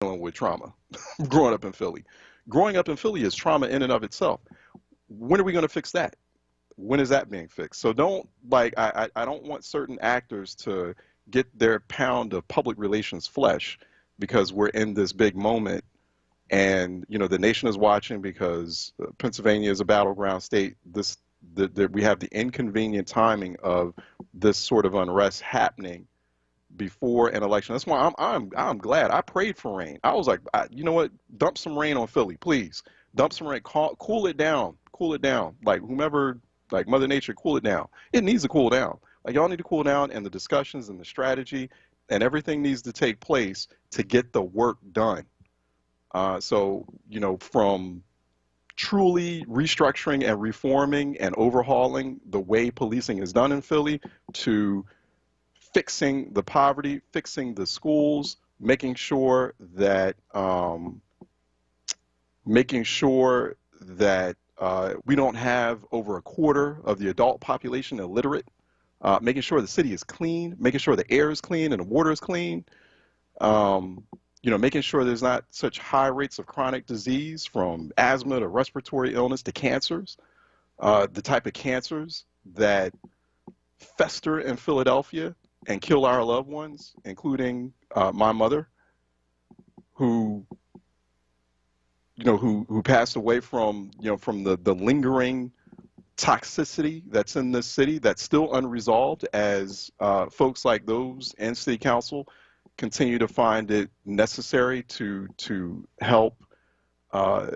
dealing with trauma growing up in Philly. Growing up in Philly is trauma in and of itself. When are we going to fix that? When is that being fixed? So don't like I don't want certain actors to get their pound of public relations flesh because we're in this big moment and the nation is watching because Pennsylvania is a battleground state. We have the inconvenient timing of this sort of unrest happening before an election. That's why I'm glad I prayed for rain. I was like, you know what? Dump some rain on Philly, please. Dump some rain. Cool it down. Cool it down. Like whomever, like Mother Nature, cool it down. It needs to cool down. Like y'all need to cool down, and the discussions and the strategy and everything needs to take place to get the work done. So from truly restructuring and reforming and overhauling the way policing is done in Philly to fixing the poverty, fixing the schools, making sure that we don't have over a quarter of the adult population illiterate, making sure the city is clean, making sure the air is clean and the water is clean, um, making sure there's not such high rates of chronic disease from asthma to respiratory illness to cancers, the type of cancers that fester in Philadelphia and kill our loved ones, including my mother, who who passed away from from the lingering toxicity that's in this city that's still unresolved as folks like those in city council continue to find it necessary to help uh,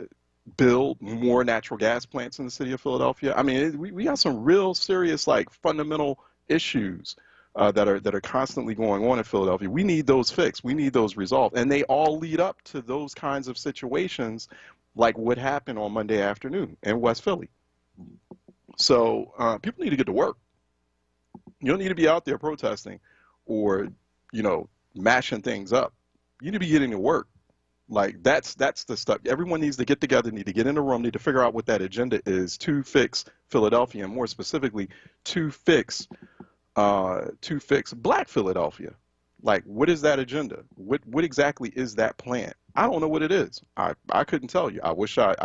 build more natural gas plants in the city of Philadelphia. I mean, we got some real serious, like, fundamental issues that are constantly going on in Philadelphia. We need those fixed. We need those resolved, and they all lead up to those kinds of situations, like what happened on Monday afternoon in West Philly. So people need to get to work. You don't need to be out there protesting or mashing things up. You need to be getting to work. Like that's the stuff. Everyone needs to get together, need to get in a room, need to figure out what that agenda is to fix Philadelphia, and more specifically, to fix Black Philadelphia. Like, what is that agenda? What exactly is that plan? I don't know what it is. I couldn't tell you. I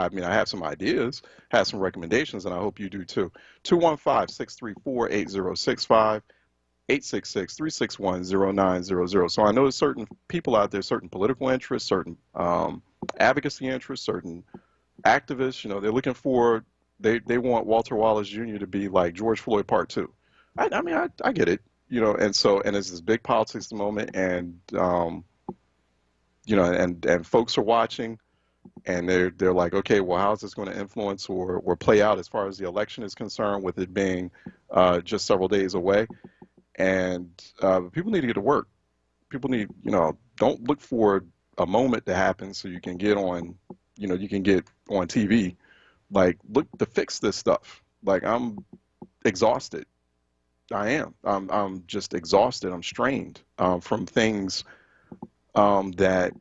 mean, I have some ideas, have some recommendations, and I hope you do too. 215-634-8065. 866-361-0900. So I know there's certain people out there, certain political interests, certain advocacy interests, certain activists, they're looking for, they want Walter Wallace Jr. to be like George Floyd Part 2. I mean, I get it, and it's this big politics at the moment, and, and folks are watching, and they're like, okay, well, how's this going to influence or play out as far as the election is concerned, with it being just several days away. And people need to get to work. People need, don't look for a moment to happen so you can get on, you can get on TV. Like, look to fix this stuff. Like, I'm exhausted. I am. I'm just exhausted. I'm strained from things that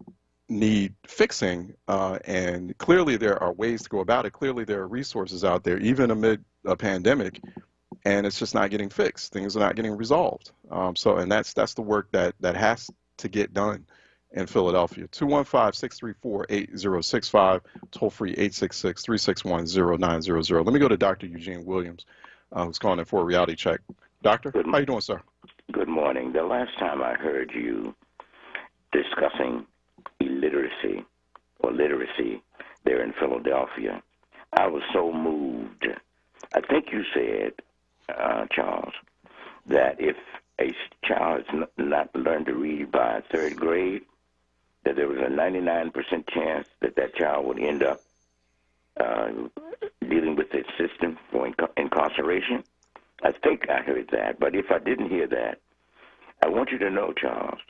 need fixing. And clearly there are ways to go about it. Clearly there are resources out there, even amid a pandemic. And it's just not getting fixed. Things are not getting resolved. And that's the work that has to get done in Philadelphia. 215-634-8065, toll free 866-361-0900. Let me go to Dr. Eugene Williams, who's calling in for a reality check. Doctor, how you doing, sir? Good morning. The last time I heard you discussing illiteracy or literacy there in Philadelphia, I was so moved. I think you said, Charles, that if a child has not learned to read by third grade, that there was a 99% chance that that child would end up dealing with the system for incarceration. I think I heard that, but if I didn't hear that, I want you to know, Charles,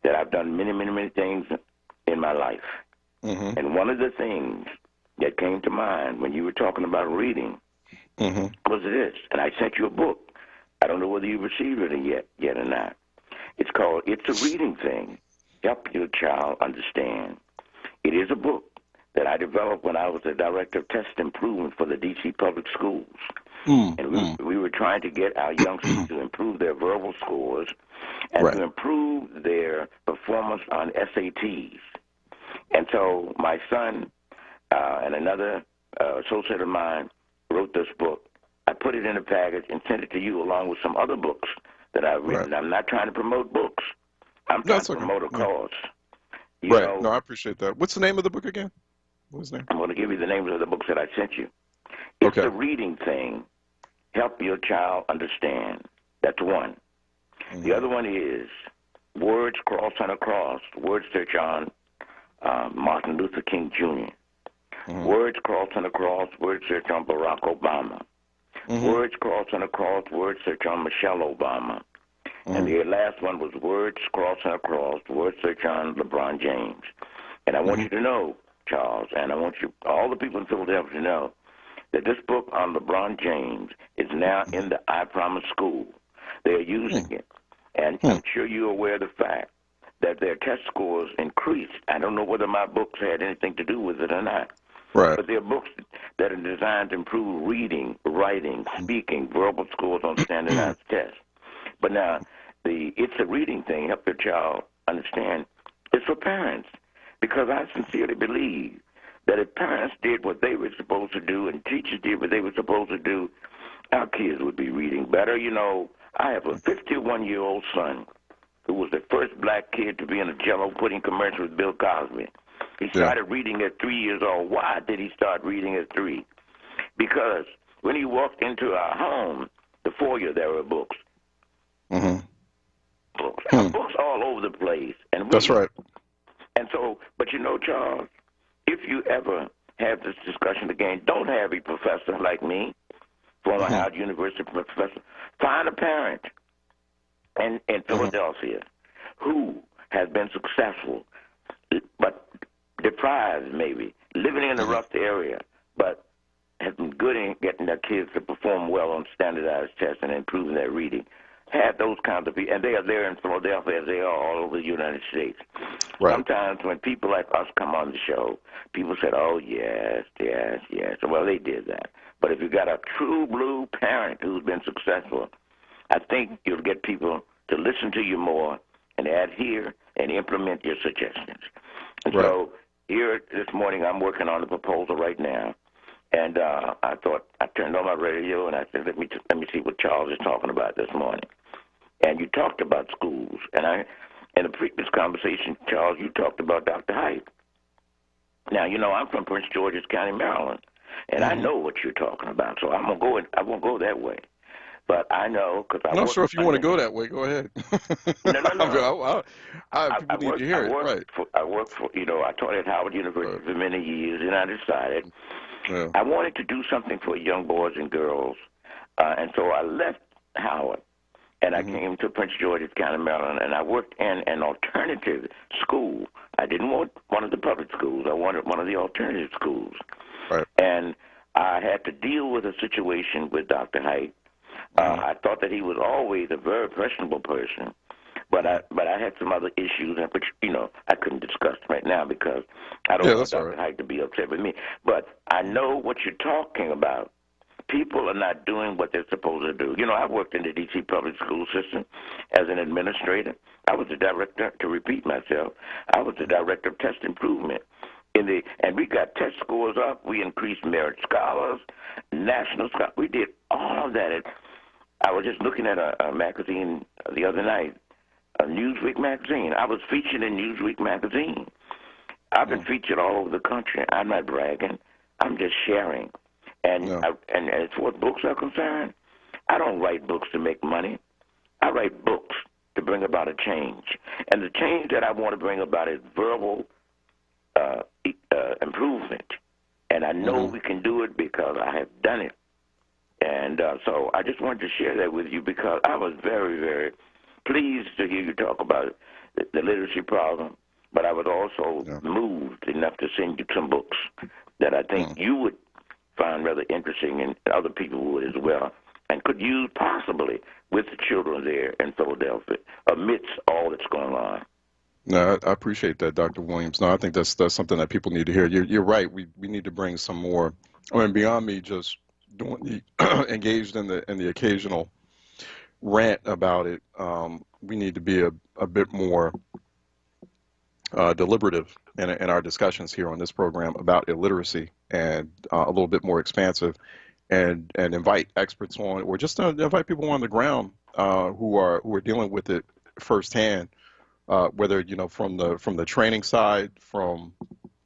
that I've done many, many, many things in my life. Mm-hmm. And one of the things that came to mind when you were talking about reading was this, and I sent you a book. I don't know whether you received it yet or not. It's called It's a Reading Thing. Help your child understand. It is a book that I developed when I was the director of test improvement for the D.C. public schools. And we were trying to get our youngsters to improve their verbal scores and to improve their performance on SATs. so my son and another associate of mine wrote this book. I put it in a package and sent it to you along with some other books that I've written. Right. I'm not trying to promote books. I'm No, trying it's to okay. promote a Yeah. cause. You Right. No, know, I appreciate that. What's the name of the book again? What's the name? I'm going to give you the names of the books that I sent you. It's Okay. the reading thing. Help your child understand. That's one. The other one is Words Crossed on a Cross, word search on Martin Luther King Jr. Words Crossed on a Cross, word search on Barack Obama. Words Crossed on a Cross, word search on Michelle Obama. And the last one was Words Crossed on a Cross, word search on LeBron James. And I want you to know, Charles, and I want you, all the people in Philadelphia to know, that this book on LeBron James is now in the I Promise School. They're using it. And I'm sure you're aware of the fact that their test scores increased. I don't know whether my books had anything to do with it or not. Right. But they're books that are designed to improve reading, writing, speaking, verbal scores on standardized tests. But now, it's a reading thing, help your child understand. It's for parents. Because I sincerely believe that if parents did what they were supposed to do and teachers did what they were supposed to do, our kids would be reading better. You know, I have a 51-year-old son who was the first black kid to be in a Jell-O pudding commercial with Bill Cosby. He started reading at 3 years old. Why did he start reading at 3? Because when he walked into our home, the foyer, there were books. Books. Books all over the place. And That's right. And so, but you know, Charles, if you ever have this discussion again, don't have a professor like me, former Howard University professor. Find a parent in Philadelphia who has been successful, but deprived maybe, living in a rough area, but has been good in getting their kids to perform well on standardized tests and improving their reading. Have those kinds of people, and they are there in Philadelphia as they are all over the United States. Right. Sometimes when people like us come on the show, people said, oh, yes, yes, yes. Well, they did that. But if you got a true blue parent who's been successful, I think you'll get people to listen to you more and adhere and implement your suggestions. And so here this morning I'm working on a proposal right now. And I thought, I turned on my radio and I said, let me see what Charles is talking about this morning. And you talked about schools. And in a previous conversation, Charles, you talked about Dr. Hyde. Now, you know, I'm from Prince George's County, Maryland. And I know what you're talking about. So I won't go that way. But I know because I'm not sure if you want to go that way. Go ahead. No. People need to hear it. Right. I worked for, you know, I taught at Howard University for many years, and I decided I wanted to do something for young boys and girls. And so I left Howard, and I came to Prince George's County, Maryland, and I worked in an alternative school. I didn't want one of the public schools. I wanted one of the alternative schools. Right. And I had to deal with a situation with Dr. Hyde. I thought that he was always a very personable person, but I had some other issues, which, you know, I couldn't discuss right now because I don't want Dr. Hyde to be upset with me. But I know what you're talking about. People are not doing what they're supposed to do. You know, I worked in the D.C. public school system as an administrator. I was the director, to repeat myself, I was the director of test improvement. And we got test scores up. We increased merit scholars, national scholars. We did all of that. I was just looking at a magazine the other night, a Newsweek magazine. I was featured in Newsweek magazine. I've been featured all over the country. I'm not bragging. I'm just sharing. And as far as books are concerned, I don't write books to make money. I write books to bring about a change. And the change that I want to bring about is verbal improvement. And I know we can do it because I have done it. And so I just wanted to share that with you because I was very, very pleased to hear you talk about the literacy problem, but I was also moved enough to send you some books that I think you would find rather interesting and other people would as well and could use possibly with the children there in Philadelphia amidst all that's going on. No, I appreciate that, Dr. Williams. No, I think that's something that people need to hear. You're right. We need to bring some more. I mean, beyond me just doing the engaged in the occasional rant about it, we need to be a bit more deliberative in our discussions here on this program about illiteracy, and a little bit more expansive, and invite experts on, or just invite people on the ground who are dealing with it firsthand, whether from the training side, from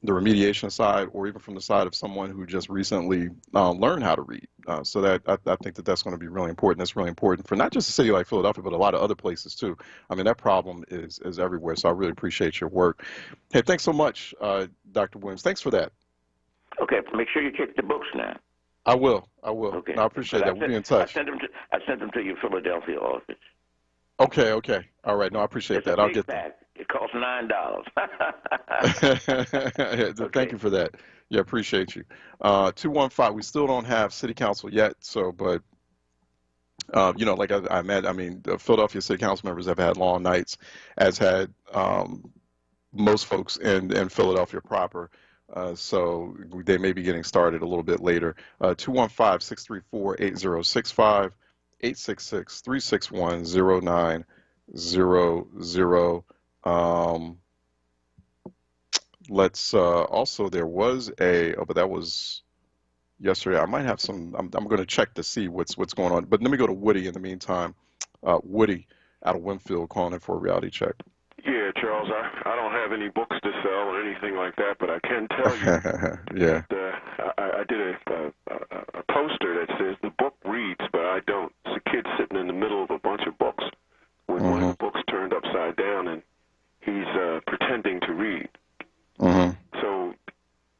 the remediation side, or even from the side of someone who just recently learned how to read. So that I think that's going to be really important. That's really important for not just a city like Philadelphia, but a lot of other places too. I mean, that problem is everywhere. So I really appreciate your work. Hey, thanks so much, Dr. Williams. Thanks for that. Okay, make sure you check the books now. I will. I will. Okay. No, I appreciate that. We'll be in touch. I sent them to your Philadelphia office. Okay. Okay. All right. No, I appreciate that. I'll get that. It costs $9. Okay. Thank you for that. Yeah, appreciate you. 215. We still don't have city council yet. So, but like I mean, the Philadelphia city council members have had long nights, as had most folks in Philadelphia proper. So they may be getting started a little bit later. 215-634-8065, 866-361-0900. Let's also, there was but that was yesterday. I might have some. I'm going to check to see what's going on. But let me go to Woody in the meantime. Woody out of Winfield calling in for a reality check. Yeah, Charles, I don't have any books to sell or anything like that, but I can tell you yeah. that I did a poster that says the book reads, but I don't. It's a kid sitting in the middle of a bunch of books with one of the books turned upside down, and he's pretending to read. So,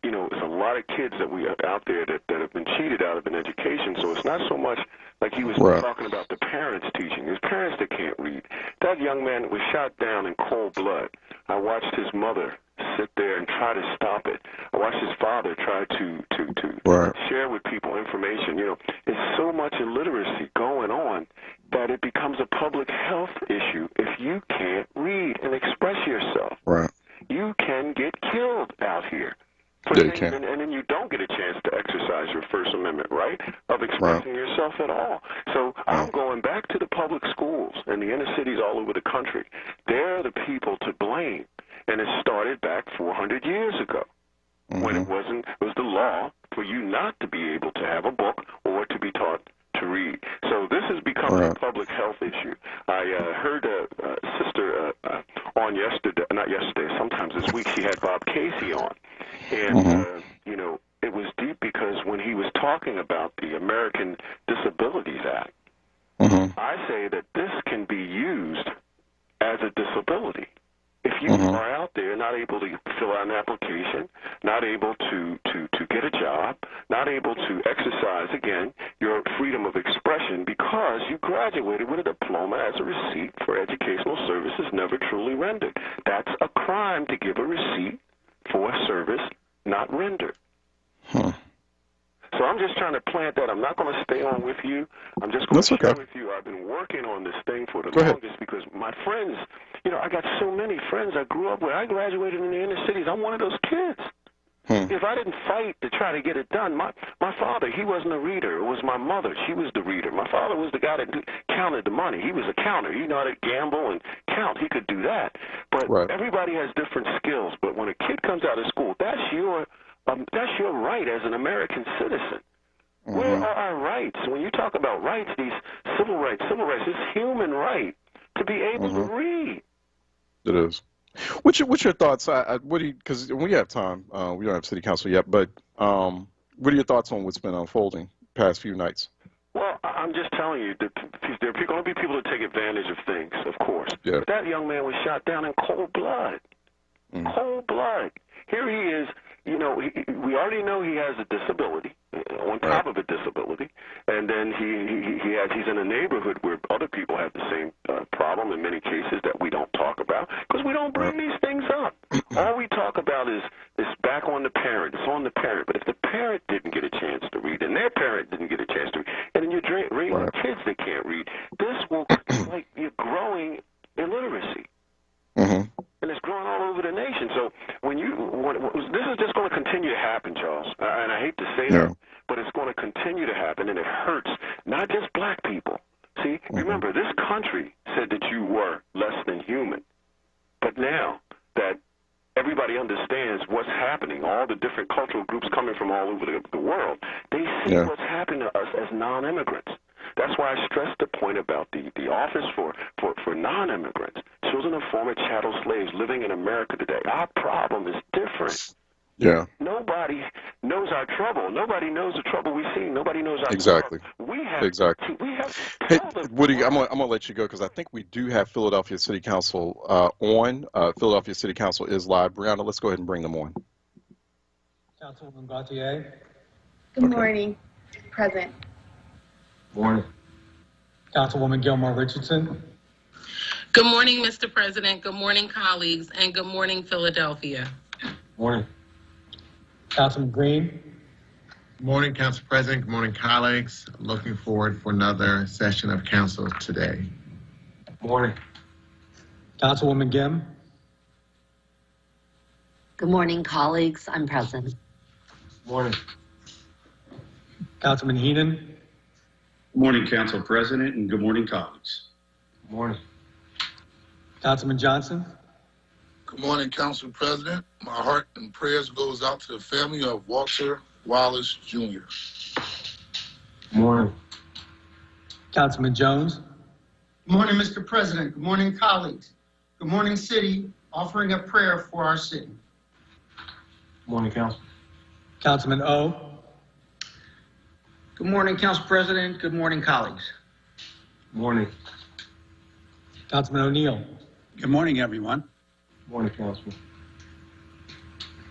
there's a lot of kids that we have out there that have been cheated out of an education, so it's not so much like he was talking about the parents teaching. There's parents that can't read. That young man was shot down in cold blood. I watched his mother sit there and try to stop it. I watched his father try to share with people information. There's so much illiteracy going on that it becomes a public health issue if you can't read and express yourself. Right. You can get killed out here. And then you don't get a chance to exercise your First Amendment right of expressing yourself at all. So I'm going back to the public schools and the inner cities all over the country. They're the people to blame. And it started back 400 years ago when it was the law for you not to be able to have a book or to be taught to read. So this has become a public health issue. I heard a sister on sometime this week, she had Bob Casey on. And, it was deep because when he was talking about the American Disabilities Act, I say that this can be used as a disability. If you are out there not able to fill out an application, not able to get a job, not able to exercise, again, your freedom of expression because you graduated with a diploma as a receipt for educational services never truly rendered. That's a crime to give a receipt for a service not rendered. So I'm just trying to plant that. I'm not going to stay on with you. I'm just going to share with you. I've been working on this thing for the longest because my friends, I got so many friends I grew up with. I graduated in the inner cities. I'm one of those kids. If I didn't fight to try to get it done, my father, he wasn't a reader. It was my mother. She was the reader. My father was the guy that counted the money. He was a counter. He knew how to gamble and count. He could do that. But everybody has different skills. But when a kid comes out of school, that's your right as an American citizen. Where are our rights? When you talk about rights, these civil rights, it's human right to be able to read. It is. What's your thoughts? Because we have time. We don't have city council yet, but what are your thoughts on what's been unfolding past few nights? Well, I'm just telling you that there are going to be people that take advantage of things, of course. Yeah. But that young man was shot down in cold blood. Cold blood. Here he is. We already know he has a disability, on top of a disability, and then he's in a neighborhood where other people have the same problem in many cases that we don't talk about because we don't bring these things up. All we talk about is back on the parent. It's on the parent. But if the parent didn't get a chance to read and their parent didn't get a chance to read, and then you're raising kids that can't read, this will you're growing illiteracy. And it's growing all over the nation. So this is just going to continue to happen, Charles. And I hate to say that, but it's going to continue to happen, and it hurts not just black people. See, remember, this country said that you were less than human. But now that happening, all the different cultural groups coming from all over the world, they see what's happening to us as non-immigrants. That's why I stressed the point about the office for non-immigrants, children of former chattel slaves living in America today. Our problem is different. Yeah. Nobody knows our trouble. Nobody knows the trouble we see. Nobody knows our exactly. trouble. We have to tell them. Woody, I'm gonna let you go because I think we do have Philadelphia City Council on. Philadelphia City Council is live. Brianna, let's go ahead and bring them on. Councilwoman Gauthier. Good morning. Present. Morning. Councilwoman Gilmore Richardson. Good morning, Mr. President. Good morning, colleagues, and good morning, Philadelphia. Morning. Councilman Green. Good morning, Council President. Good morning, colleagues. I'm looking forward for another session of council today. Morning. Councilwoman Gim. Good morning, colleagues. I'm present. Morning. Councilman Heenan. Good morning, Council President, and good morning, colleagues. Morning. Councilman Johnson. Good morning, Council President. My heart and prayers goes out to the family of Walter Wallace Jr. Morning. Councilman Jones. Good morning, Mr. President. Good morning, colleagues. Good morning, city. Offering a prayer for our city. Morning, Council. Councilman O. Good morning, Council President. Good morning, colleagues. Morning. Councilman O'Neill. Good morning, everyone. Morning, Councilman.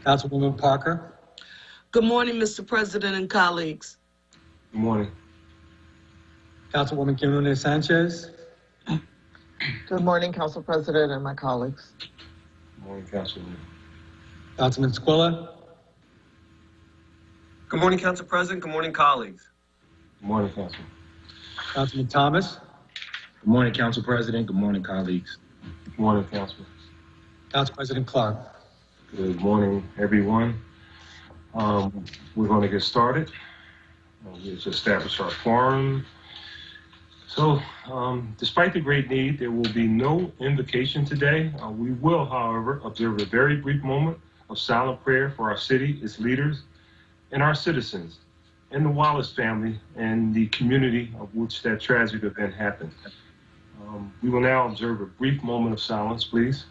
Councilwoman Parker. Good morning, Mr. President and colleagues. Good morning. Councilwoman Kim Sanchez. Good morning, Council President and my colleagues. Good morning, Councilwoman. Councilman Squilla. Good morning, Council President. Good morning, colleagues. Good morning, Councilman. Councilman Thomas. Good morning, Council President. Good morning, colleagues. Good morning, Councilman. Council President Clark. Good morning, everyone. We're going to get started. We've established our quorum. So, despite the great need, there will be no invocation today. We will, however, observe a very brief moment of silent prayer for our city, its leaders, and our citizens, and the Wallace family and the community of which that tragic event happened. We will now observe a brief moment of silence, please.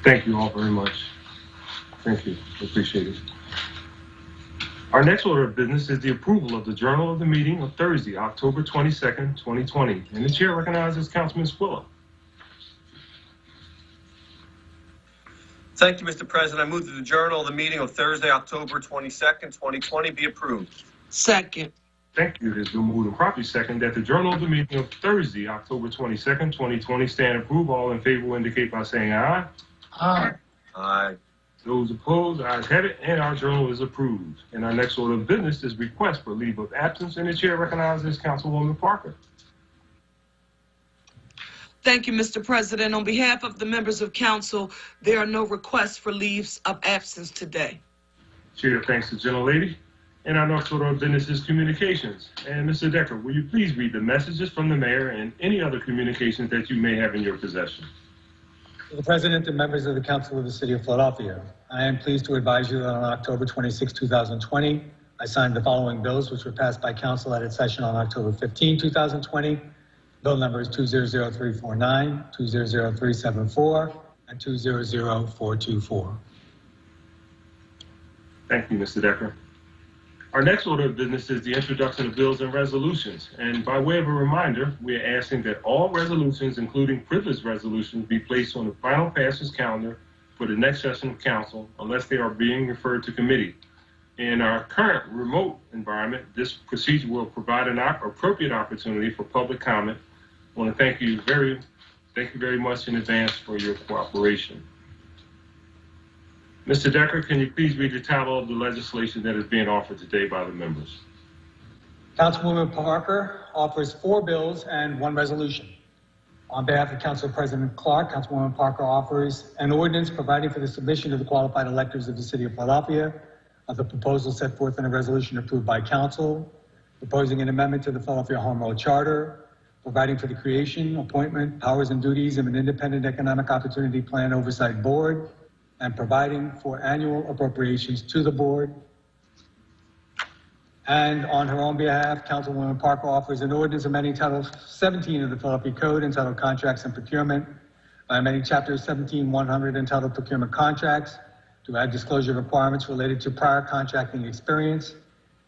Thank you all very much. Thank you. Appreciate it. Our next order of business is the approval of the journal of the meeting of Thursday, October 22nd, 2020. And the chair recognizes Councilman Squilla. Thank you, Mr. President. I move that the journal of the meeting of Thursday, October 22nd, 2020 be approved. Second. Thank you. It has been moved and properly second that the journal of the meeting of Thursday, October 22nd, 2020 stand approved. All in favor will indicate by saying aye. Aye. Aye. Those opposed, ayes have it, and our journal is approved. And our next order of business is request for leave of absence, and the chair recognizes Councilwoman Parker. Thank you, Mr. President. On behalf of the members of council, there are no requests for leaves of absence today. Chair thanks the gentlelady. And our next order of business is communications. And Mr. Decker, will you please read the messages from the mayor and any other communications that you may have in your possession? The President and members of the Council of the City of Philadelphia, I am pleased to advise you that on October 26, 2020, I signed the following bills, which were passed by Council at its session on October 15, 2020. Bill numbers 200349, 200374, and 200424. Thank you, Mr. Decker. Our next order of business is the introduction of bills and resolutions. And by way of a reminder, we are asking that all resolutions, including privileged resolutions, be placed on the final passage calendar for the next session of council unless they are being referred to committee. In our current remote environment, this procedure will provide an appropriate opportunity for public comment. I want to thank you very much in advance for your cooperation. Mr. Decker, can you please read the title of the legislation that is being offered today by the members? Councilwoman Parker offers 4 bills and 1 resolution. On behalf of Council President Clark, Councilwoman Parker offers an ordinance providing for the submission of the qualified electors of the City of Philadelphia of the proposal set forth in a resolution approved by council, proposing an amendment to the Philadelphia Home Rule Charter, providing for the creation, appointment, powers, and duties of an independent economic opportunity plan oversight board, and providing for annual appropriations to the board. And on her own behalf, Councilwoman Parker offers an ordinance amending Title 17 of the Philadelphia Code entitled Contracts and Procurement by amending Chapter 17-100 entitled Procurement Contracts to add disclosure requirements related to prior contracting experience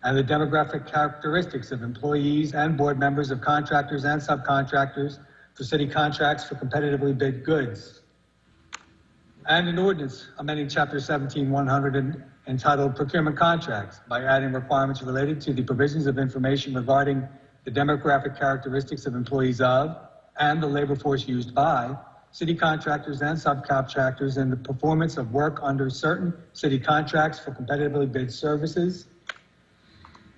and the demographic characteristics of employees and board members of contractors and subcontractors for city contracts for competitively bid goods. And an ordinance amending Chapter 17-100 entitled Procurement Contracts by adding requirements related to the provisions of information regarding the demographic characteristics of employees of and the labor force used by city contractors and subcontractors in the performance of work under certain city contracts for competitively bid services.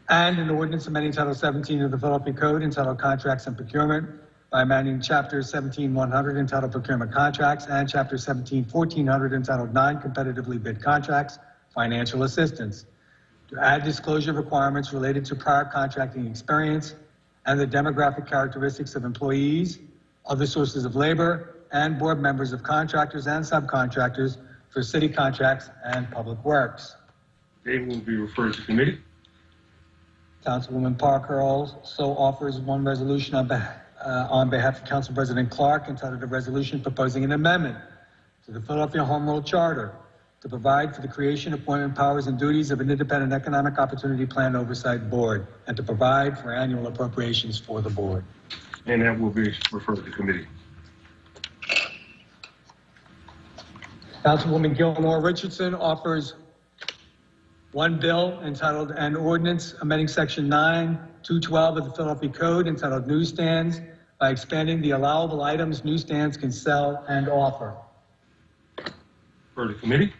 And an ordinance amending Title 17 of the Philadelphia Code entitled Contracts and Procurement by amending Chapter 17-100 entitled Procurement Contracts and Chapter 17-1400 entitled Non-Competitively Bid Contracts, Financial Assistance, to add disclosure requirements related to prior contracting experience and the demographic characteristics of employees, other sources of labor, and board members of contractors and subcontractors for city contracts and public works. They will be referred to committee. Councilwoman Parker also offers one resolution on behalf of Council President Clark entitled a resolution proposing an amendment to the Philadelphia Home Rule Charter to provide for the creation, appointment, powers, and duties of an independent economic opportunity plan oversight board and to provide for annual appropriations for the board. And that will be referred to committee. Councilwoman Gilmore Richardson offers one bill entitled an ordinance amending Section 9-212 of the Philadelphia Code entitled Newsstands by expanding the allowable items newsstands can sell and offer. For the committee.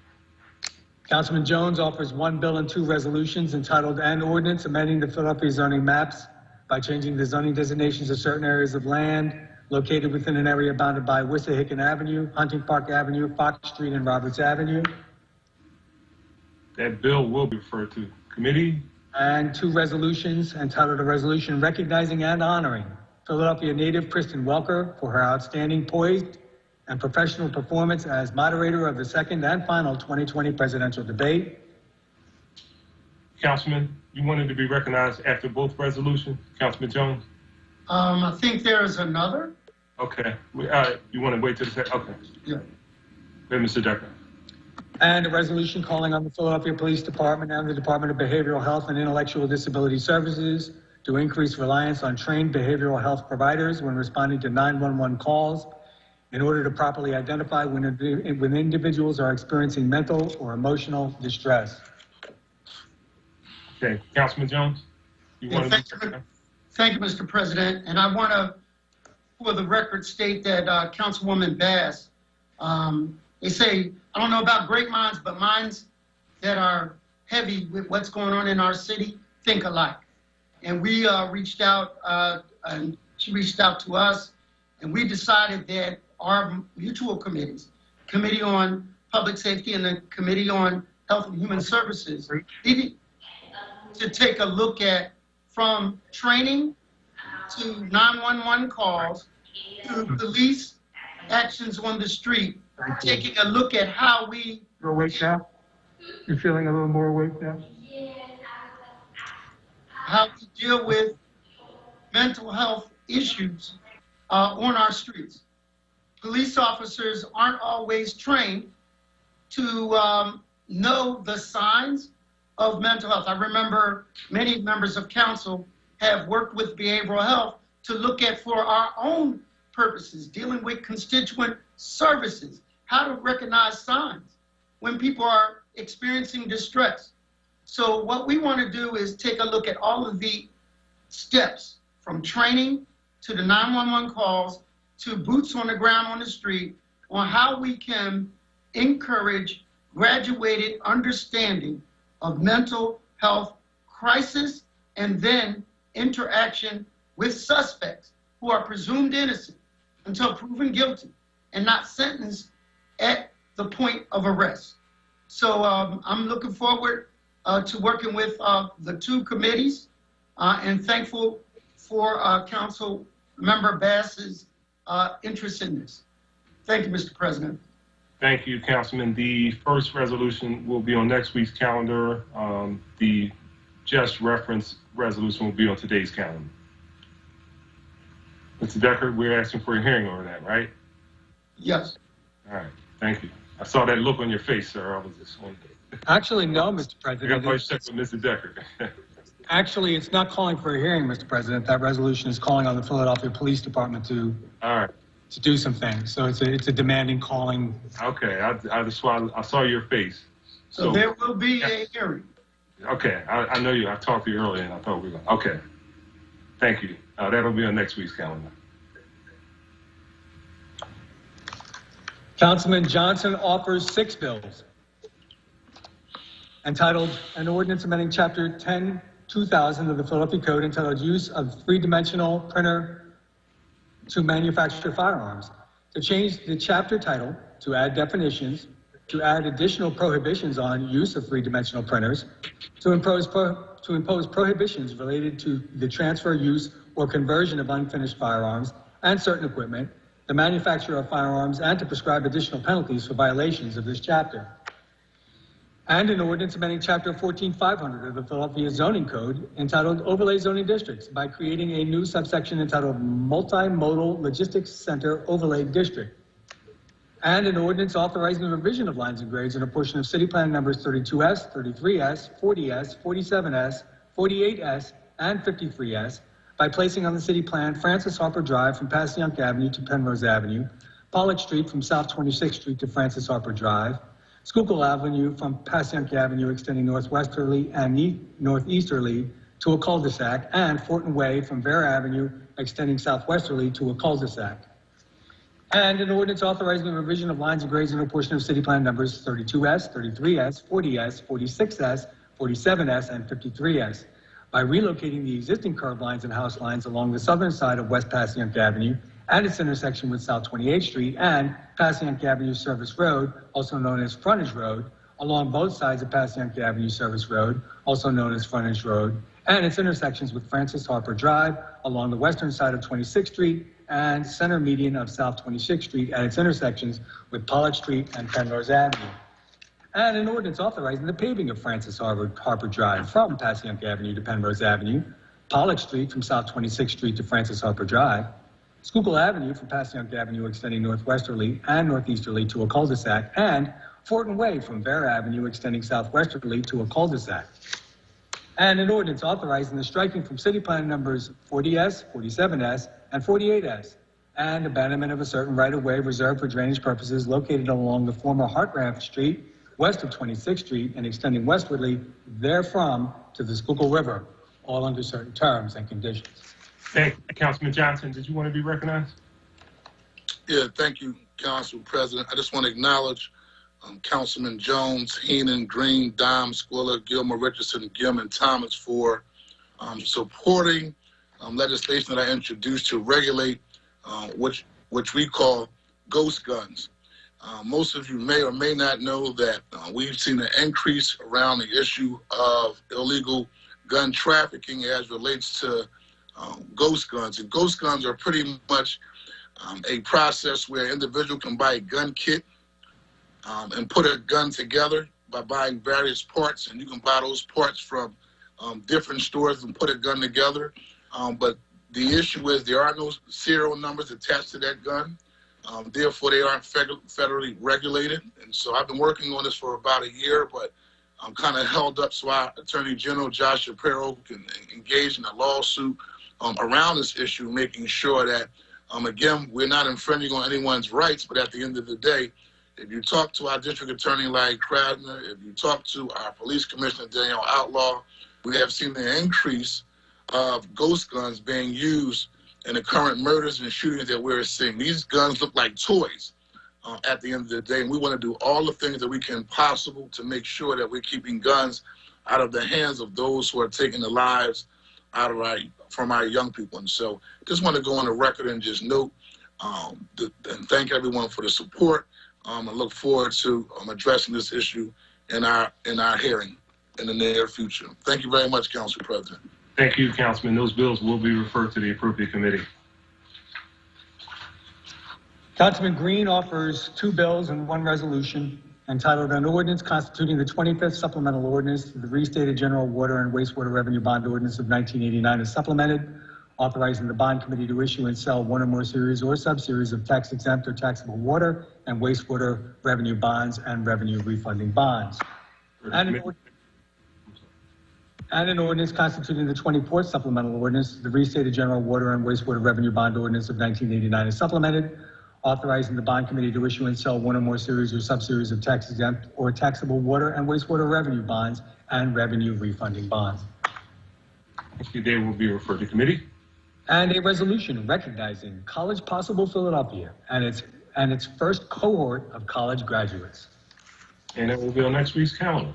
Councilman Jones offers one bill and two resolutions entitled an ordinance amending the Philadelphia zoning maps by changing the zoning designations of certain areas of land located within an area bounded by Wissahickon Avenue, Hunting Park Avenue, Fox Street, and Roberts Avenue. That bill will be referred to committee. And two resolutions entitled a resolution recognizing and honoring Philadelphia native Kristen Welker for her outstanding poised and professional performance as moderator of the second and final 2020 presidential debate. Councilman, you wanted to be recognized after both resolutions, Councilman Jones? I think there is another. Okay. You want to wait till the second? Okay. Yeah. Wait, Mr. Decker. And a resolution calling on the Philadelphia Police Department and the Department of Behavioral Health and Intellectual Disability Services to increase reliance on trained behavioral health providers when responding to 911 calls in order to properly identify when individuals are experiencing mental or emotional distress. Okay, Councilman Jones? Thank you, Mr. President. And I want to, for the record, state that Councilwoman Bass, they say, I don't know about great minds, but minds that are heavy with what's going on in our city think alike. And we reached out, and she reached out to us, and we decided that our mutual committees, Committee on Public Safety and the Committee on Health and Human Services, needed to take a look at from training to 911 calls to police actions on the street, taking a look at how we... You're awake now? You're feeling a little more awake now? How we deal with mental health issues on our streets. Police officers aren't always trained to know the signs of mental health. I remember many members of council have worked with behavioral health to look at, for our own purposes, dealing with constituent services, how to recognize signs when people are experiencing distress. So what we want to do is take a look at all of the steps from training to the 911 calls to boots on the ground on the street on how we can encourage graduated understanding of mental health crisis and then interaction with suspects who are presumed innocent until proven guilty and not sentenced at the point of arrest. So I'm looking forward to working with the two committees, and thankful for Council Member Bass's interest in this. Thank you, Mr. President. Thank you, Councilman. The first resolution will be on next week's calendar. The just reference resolution will be on today's calendar. Mr. Decker, we're asking for a hearing over that, right? Yes. All right, thank you. I saw that look on your face, sir. I was just wondering. Actually, no, Mr. I President. got to check with Mr. Decker. Actually, it's not calling for a hearing, Mr. President. That resolution is calling on the Philadelphia Police Department to do some things. So it's a demanding calling. Okay, I saw your face. So there will be a hearing. Okay, I know you. I talked to you earlier, and I thought we were going. Okay, thank you. That'll be on next week's calendar. Councilman Johnson offers 6 bills entitled An Ordinance Amending Chapter 10-2000 of the Philadelphia Code entitled Use of Three-Dimensional Printer to Manufacture Firearms, to change the chapter title, to add definitions, to add additional prohibitions on use of three-dimensional printers, to impose prohibitions related to the transfer, use, or conversion of unfinished firearms and certain equipment, the manufacture of firearms, and to prescribe additional penalties for violations of this chapter. And an ordinance amending Chapter 14-500 of the Philadelphia Zoning Code entitled Overlay Zoning Districts by creating a new subsection entitled Multimodal Logistics Center Overlay District. And an ordinance authorizing the revision of lines and grades in a portion of City Plan numbers 32S, 33S, 40S, 47S, 48S, and 53S by placing on the city plan Francis Harper Drive from Passyunk Avenue to Penrose Avenue, Pollock Street from South 26th Street to Francis Harper Drive, Schuylkill Avenue from Passyunk Avenue extending northwesterly and northeasterly to a cul-de-sac, and Fortin Way from Vera Avenue extending southwesterly to a cul-de-sac. And an ordinance authorizing the revision of lines and grades in a portion of City Plan numbers 32S, 33S, 40S, 46S, 47S, and 53S by relocating the existing curb lines and house lines along the southern side of West Passyunk Avenue and its intersection with South 28th Street and Passyunk Avenue Service Road, also known as Frontage Road, along both sides of Passyunk Avenue Service Road, also known as Frontage Road, and its intersections with Francis Harper Drive along the western side of 26th Street and center median of South 26th Street at its intersections with Pollock Street and Penrose Avenue. And an ordinance authorizing the paving of Francis Harper Drive from Passyunk Avenue to Penrose Avenue, Pollock Street from South 26th Street to Francis Harper Drive, Schuylkill Avenue from Passyunk Avenue extending northwesterly and northeasterly to a cul-de-sac, and Fortin Way from Vera Avenue extending southwesterly to a cul-de-sac. And an ordinance authorizing the striking from City Plan numbers 40S, 47S, and 48S, and abandonment of a certain right-of-way reserved for drainage purposes located along the former Hartranft Street, west of 26th Street, and extending westwardly therefrom to the Schuylkill River, all under certain terms and conditions. Thank you. Councilman Johnson, did you want to be recognized? Yeah, thank you, Council President. I just want to acknowledge Councilman Jones, Heenan, Green, Dime, Squilla, Gilmer, Richardson, Gilman, Thomas for supporting legislation that I introduced to regulate which we call ghost guns. Most of you may or may not know that we've seen an increase around the issue of illegal gun trafficking as relates to ghost guns. And ghost guns are pretty much a process where an individual can buy a gun kit and put a gun together by buying various parts, and you can buy those parts from different stores and put a gun together. But the issue is there are no serial numbers attached to that gun. Therefore, they aren't federally regulated. And so I've been working on this for about a year, but I'm kind of held up so our Attorney General, Josh Shapiro, can engage in a lawsuit around this issue, making sure that, again, we're not infringing on anyone's rights, but at the end of the day, if you talk to our District Attorney, Larry Krasner, if you talk to our Police Commissioner, Daniel Outlaw, we have seen an increase of ghost guns being used in the current murders and shootings that we're seeing. These guns look like toys at the end of the day, and we want to do all the things that we can possible to make sure that we're keeping guns out of the hands of those who are taking the lives from our young people. And so just want to go on the record and just note and thank everyone for the support. I look forward to addressing this issue in our hearing. in the near future. Thank you very much, Council President. Thank you, Councilman. Those bills will be referred to the appropriate committee. Councilman Green offers 2 bills and 1 resolution entitled an ordinance constituting the 25th supplemental ordinance to the restated general water and wastewater revenue bond ordinance of 1989 as supplemented, authorizing the bond committee to issue and sell 1 or more series or subseries of tax-exempt or taxable water and wastewater revenue bonds and revenue refunding bonds. And an ordinance constituting the 24th supplemental ordinance, the restated general water and wastewater revenue bond ordinance of 1989 is supplemented, authorizing the bond committee to issue and sell 1 or more series or subseries of tax-exempt or taxable water and wastewater revenue bonds and revenue refunding bonds. Thank you. They will be referred to committee. And a resolution recognizing College Possible Philadelphia and its first cohort of college graduates. And it will be on next week's calendar.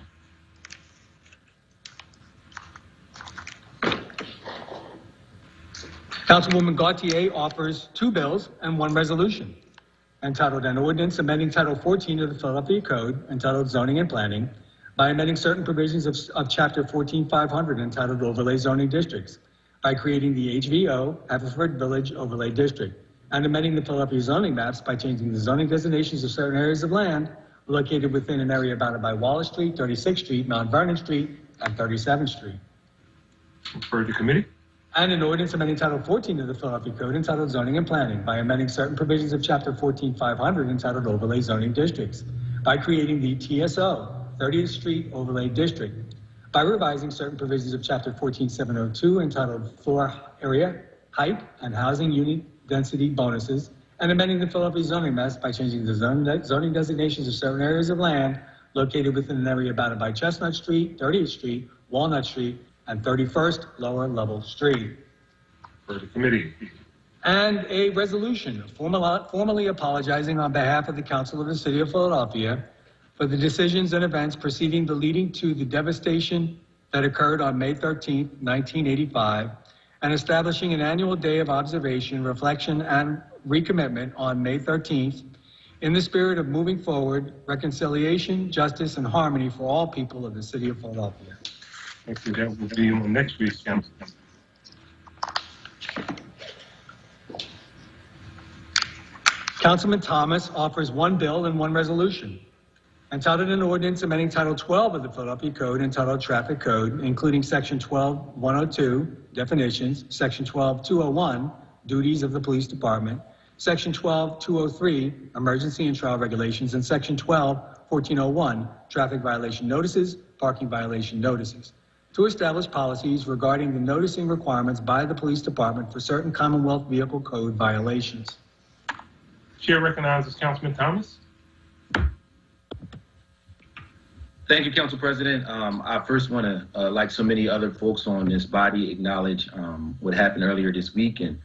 Councilwoman Gautier offers 2 bills and 1 resolution entitled an ordinance amending Title 14 of the Philadelphia Code entitled Zoning and Planning by amending certain provisions of Chapter 14500 entitled Overlay Zoning Districts by creating the HVO Haverford Village Overlay District and amending the Philadelphia zoning maps by changing the zoning designations of certain areas of land located within an area bounded by Wallace Street, 36th Street, Mount Vernon Street, and 37th Street. Referred to committee. And an ordinance amending Title 14 of the Philadelphia Code entitled Zoning and Planning by amending certain provisions of Chapter 14500 entitled Overlay Zoning Districts by creating the TSO 30th Street Overlay District by revising certain provisions of Chapter 14702 entitled Floor Area, Height, and Housing Unit Density Bonuses and amending the Philadelphia zoning maps by changing the zoning designations of certain areas of land located within an area bounded by Chestnut Street, 30th Street, Walnut Street, and 31st Lower Level Street. For the committee. And a resolution formally apologizing on behalf of the Council of the City of Philadelphia for the decisions and events preceding the leading to the devastation that occurred on May 13th, 1985, and establishing an annual day of observation, reflection, and recommitment on May 13th in the spirit of moving forward, reconciliation, justice, and harmony for all people of the City of Philadelphia. Thank you. That will be on next week's council. Councilman Thomas offers 1 bill and 1 resolution entitled an ordinance amending Title 12 of the Philadelphia Code entitled Traffic Code, including Section 12-102, definitions, Section 12-201, duties of the police department, Section 12-203, emergency and trial regulations, and Section 12-1401, traffic violation notices, parking violation notices, to establish policies regarding the noticing requirements by the police department for certain Commonwealth Vehicle Code violations. Chair recognizes Councilman Thomas. Thank you, Council President. I first want to, like so many other folks on this body, acknowledge what happened earlier this week and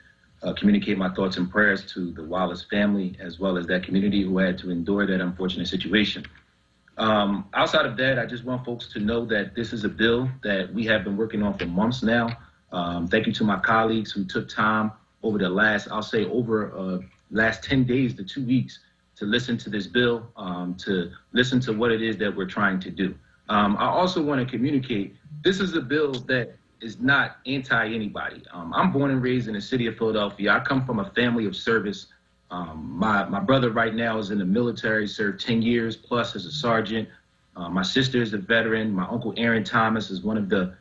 communicate my thoughts and prayers to the Wallace family, as well as that community who had to endure that unfortunate situation. Outside of that, I just want folks to know that this is a bill that we have been working on for months now. Thank you to my colleagues who took time over the last, last 10 days to 2 weeks to listen to this bill, to listen to what it is that we're trying to do. I also want to communicate, this is a bill that is not anti-anybody. I'm born and raised in the city of Philadelphia. I come from a family of service. My brother right now is in the military, served 10 years plus as a sergeant. My sister is a veteran. My uncle Aaron Thomas is one of the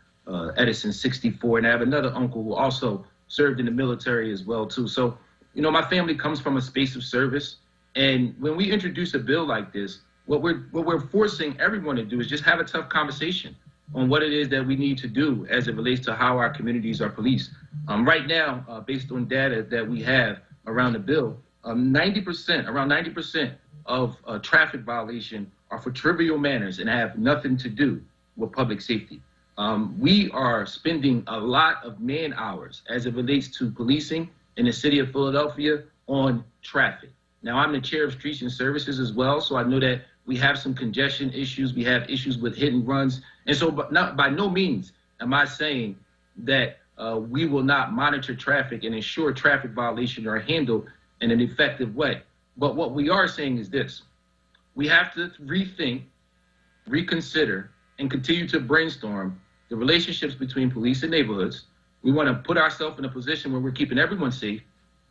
Edison 64. And I have another uncle who also served in the military as well, too. So, you know, my family comes from a space of service. And when we introduce a bill like this, what we're forcing everyone to do is just have a tough conversation on what it is that we need to do as it relates to how our communities are policed. Right now, based on data that we have around the bill, around 90% of traffic violation are for trivial manners and have nothing to do with public safety. We are spending a lot of man hours as it relates to policing in the city of Philadelphia on traffic. Now, I'm the chair of Streets and Services as well, so I know that we have some congestion issues. We have issues with hit and runs. And so by no means am I saying that we will not monitor traffic and ensure traffic violations are handled in an effective way. But what we are saying is this: we have to rethink, reconsider, and continue to brainstorm the relationships between police and neighborhoods. We want to put ourselves in a position where we're keeping everyone safe,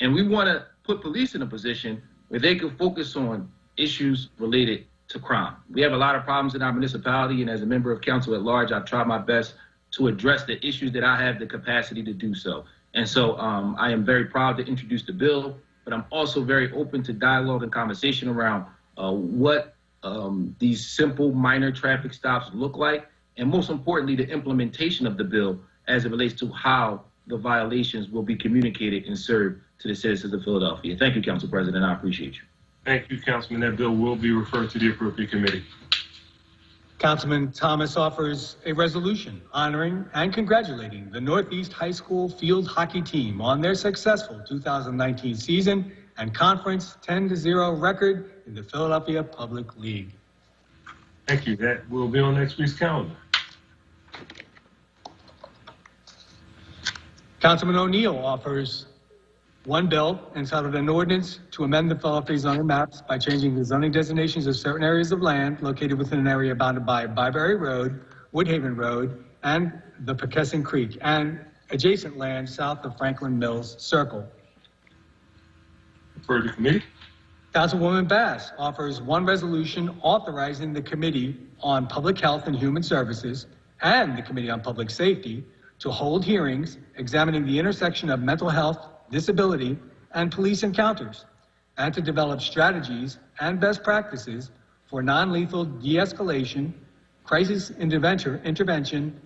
and we want to put police in a position where they can focus on issues related to crime. We have a lot of problems in our municipality, and as a member of council at large, I've tried my best to address the issues that I have the capacity to do so. And so I am very proud to introduce the bill, but I'm also very open to dialogue and conversation around what these simple minor traffic stops look like, and most importantly, the implementation of the bill as it relates to how the violations will be communicated and served to the citizens of Philadelphia. Thank you, Council President. I appreciate you. Thank you, Councilman. That bill will be referred to the appropriate committee. Councilman Thomas offers a resolution honoring and congratulating the Northeast High School field hockey team on their successful 2019 season and conference 10-0 record in the Philadelphia Public League. Thank you. That will be on next week's calendar. Councilman O'Neill offers one bill entitled an ordinance to amend the Philadelphia zoning maps by changing the zoning designations of certain areas of land located within an area bounded by Byberry Road, Woodhaven Road, and the Pekessin Creek, and adjacent land south of Franklin Mills Circle. For the committee. Councilwoman Bass offers one resolution authorizing the Committee on Public Health and Human Services and the Committee on Public Safety to hold hearings examining the intersection of mental health, disability, and police encounters, and to develop strategies and best practices for non-lethal de-escalation, crisis intervention,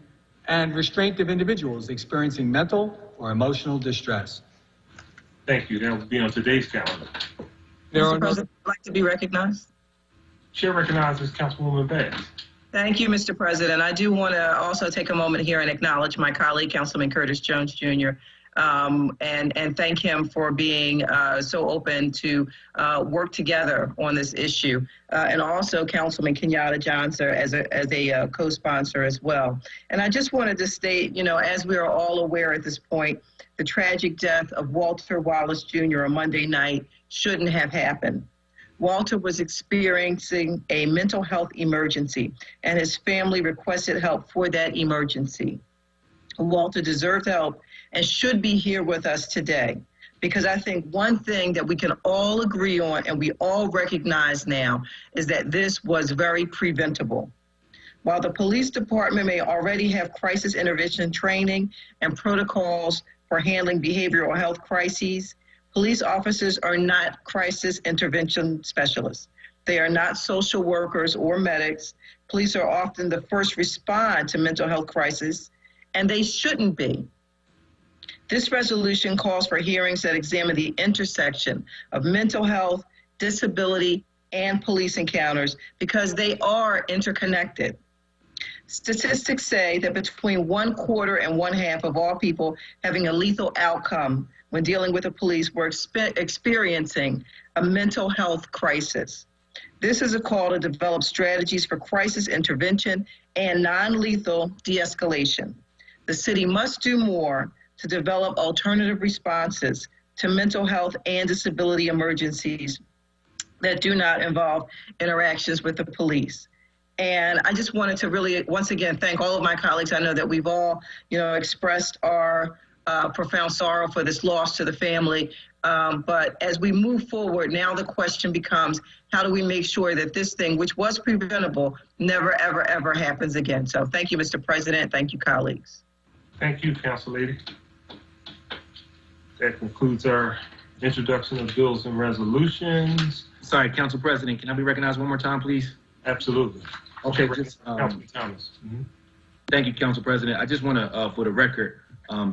and restraint of individuals experiencing mental or emotional distress. Thank you. That will be on today's calendar. Mr. President, I'd like to be recognized. Chair recognizes Councilwoman Bass. Thank you, Mr. President. I do want to also take a moment here and acknowledge my colleague, Councilman Curtis Jones, Jr., and thank him for being so open to work together on this issue, and also Councilman Kenyatta Johnson as a co-sponsor as well. And I just wanted to state, as we are all aware at this point, the tragic death of Walter Wallace Jr. on Monday night shouldn't have happened. Walter was experiencing a mental health emergency, and his family requested help for that emergency. Walter deserved help and should be here with us today, because I think one thing that we can all agree on and we all recognize now is that this was very preventable. While the police department may already have crisis intervention training and protocols for handling behavioral health crises, police officers are not crisis intervention specialists. They are not social workers or medics. Police are often the first respond to mental health crises, and they shouldn't be. This resolution calls for hearings that examine the intersection of mental health, disability, and police encounters because they are interconnected. Statistics say that between 1/4 and 1/2 of all people having a lethal outcome when dealing with the police were experiencing a mental health crisis. This is a call to develop strategies for crisis intervention and non-lethal de-escalation. The city must do more to develop alternative responses to mental health and disability emergencies that do not involve interactions with the police. And I just wanted to really, once again, thank all of my colleagues. I know that we've all, expressed our profound sorrow for this loss to the family. But as we move forward, now the question becomes, how do we make sure that this thing, which was preventable, never, ever, ever happens again? So thank you, Mr. President. Thank you, colleagues. Thank you, Council Lady. That concludes our introduction of bills and resolutions. Sorry, Council President, can I be recognized one more time, please? Absolutely. Okay, Councilman Thomas. Thank you, Council President. I just want to, for the record,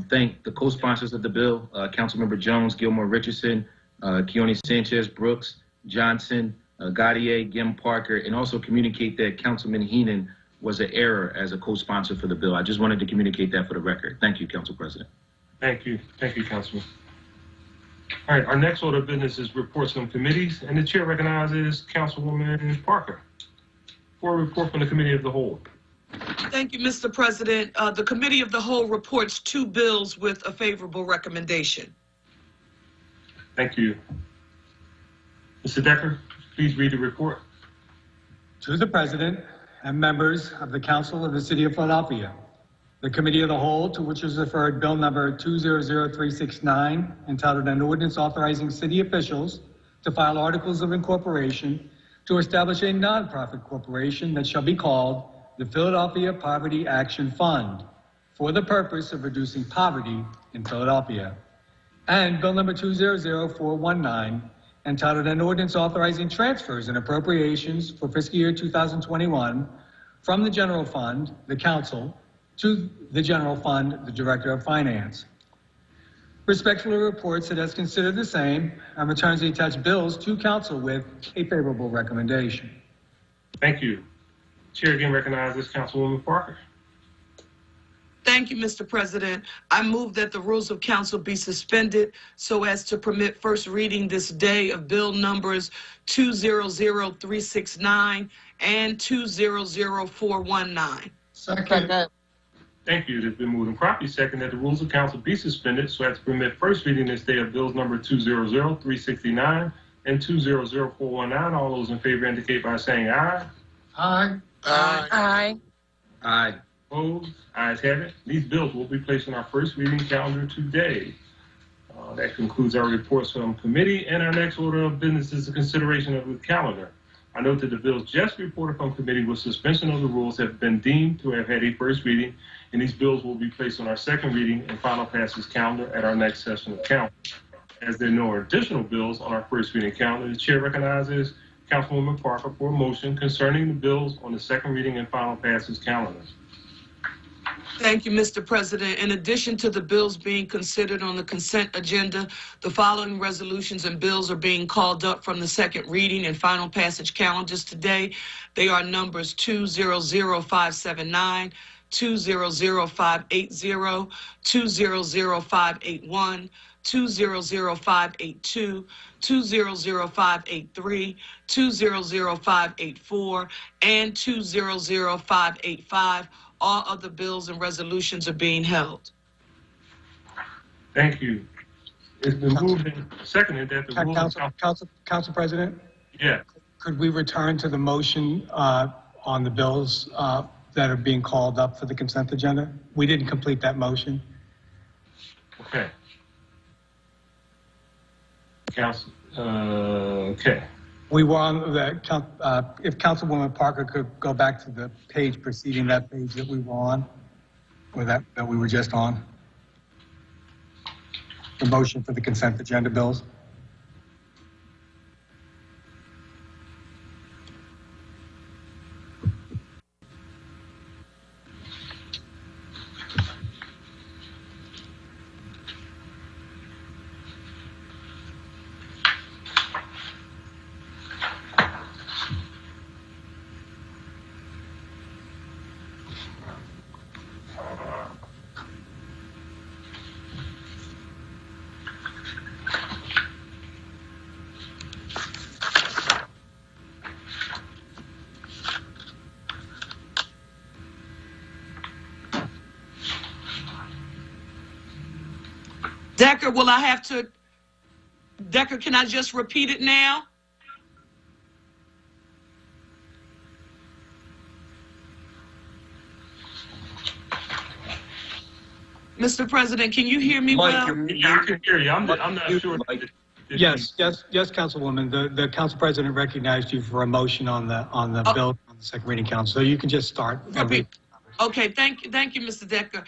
thank the co-sponsors of the bill, Councilmember Jones, Gilmore Richardson, Keone Sanchez, Brooks, Johnson, Gaudier, Gim Parker, and also communicate that Councilman Heenan was an error as a co-sponsor for the bill. I just wanted to communicate that for the record. Thank you, Council President. Thank you. Thank you, Councilman. All right, our next order of business is reports from committees, and the chair recognizes Councilwoman Parker for a report from the Committee of the Whole. Thank you, Mr. President. The Committee of the Whole reports 2 bills with a favorable recommendation. Thank you. Mr. Decker, please read the report. To the President, and members of the Council of the City of Philadelphia. The Committee of the Whole, to which is referred Bill number 200369, entitled An Ordinance Authorizing City Officials to File Articles of Incorporation to establish a nonprofit corporation that shall be called the Philadelphia Poverty Action Fund for the purpose of reducing poverty in Philadelphia. And Bill number 200419, entitled An Ordinance Authorizing Transfers and Appropriations for Fiscal Year 2021 from the General Fund, the Council, to the General Fund, the Director of Finance. Respectfully reports it has considered the same and returns the attached bills to Council with a favorable recommendation. Thank you. Chair again recognizes Councilwoman Parker. Thank you, Mr. President. I move that the rules of council be suspended so as to permit first reading this day of bill numbers 200369 and 200419. Second. Thank you. It has been moved and properly second that the rules of council be suspended so as to permit first reading this day of bills number 200369 and 200419. All those in favor indicate by saying aye. Aye. Aye. Aye. Aye. Opposed? Ayes have it. These bills will be placed on our first reading calendar today. That concludes our reports from committee, and our next order of business is the consideration of the calendar. I note that the bills just reported from committee with suspension of the rules have been deemed to have had a first reading, and these bills will be placed on our second reading and final passage calendar at our next session of council. As there are no additional bills on our first reading calendar, the chair recognizes Councilwoman Parker for a motion concerning the bills on the second reading and final passage calendars. Thank you, Mr. President. In addition to the bills being considered on the consent agenda, the following resolutions and bills are being called up from the second reading and final passage calendars today. They are numbers 200579, 200580, 200581, 200582, 200583, 200584, and 200585. All other bills and resolutions are being held. Thank you. It's been moved and seconded that the rules Council President? Yeah. Could we return to the motion on the bills that are being called up for the consent agenda? We didn't complete that motion. Okay. Council, okay. We were on the, if Councilwoman Parker could go back to the page preceding that page that we were on, or that we were just on. The motion for the consent agenda bills. Decker, will I have to, Decker, can I just repeat it now? Mr. President, can you hear me well? Yeah, I can hear you. I'm not sure. Yes, Councilwoman. The Council President recognized you for a motion on the bill on the second reading council. So you can just start. Okay, thank you, Mr. Decker.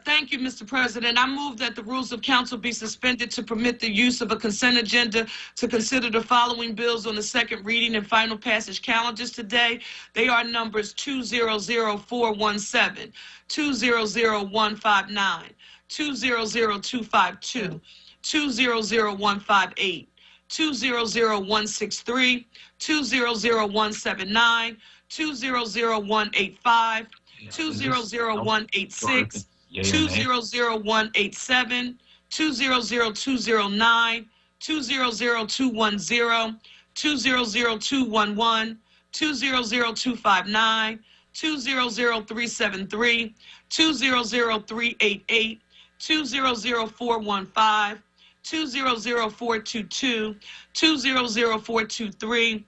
Thank you, Mr. President. I move that the rules of council be suspended to permit the use of a consent agenda to consider the following bills on the second reading and final passage calendars today. They are numbers 200417, 200159, 200252, 200158, 200163, 200179, 200185, 200186, 200187, 200209, 200210, 200211, 200259, 200373, 200388, 200415, 200422, 200423,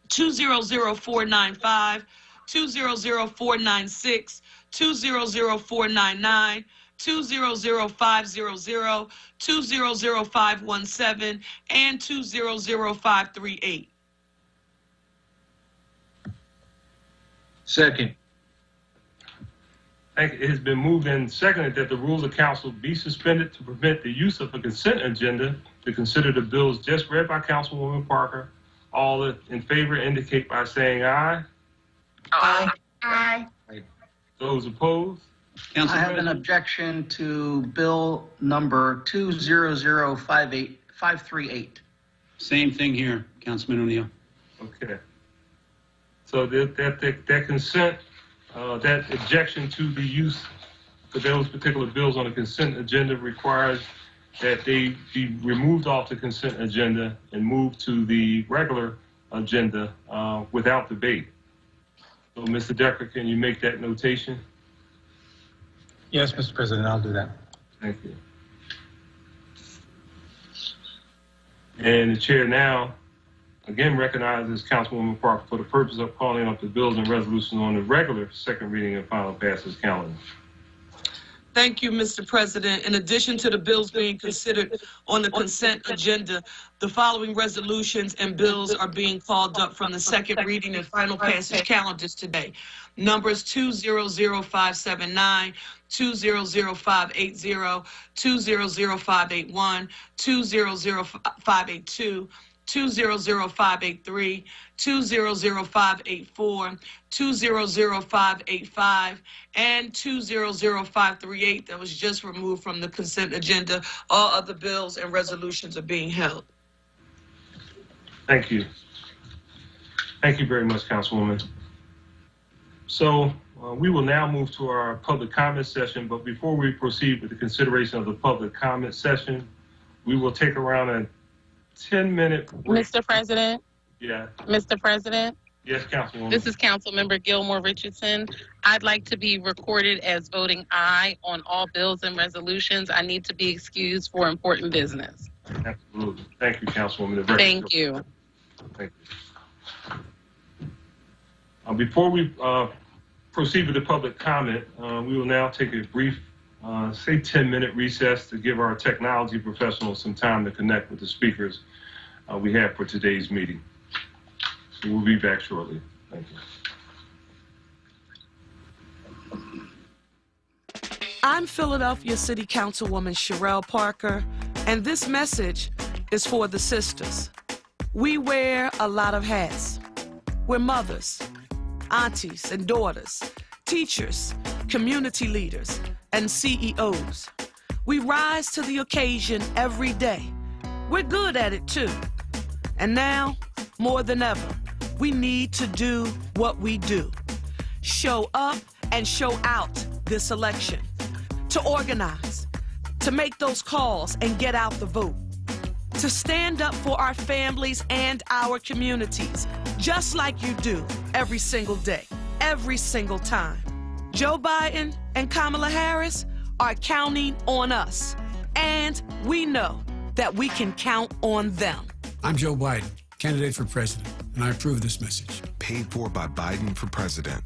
200495, 200496, 200499, 200500, 200517, and 200538. Second. It has been moved and seconded that the rules of council be suspended to prevent the use of a consent agenda to consider the bills just read by Councilwoman Parker. All in favor indicate by saying aye. Aye. Aye. Those opposed? I have an objection to bill number 20058538. Same thing here, Councilman O'Neill. Okay. So that consent, that objection to the use of those particular bills on the consent agenda requires that they be removed off the consent agenda and moved to the regular agenda without debate. So, Mr. Decker, can you make that notation? Yes, Mr. President, I'll do that. Thank you. And the chair now again recognizes Councilwoman Parker for the purpose of calling up the bills and resolutions on the regular second reading and final passage calendar. Thank you, Mr. President. In addition to the bills being considered on the consent agenda, the following resolutions and bills are being called up from the second reading and final passage calendars today. Numbers 200579, 200580, 200581, 200582, 200583, 200584, 200585, and 200538 that was just removed from the consent agenda. All other bills and resolutions are being held. Thank you. Thank you very much, Councilwoman. So we will now move to our public comment session, but before we proceed with the consideration of the public comment session, we will take around a 10-minute break. Mr. President? Yeah. Mr. President? Yes, Councilwoman. This is Councilmember Gilmore Richardson. I'd like to be recorded as voting aye on all bills and resolutions. I need to be excused for important business. Absolutely. Thank you, Councilwoman. Thank you. Thank you. Before we proceed with the public comment, we will now take a brief, say 10-minute recess to give our technology professionals some time to connect with the speakers we have for today's meeting. So we'll be back shortly. Thank you. I'm Philadelphia City Councilwoman Sherelle Parker, and this message is for the sisters. We wear a lot of hats. We're mothers, aunties and daughters, teachers, community leaders, and CEOs. We rise to the occasion every day. We're good at it too. And now, more than ever, we need to do what we do. Show up and show out this election. To organize, to make those calls and get out the vote. To stand up for our families and our communities, just like you do every single day, every single time. Joe Biden and Kamala Harris are counting on us, and we know that we can count on them. I'm Joe Biden, candidate for president, and I approve this message. Paid for by Biden for president.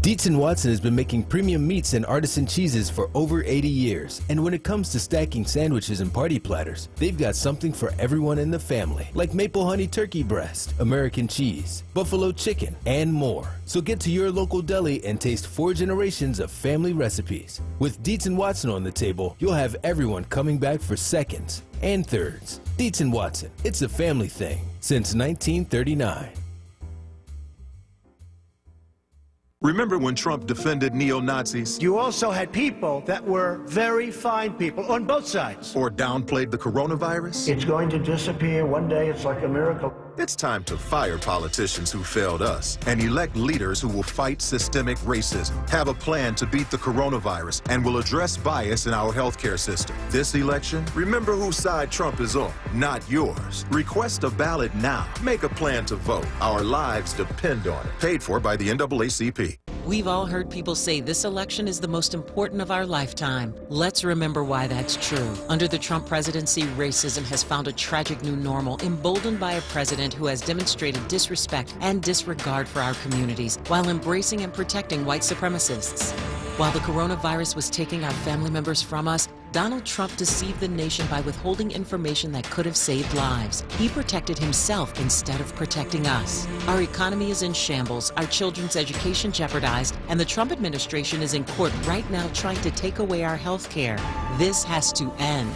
Dietz & Watson has been making premium meats and artisan cheeses for over 80 years. And when it comes to stacking sandwiches and party platters, they've got something for everyone in the family, like maple honey turkey breast, American cheese, buffalo chicken, and more. So get to your local deli and taste 4 generations of family recipes. With Dietz & Watson on the table, you'll have everyone coming back for seconds and thirds. Dietz & Watson, it's a family thing since 1939. Remember when Trump defended neo-Nazis? You also had people that were very fine people on both sides. Or downplayed the coronavirus? It's going to disappear one day. It's like a miracle. It's time to fire politicians who failed us and elect leaders who will fight systemic racism, have a plan to beat the coronavirus, and will address bias in our healthcare system. This election, remember whose side Trump is on, not yours. Request a ballot now. Make a plan to vote. Our lives depend on it. Paid for by the NAACP. We've all heard people say this election is the most important of our lifetime. Let's remember why that's true. Under the Trump presidency, racism has found a tragic new normal, emboldened by a president who has demonstrated disrespect and disregard for our communities while embracing and protecting white supremacists. While the coronavirus was taking our family members from us, Donald Trump deceived the nation by withholding information that could have saved lives. He protected himself instead of protecting us. Our economy is in shambles, our children's education jeopardized, and the Trump administration is in court right now trying to take away our health care. This has to end.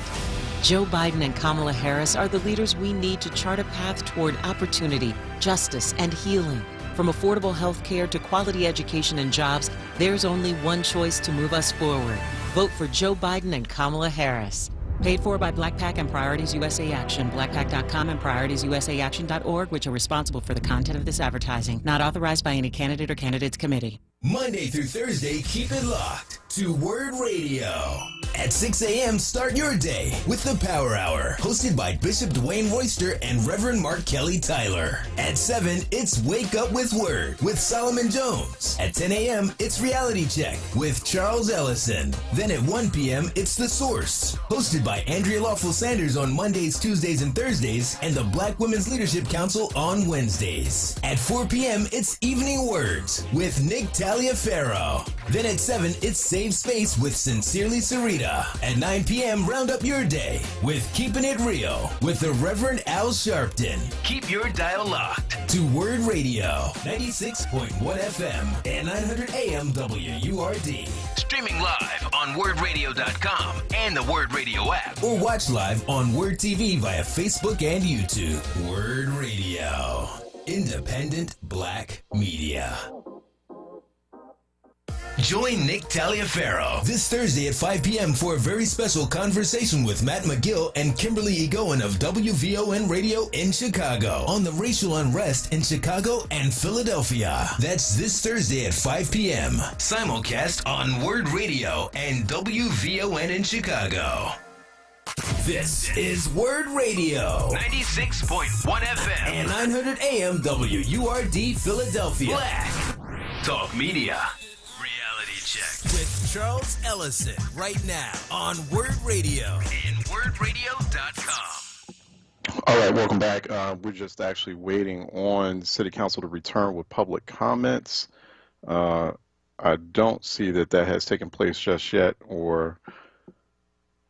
Joe Biden and Kamala Harris are the leaders we need to chart a path toward opportunity, justice, and healing. From affordable health care to quality education and jobs, there's only one choice to move us forward. Vote for Joe Biden and Kamala Harris. Paid for by Black PAC and Priorities USA Action, blackpac.com and prioritiesusaction.org, which are responsible for the content of this advertising. Not authorized by any candidate or candidates committee. Monday through Thursday, keep it locked to WURD Radio. At 6 a.m., start your day with the Power Hour, hosted by Bishop Dwayne Royster and Reverend Mark Kelly Tyler. At 7, it's Wake Up with WURD with Solomon Jones. At 10 a.m., it's Reality Check with Charles Ellison. Then at 1 p.m., it's The Source, hosted by Andrea Lawful Sanders on Mondays, Tuesdays, and Thursdays, and the Black Women's Leadership Council on Wednesdays. At 4 p.m., it's Evening Words with Nick Taliaferro. Then at 7, it's Save Space with Sincerely Sarita. At 9 p.m., round up your day with Keeping It Real with the Reverend Al Sharpton. Keep your dial locked to WURD Radio, 96.1 FM and 900 AM WURD. Streaming live on WURDradio.com and the WURD Radio app. Or watch live on WURD TV via Facebook and YouTube. WURD Radio. Independent Black Media. Join Nick Taliaferro this Thursday at 5 p.m. for a very special conversation with Matt McGill and Kimberly Egoin of WVON Radio in Chicago on the racial unrest in Chicago and Philadelphia. That's this Thursday at 5 p.m. Simulcast on WURD Radio and WVON in Chicago. This is WURD Radio, 96.1 FM and 900 AM WURD Philadelphia. Black Talk Media. Check with Charles Ellison right now on WURD Radio and WURDradio.com. All right, welcome back. We're just actually waiting on City Council to return with public comments. I don't see that has taken place just yet, or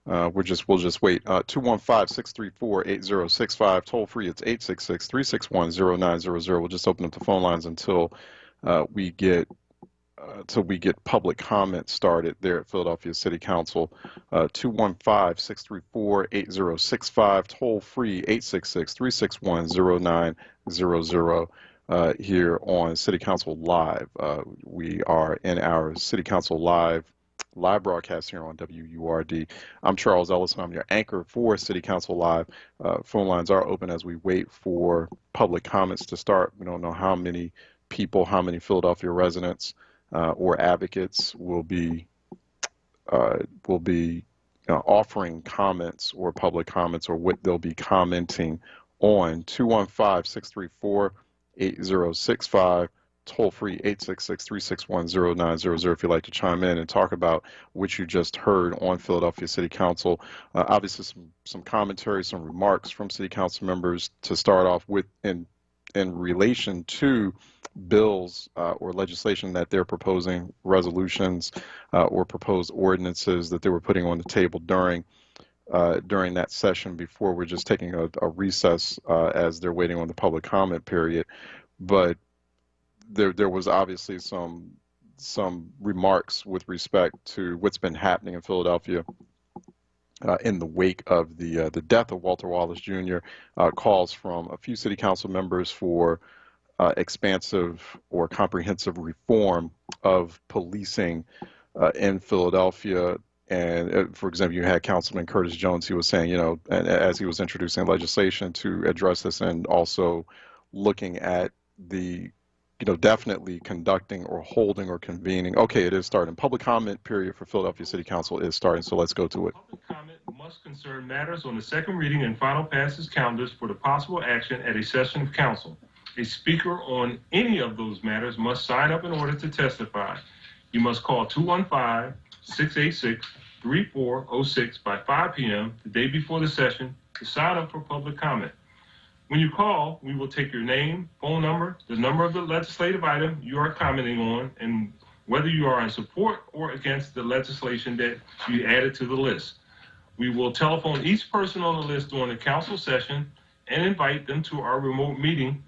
we'll just wait. 215-634-8065, toll free. It's 866-361-0900. We'll just open up the phone lines until we get public comment started there at Philadelphia City Council. 215-634-8065, toll free, 866-361-0900. Here on City Council Live. We are in our City Council live broadcast here on WURD. I'm Charles Ellison. I'm your anchor for City Council Live. Phone lines are open as we wait for public comments to start. We don't know how many people, how many Philadelphia residents or advocates will be offering comments or public comments, or what they'll be commenting on. 215-634-8065, toll free, 866-361-0900 if you'd like to chime in and talk about what you just heard on Philadelphia City Council. Obviously some commentary, some remarks from City Council members to start off with in relation to bills or legislation that they're proposing, resolutions or proposed ordinances that they were putting on the table during that session before. We're just taking a recess as they're waiting on the public comment period. But there was obviously some remarks with respect to what's been happening in Philadelphia in the wake of the death of Walter Wallace Jr. Calls from a few city council members for expansive or comprehensive reform of policing in Philadelphia. And for example, you had Councilman Curtis Jones. He was saying, and as he was introducing legislation to address this, and also looking at the, definitely conducting or holding or convening. Okay, it is starting. Public comment period for Philadelphia City Council is starting, so let's go to it. Public comment must concern matters on the second reading and final passage calendars for the possible action at a session of council. A speaker on any of those matters must sign up in order to testify. You must call 215-686-3406 by 5 p.m. the day before the session to sign up for public comment. When you call, we will take your name, phone number, the number of the legislative item you are commenting on, and whether you are in support or against the legislation that you added to the list. We will telephone each person on the list during the council session and invite them to our remote meeting.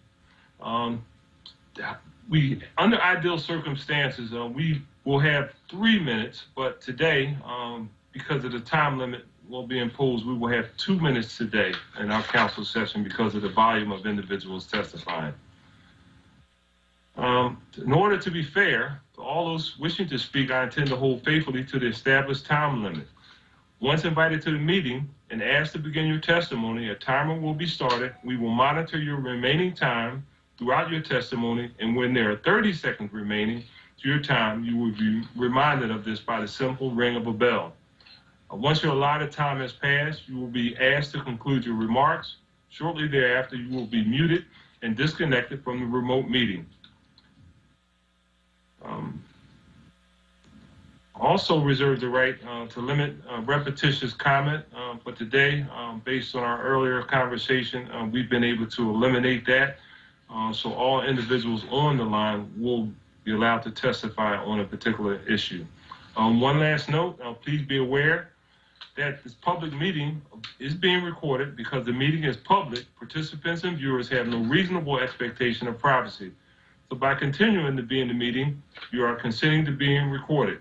Under ideal circumstances, we will have 3 minutes, but today, because of the time limit will be imposed, we will have 2 minutes today in our council session because of the volume of individuals testifying. In order to be fair to all those wishing to speak, I intend to hold faithfully to the established time limit. Once invited to the meeting and asked to begin your testimony, a timer will be started. We will monitor your remaining time throughout your testimony, and when there are 30 seconds remaining to your time, you will be reminded of this by the simple ring of a bell. Once your allotted time has passed, you will be asked to conclude your remarks. Shortly thereafter, you will be muted and disconnected from the remote meeting. Also reserve the right to limit repetitious comment, but today, based on our earlier conversation, we've been able to eliminate that. So all individuals on the line will be allowed to testify on a particular issue. One last note, please be aware that this public meeting is being recorded. Because the meeting is public, participants and viewers have no reasonable expectation of privacy. So by continuing to be in the meeting, you are consenting to being recorded.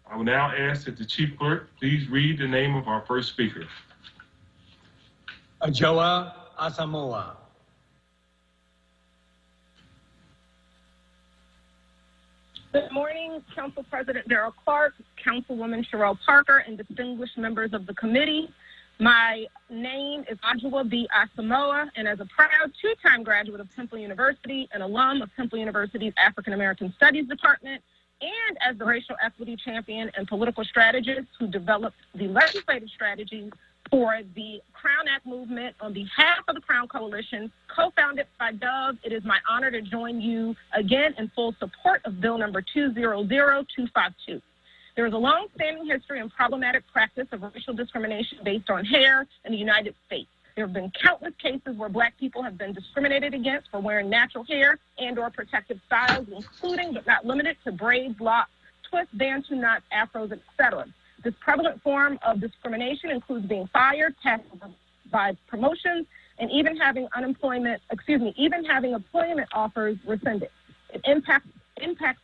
I will now ask that the chief clerk please read the name of our first speaker. Ajoa Asamoah. Good morning, Council President Darrell Clark, Councilwoman Sherelle Parker, and distinguished members of the committee. My name is Ajoa B. Asamoah, and as a proud two-time graduate of Temple University, an alum of Temple University's African American Studies Department, and as the racial equity champion and political strategist who developed the legislative strategies for the Crown Act movement on behalf of the Crown Coalition, co-founded by Dove, it is my honor to join you again in full support of Bill number 200252. There is a long-standing history and problematic practice of racial discrimination based on hair in the United States. There have been countless cases where Black people have been discriminated against for wearing natural hair and or protective styles, including but not limited to braids, locks, twists, bantu knots, afros, etc. This prevalent form of discrimination includes being fired, passed by promotions, and even having employment offers rescinded. It impacts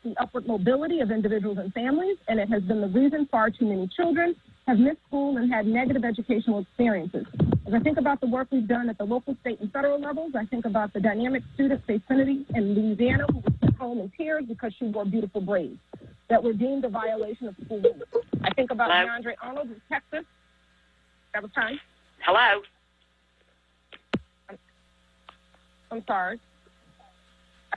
the upward mobility of individuals and families, and it has been the reason far too many children have missed school and had negative educational experiences. As I think about the work we've done at the local, state, and federal levels, I think about the dynamic student, Faith Kennedy in Louisiana, who was sent home in tears because she wore beautiful braids that were deemed a violation of school rules. I think about DeAndre Arnold in Texas. That was time. Hello? I'm sorry.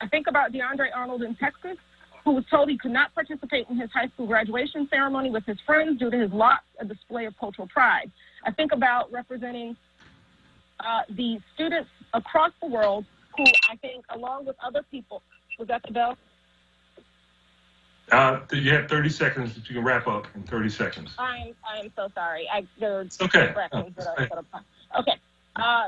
I think about DeAndre Arnold in Texas, who was told he could not participate in his high school graduation ceremony with his friends due to his locks, a display of cultural pride. I think about representing the students across the world who I think, along with other people, was that the bell? You have 30 seconds that you can wrap up in 30 seconds. I am so sorry. There are okay. distractions that are okay.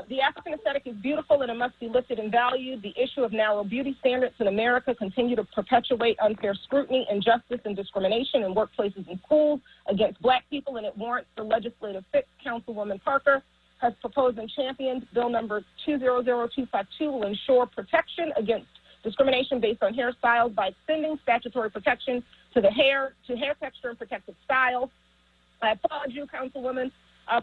The African aesthetic is beautiful and it must be lifted and valued. The issue of narrow beauty standards in America continue to perpetuate unfair scrutiny, injustice, and discrimination in workplaces and schools against Black people, and it warrants the legislative fix. Councilwoman Parker has proposed and championed Bill number 200252 will ensure protection against discrimination based on hairstyles by extending statutory protection to hair texture and protective styles. I applaud you, Councilwoman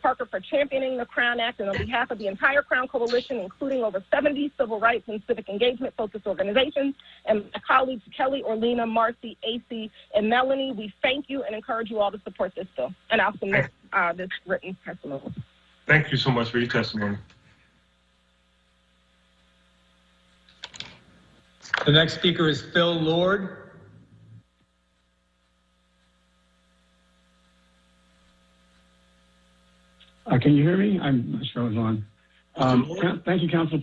Parker, for championing the Crown Act, and on behalf of the entire Crown Coalition, including over 70 civil rights and civic engagement-focused organizations, and my colleagues Kelly, Orlina, Marcy, AC, and Melanie, we thank you and encourage you all to support this bill. And I'll submit this written testimony. Thank you so much for your testimony. The next speaker is Phil Lord. Can you hear me? I'm not sure I was on. Thank you, Council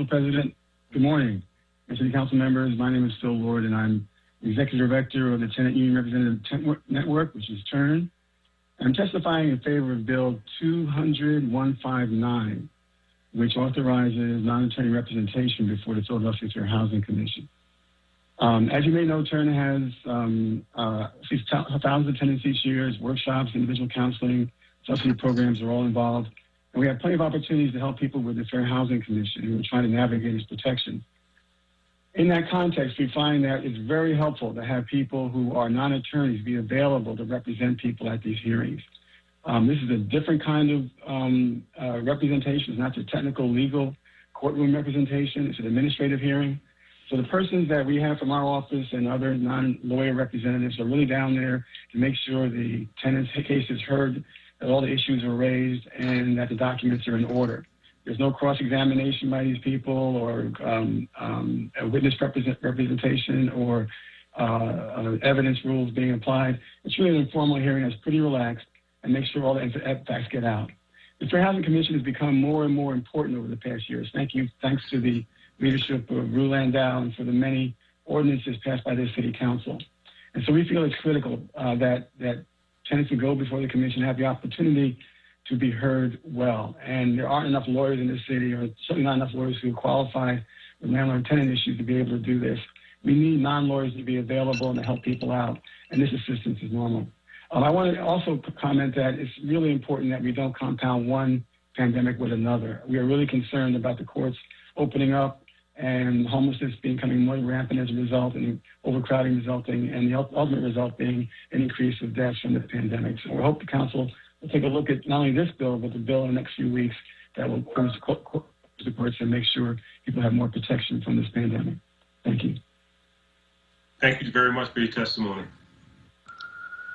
President. Good morning, City Council members. My name is Phil Ward, and I'm Executive Director of the Tenant Union Representative Network, which is TURN. I'm testifying in favor of Bill 200-159, which authorizes non-attorney representation before the Philadelphia Fair Housing Commission. As you may know, TURN has sees thousands of attendance each year. Workshops, individual counseling, subsidy programs are all involved. And we have plenty of opportunities to help people with the Fair Housing Commission who are trying to navigate its protections. In that context, we find that it's very helpful to have people who are non-attorneys be available to represent people at these hearings. This is a different kind of representation. It's not the technical, legal courtroom representation. It's an administrative hearing. So the persons that we have from our office and other non-lawyer representatives are really down there to make sure the tenant's case is heard, that all the issues are raised, and that the documents are in order. There's no cross-examination by these people or a witness representation or evidence rules being applied. It's really an informal hearing that's pretty relaxed and make sure all the facts get out. The Fair Housing Commission has become more and more important over the past years. Thanks to the leadership of Rue Landau and for the many ordinances passed by this City Council. And so we feel it's critical that tenants who go before the commission have the opportunity to be heard well. And there aren't enough lawyers in this city, or certainly not enough lawyers who qualify with landlord-tenant issues to be able to do this. We need non-lawyers to be available and to help people out, and this assistance is normal. I want to also comment that it's really important that we don't compound one pandemic with another. We are really concerned about the courts opening up and homelessness becoming more rampant as a result, and overcrowding resulting, and the ultimate result being an increase of deaths from the pandemic. So we hope the council will take a look at not only this bill, but the bill in the next few weeks that will close the courts and make sure people have more protection from this pandemic. Thank you. Thank you very much for your testimony.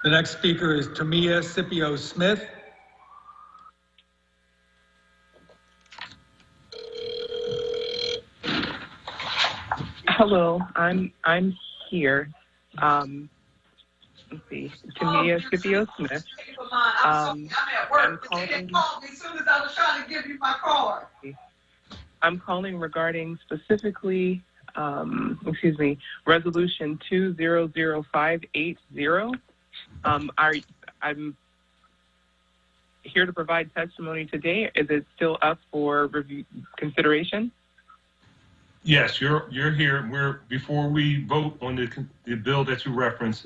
The next speaker is Tamia Scipio Smith. Hello, I'm here. Let's see, Tamia Scipio Smith. I'm calling regarding specifically, Resolution 200580. I'm here to provide testimony today. Is it still up for review consideration? Yes, you're here. Before we vote on the bill that you referenced,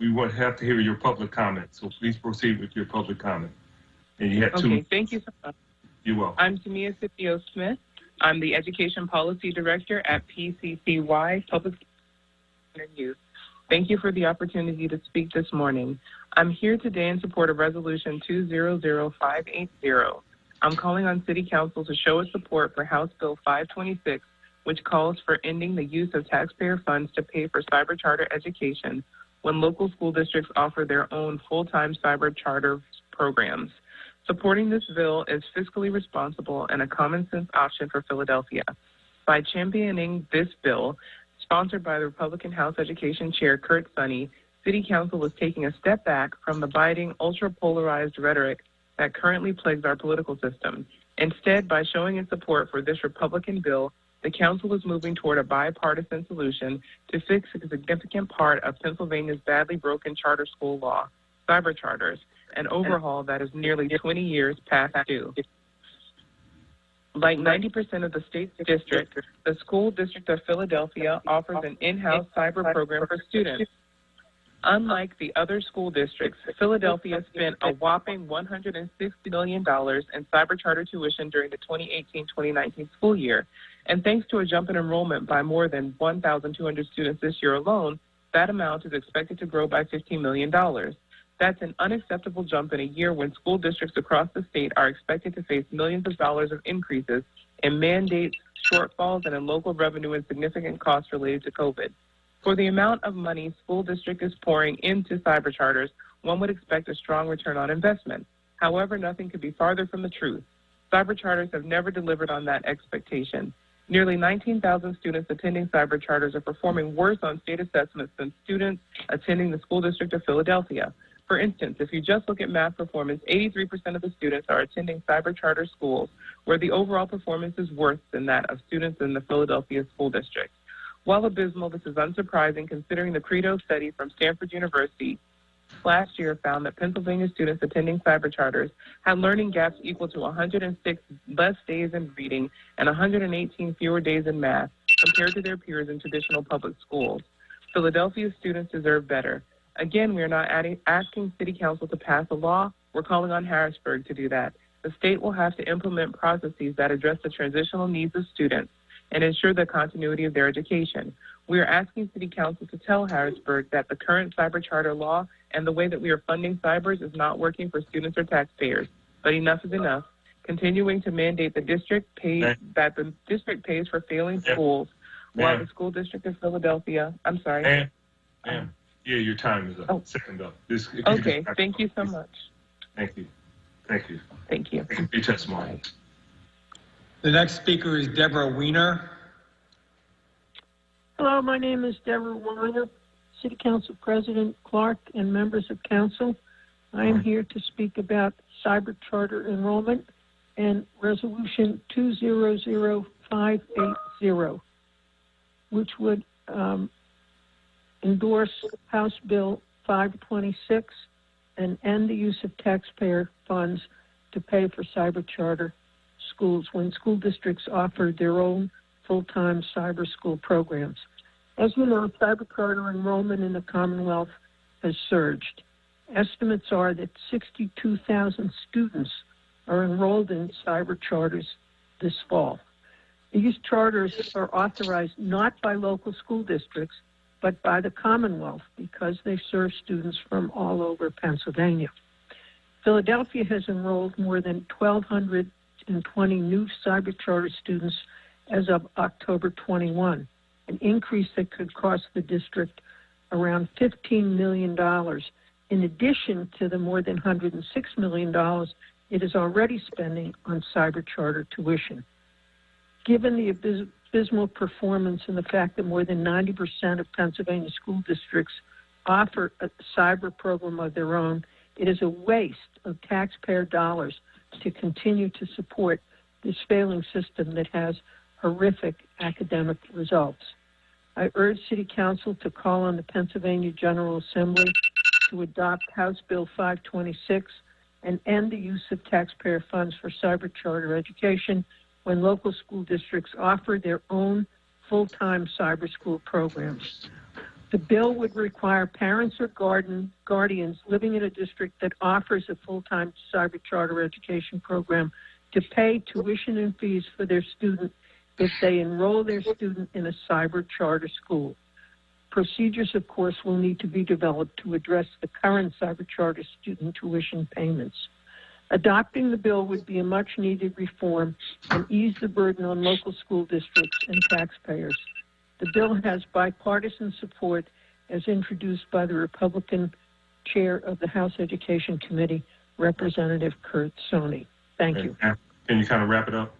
we would have to hear your public comment. So please proceed with your public comment. And you have Okay, thank you so much. You're welcome. I'm Tamia Scipio Smith. I'm the Education Policy Director at PCCY, Public and Youth. Thank you for the opportunity to speak this morning. I'm here today in support of Resolution 200580. I'm calling on City Council to show its support for House Bill 526, which calls for ending the use of taxpayer funds to pay for cyber charter education when local school districts offer their own full-time cyber charter programs. Supporting this bill is fiscally responsible and a common-sense option for Philadelphia. By championing this bill, sponsored by the Republican House Education Chair Kurt Sonny, City Council is taking a step back from the biting, ultra-polarized rhetoric that currently plagues our political system. Instead, by showing its support for this Republican bill, the Council is moving toward a bipartisan solution to fix a significant part of Pennsylvania's badly broken charter school law, cyber charters, an overhaul that is nearly 20 years past due. Like 90% of the state's districts, the School District of Philadelphia offers an in-house cyber program for students. Unlike the other school districts, Philadelphia spent a whopping $160 million in cyber charter tuition during the 2018-2019 school year. And thanks to a jump in enrollment by more than 1,200 students this year alone, that amount is expected to grow by $15 million. That's an unacceptable jump in a year when school districts across the state are expected to face millions of dollars of increases in mandates, shortfalls, and in local revenue and significant costs related to COVID. For the amount of money school district is pouring into cyber charters, one would expect a strong return on investment. However, nothing could be farther from the truth. Cyber charters have never delivered on that expectation. Nearly 19,000 students attending cyber charters are performing worse on state assessments than students attending the School District of Philadelphia. For instance, if you just look at math performance, 83% of the students are attending cyber charter schools where the overall performance is worse than that of students in the Philadelphia School District. While abysmal, this is unsurprising considering the Credo study from Stanford University last year found that Pennsylvania students attending cyber charters had learning gaps equal to 106 less days in reading and 118 fewer days in math compared to their peers in traditional public schools. Philadelphia students deserve better. Again, we are not asking City Council to pass a law. We're calling on Harrisburg to do that. The state will have to implement processes that address the transitional needs of students and ensure the continuity of their education. We are asking City Council to tell Harrisburg that the current cyber charter law and the way that we are funding cybers is not working for students or taxpayers. But enough is enough. Continuing to mandate that the district pays for failing schools while the school district of Philadelphia, I'm sorry. Ma'am, yeah, your time is up. Oh. Second up. Okay, thank you so much. Thank you. Thank you. Thank you. Thank you for your testimony. The next speaker is Deborah Weiner. Hello, my name is Deborah Weiner, City Council President Clark and members of council. I am here to speak about cyber charter enrollment and Resolution 200580, which would endorse House Bill 526 and end the use of taxpayer funds to pay for cyber charter schools when school districts offer their own full-time cyber school programs. As you know, cyber charter enrollment in the Commonwealth has surged. Estimates are that 62,000 students are enrolled in cyber charters this fall. These charters are authorized not by local school districts, but by the Commonwealth because they serve students from all over Pennsylvania. Philadelphia has enrolled more than 1,220 new cyber charter students as of October 21, an increase that could cost the district around $15 million, in addition to the more than $106 million it is already spending on cyber charter tuition. Given the abysmal performance and the fact that more than 90% of Pennsylvania school districts offer a cyber program of their own, it is a waste of taxpayer dollars to continue to support this failing system that has horrific academic results. I urge City Council to call on the Pennsylvania General Assembly to adopt House Bill 526 and end the use of taxpayer funds for cyber charter education when local school districts offer their own full-time cyber school programs. The bill would require parents or guardians living in a district that offers a full-time cyber charter education program to pay tuition and fees for their student if they enroll their student in a cyber charter school. Procedures, of course, will need to be developed to address the current cyber charter student tuition payments. Adopting the bill would be a much-needed reform and ease the burden on local school districts and taxpayers. The bill has bipartisan support as introduced by the Republican chair of the House Education Committee, Representative Kurt Soney. Thank you. Can you kind of wrap it up?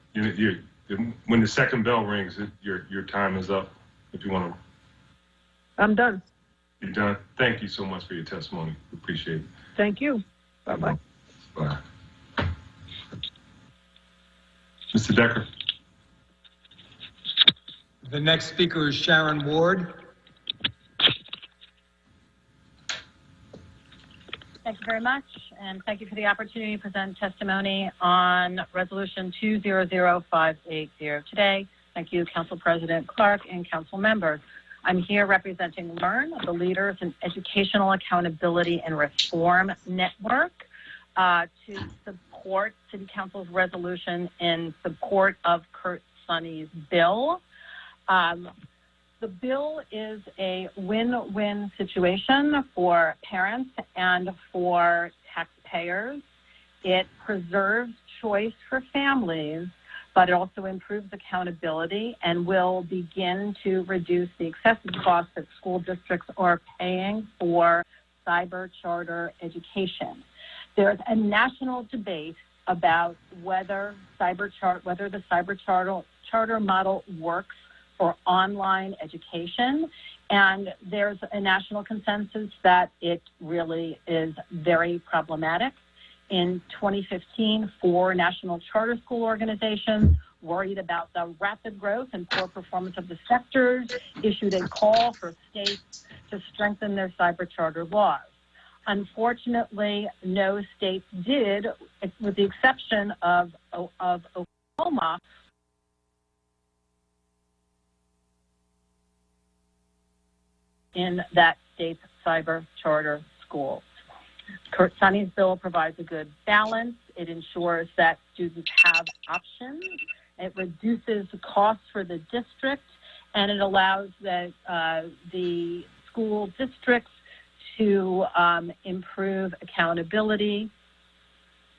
When the second bell rings, your time is up. If you want to. I'm done. You're done. Thank you so much for your testimony. Appreciate it. Thank you. Bye-bye. Bye. Mr. Decker. The next speaker is Sharon Ward. Thank you very much, and thank you for the opportunity to present testimony on Resolution 200580 today. Thank you, Council President Clark and Council members. I'm here representing LEARN, the Leaders in Educational Accountability and Reform Network, to support City Council's resolution in support of Kurt Soney's bill. The bill is a win-win situation for parents and for taxpayers. It preserves choice for families, but it also improves accountability and will begin to reduce the excessive costs that school districts are paying for cyber charter education. There's a national debate about whether the cyber charter model works for online education, And there's a national consensus that it really is very problematic. In 2015, 4 national charter school organizations worried about the rapid growth and poor performance of the sectors issued a call for states to strengthen their cyber charter laws. Unfortunately, no states did, with the exception of Oklahoma. In that state's cyber charter schools. Sonny's bill provides a good balance. It ensures that students have options. It reduces the costs for the district, and it allows the school districts to improve accountability.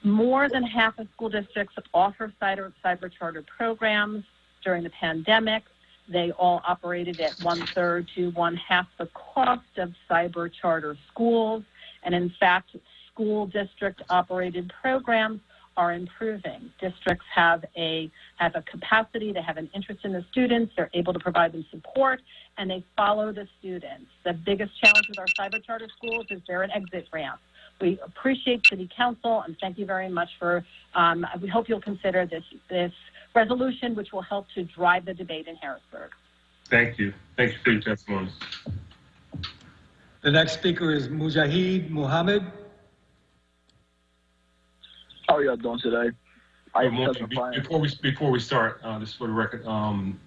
More than half of school districts offer cyber charter programs. During the pandemic, they all operated at 1/3 to 1/2 the cost of cyber charter schools. And in fact, school district operated programs are improving. Districts have a capacity, they have an interest in the students, they're able to provide them support, and they follow the students. The biggest challenge with our cyber charter schools is they're an exit ramp. We appreciate City Council, and thank you very much for, we hope you'll consider this resolution, which will help to drive the debate in Harrisburg. Thank you. Thank you for your testimony. The next speaker is Mujahid Muhammad. How are y'all doing today? Good morning. Before we start, just for the record,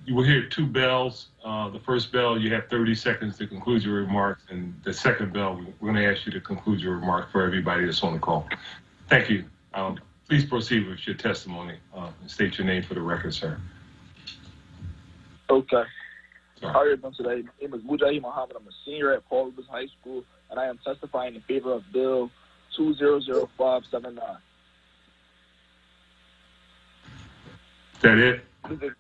you will hear 2 bells. The first bell, you have 30 seconds to conclude your remarks, and the second bell, we're going to ask you to conclude your remarks for everybody that's on the call. Thank you. Please proceed with your testimony and state your name for the record, sir. Okay. How are you doing today? My name is Mujahid Muhammad. I'm a senior at Paul Rubens High School, and I am testifying in favor of Bill 200579. Is that it? Mr.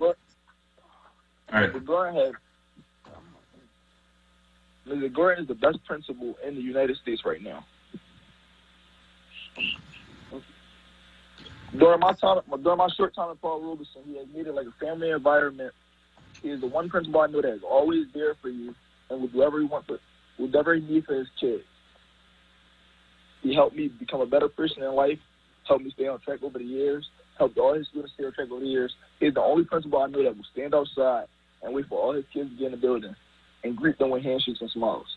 Gordon is the best principal in the United States right now. During my short time at Paul Robeson, he has made it like a family environment. He is the one principal I know that is always there for you and will do whatever he needs for his kids. He helped me become a better person in life, helped me stay on track over the years, helped all his students stay on track over the years. He's the only principal I know that will stand outside and wait for all his kids to get in the building and greet them with handshakes and smiles.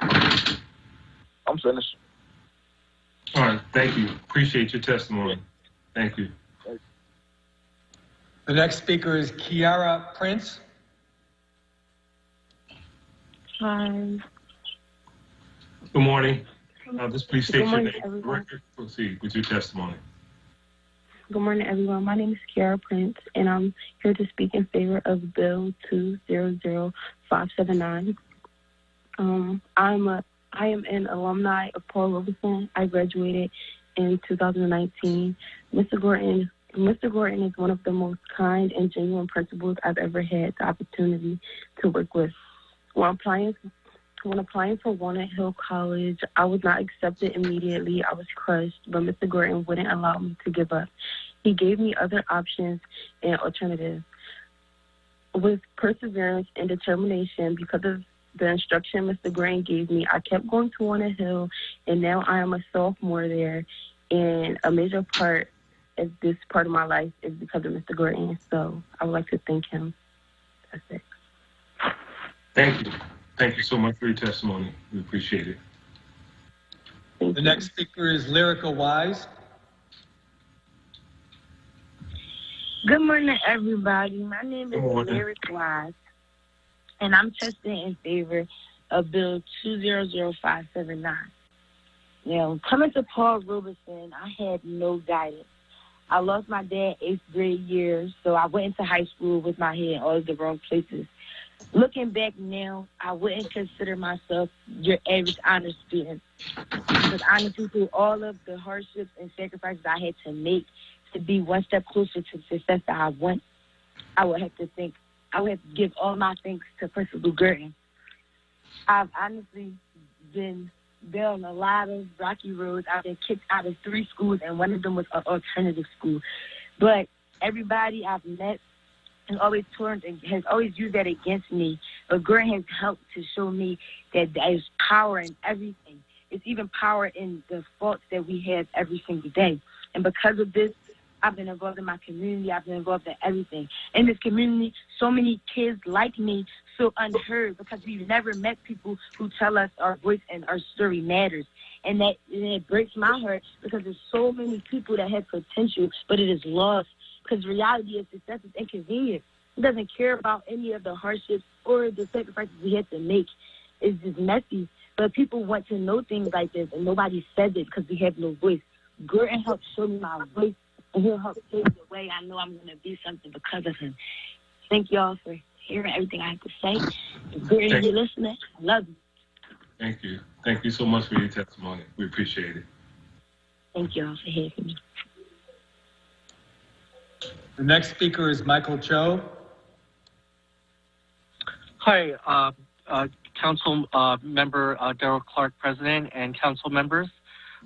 I'm finished. All right. Thank you. Appreciate your testimony. Thank you. The next speaker is Kiara Prince. Hi. Good morning. Just please state your name for the everyone. record. Proceed with your testimony. Good morning, everyone. My name is Kiara Prince, and I'm here to speak in favor of Bill 200579. I am an alumni of Paul Robeson. I graduated in 2019. Mr. Gordon is one of the most kind and genuine principals I've ever had the opportunity to work with. When applying for Walnut Hill College, I was not accepted immediately. I was crushed, but Mr. Gordon wouldn't allow me to give up. He gave me other options and alternatives. With perseverance and determination, because of the instruction Mr. Gordon gave me, I kept going to Walnut Hill, and now I am a sophomore there, and a major part of this part of my life is because of Mr. Gordon, so I would like to thank him. That's it. Thank you. Thank you so much for your testimony. We appreciate it. The next speaker is Lyrica Wise. Good morning, everybody. My name is Good morning. Lyric Wise, and I'm testing in favor of Bill 200579. Now, coming to Paul Robeson, I had no guidance. I lost my dad 8th grade year, so I went into high school with my head in all of the wrong places. Looking back now, I wouldn't consider myself your average honor student, because honestly, through all of the hardships and sacrifices I had to make to be one step closer to the success that I want, I would have to give all my thanks to Principal Gordon. I've honestly been down a lot of rocky roads. I've been kicked out of 3 schools, and one of them was an alternative school. But everybody I've met has always has always used that against me. But Gordon has helped to show me that there's power in everything. It's even power in the faults that we have every single day. And because of this, I've been involved in my community. I've been involved in everything. In this community, so many kids like me feel unheard because we've never met people who tell us our voice and our story matters. And it breaks my heart because there's so many people that have potential, but it is lost because reality is success is inconvenient. It doesn't care about any of the hardships or the sacrifices we have to make. It's just messy. But people want to know things like this, and nobody says it because we have no voice. Gordon helped show me my voice, and he'll help pave the way. I know I'm going to be something because of him. Thank y'all for hearing everything I have to say. If Gordon, you're listening, I love you. Thank you. Thank you so much for your testimony. We appreciate it. Thank y'all for hearing me. The next speaker is Michael Cho. Hi, Council Member Darrell Clark, President, and Council members.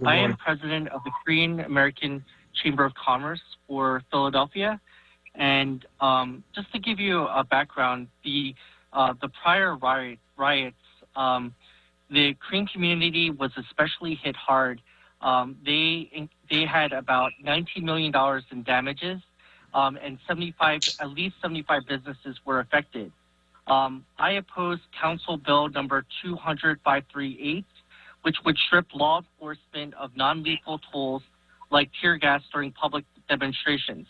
I am President of the Korean American Chamber of Commerce for Philadelphia. And just to give you a background, the prior riots, the Korean community was especially hit hard. They had about $19 million in damages, and at least 75 businesses were affected. I opposed Council Bill number 20538, which would strip law enforcement of non-lethal tools like tear gas during public demonstrations.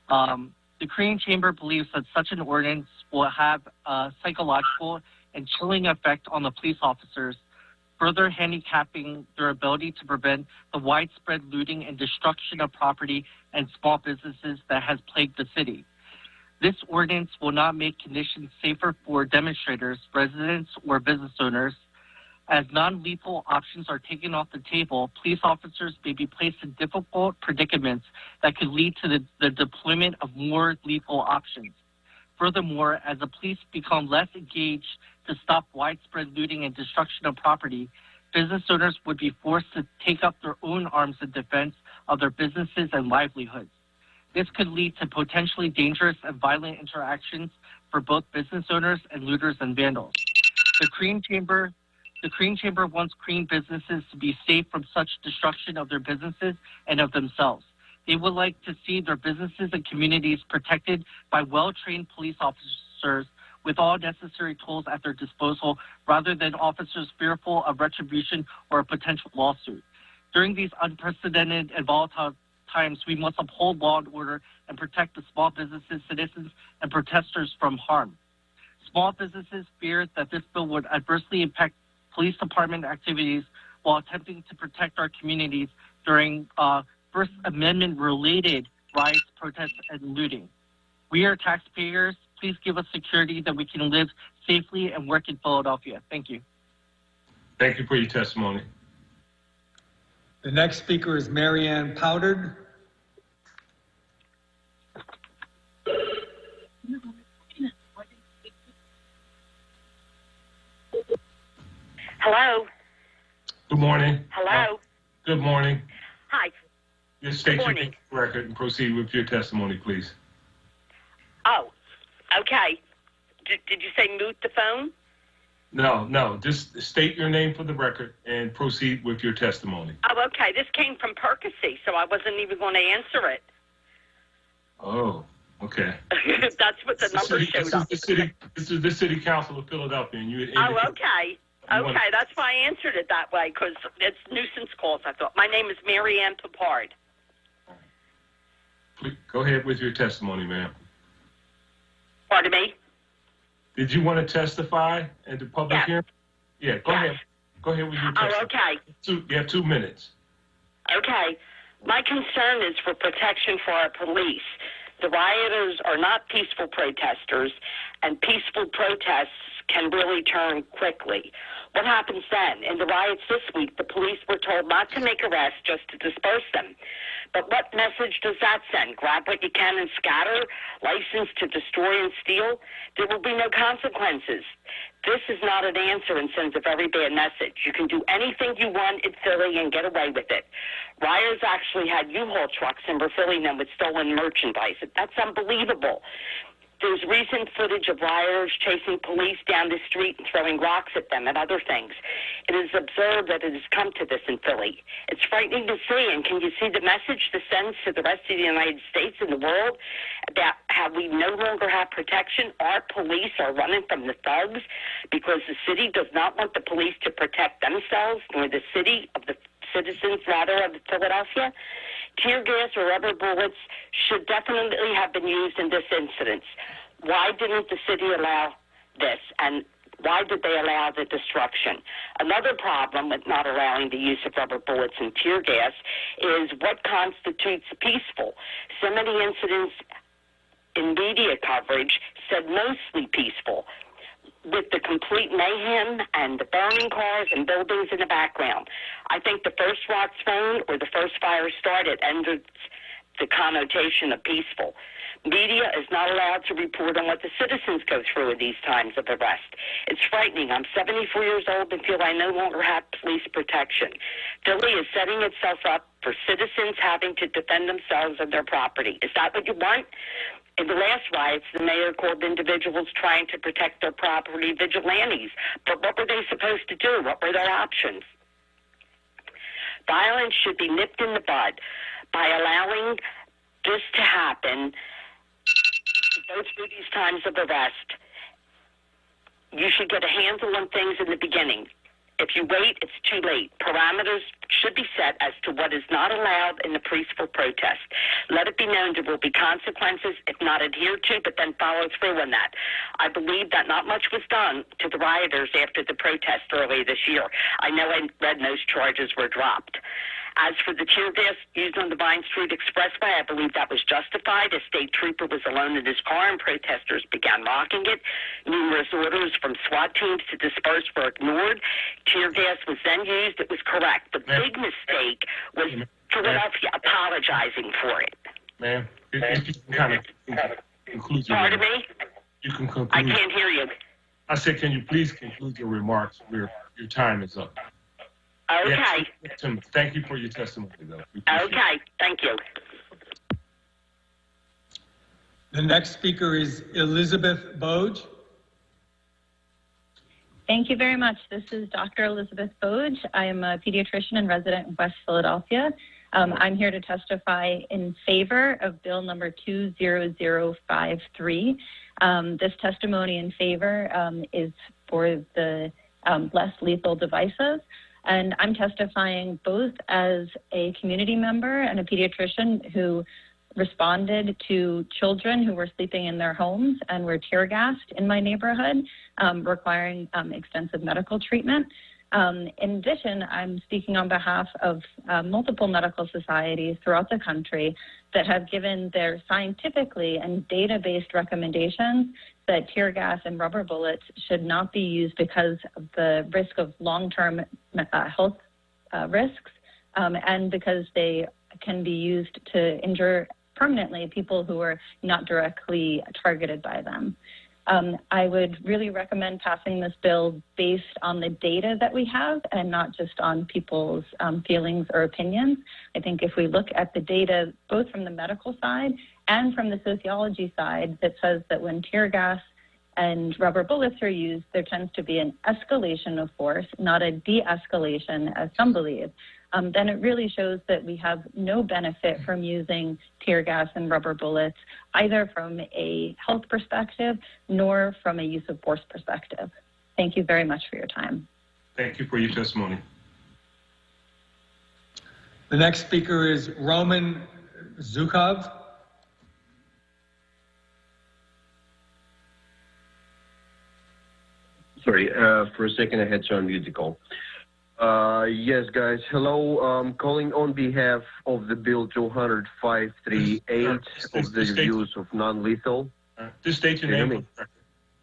The Korean Chamber believes that such an ordinance will have a psychological and chilling effect on the police officers, further handicapping their ability to prevent the widespread looting and destruction of property and small businesses that has plagued the city. This ordinance will not make conditions safer for demonstrators, residents, or business owners. As non-lethal options are taken off the table, police officers may be placed in difficult predicaments that could lead to the deployment of more lethal options. Furthermore, as the police become less engaged to stop widespread looting and destruction of property, business owners would be forced to take up their own arms in defense of their businesses and livelihoods. This could lead to potentially dangerous and violent interactions for both business owners and looters and vandals. The Korean Chamber wants Korean businesses to be safe from such destruction of their businesses and of themselves. They would like to see their businesses and communities protected by well-trained police officers with all necessary tools at their disposal, rather than officers fearful of retribution or a potential lawsuit. During these unprecedented and volatile times, we must uphold law and order and protect the small businesses, citizens, and protesters from harm. Small businesses fear that this bill would adversely impact police department activities while attempting to protect our communities during First Amendment-related riots, protests, and looting. We are taxpayers. Please give us security that we can live safely and work in Philadelphia. Thank you. Thank you for your testimony. The next speaker is Marianne Powdard. Hello. Good morning. Hello. Good morning. Hi. Just state your Morning. name for the record and proceed with your testimony, please. Oh, okay. Did you say mute the phone? No. Just state your name for the record and proceed with your testimony. Oh, okay. This came from Percy, so I wasn't even going to answer it. Oh, okay. That's what the number showed up. This is the City Council of Philadelphia, and you had Oh, indicated. okay. Okay, that's why I answered it that way, because it's nuisance calls, I thought. My name is Marianne Papard. Please, go ahead with your testimony, ma'am. Pardon me? Did you want to testify at the public hearing? Yeah, go ahead. Go ahead with your testimony. Oh, okay. You have 2 minutes. Okay. My concern is for protection for our police. The rioters are not peaceful protesters, and peaceful protests can really turn quickly. What happens then? In the riots this week, the police were told not to make arrests, just to disperse them. But what message does that send? Grab what you can and scatter? License to destroy and steal? There will be no consequences. This is not an answer and sends a very bad message. You can do anything you want in Philly and get away with it. Rioters actually had U-Haul trucks and were filling them with stolen merchandise. That's unbelievable. There's recent footage of rioters chasing police down the street and throwing rocks at them and other things. It is absurd that it has come to this in Philly. It's frightening to see, and can you see the message this sends to the rest of the United States and the world about how we no longer have protection? Our police are running from the thugs because the city does not want the police to protect themselves, nor the city of the citizens, rather, of Philadelphia. Tear gas or rubber bullets should definitely have been used in this incident. Why didn't the city allow this, and why did they allow the destruction? Another problem with not allowing the use of rubber bullets and tear gas is what constitutes peaceful. So many incidents in media coverage said mostly peaceful, with the complete mayhem and the burning cars and buildings in the background. I think the first rock thrown or the first fire started ended the connotation of peaceful. Media is not allowed to report on what the citizens go through in these times of arrest. It's frightening. I'm 74 years old and feel I no longer have police protection. Philly is setting itself up for citizens having to defend themselves and their property. Is that what you want? In the last riots, the mayor called individuals trying to protect their property vigilantes. But what were they supposed to do? What were their options? Violence should be nipped in the bud by allowing this to happen. Go through these times of arrest. You should get a handle on things in the beginning. If you wait, it's too late. Parameters should be set as to what is not allowed in the peaceful protest. Let it be known there will be consequences if not adhered to, but then follow through on that. I believe that not much was done to the rioters after the protest early this year. I know I read most charges were dropped. As for the tear gas used on the Vine Street Expressway, I believe that was justified. A state trooper was alone in his car and protesters began mocking it. Numerous orders from SWAT teams to disperse were ignored. Tear gas was then used. It was correct. The big mistake was Philadelphia apologizing for it. Ma'am, you can kind of conclude your Pardon remarks. me? You can conclude. I can't hear you. I said, can you please conclude your remarks? Your time is up. Okay. Yes, thank you for your testimony, though. Okay. Thank you. The next speaker is Elizabeth Boge. Thank you very much. This is Dr. Elizabeth Boge. I am a pediatrician and resident in West Philadelphia. I'm here to testify in favor of Bill number 20053. This testimony in favor is for the less lethal devices. And I'm testifying both as a community member and a pediatrician who responded to children who were sleeping in their homes and were tear gassed in my neighborhood, requiring extensive medical treatment. In addition, I'm speaking on behalf of multiple medical societies throughout the country that have given their scientifically and data-based recommendations that tear gas and rubber bullets should not be used because of the risk of long-term health risks and because they can be used to injure permanently people who are not directly targeted by them. I would really recommend passing this bill based on the data that we have and not just on people's feelings or opinions. I think if we look at the data, both from the medical side and from the sociology side, that says that when tear gas and rubber bullets are used, there tends to be an escalation of force, not a de-escalation, as some believe. Then it really shows that we have no benefit from using tear gas and rubber bullets, either from a health perspective nor from a use of force perspective. Thank you very much for your time. Thank you for your testimony. The next speaker is Roman Zukov. Sorry, for a second I had to unmute the call. Yes, guys. Hello. I'm calling on behalf of the Bill 200-538 of the use of non-lethal. Just state your name.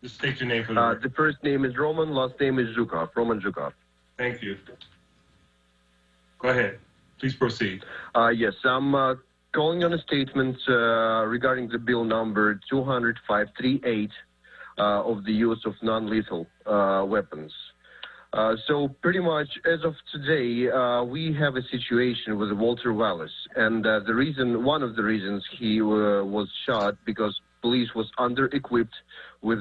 Just state your name for the The first name is Roman, last name is Zhukov. Roman Zhukov. Thank you. Go ahead. Please proceed. Yes, I'm calling on a statement regarding the bill number 200-538 of the use of non-lethal weapons. So pretty much as of today, we have a situation with Walter Wallace, and one of the reasons he was shot because police was under-equipped with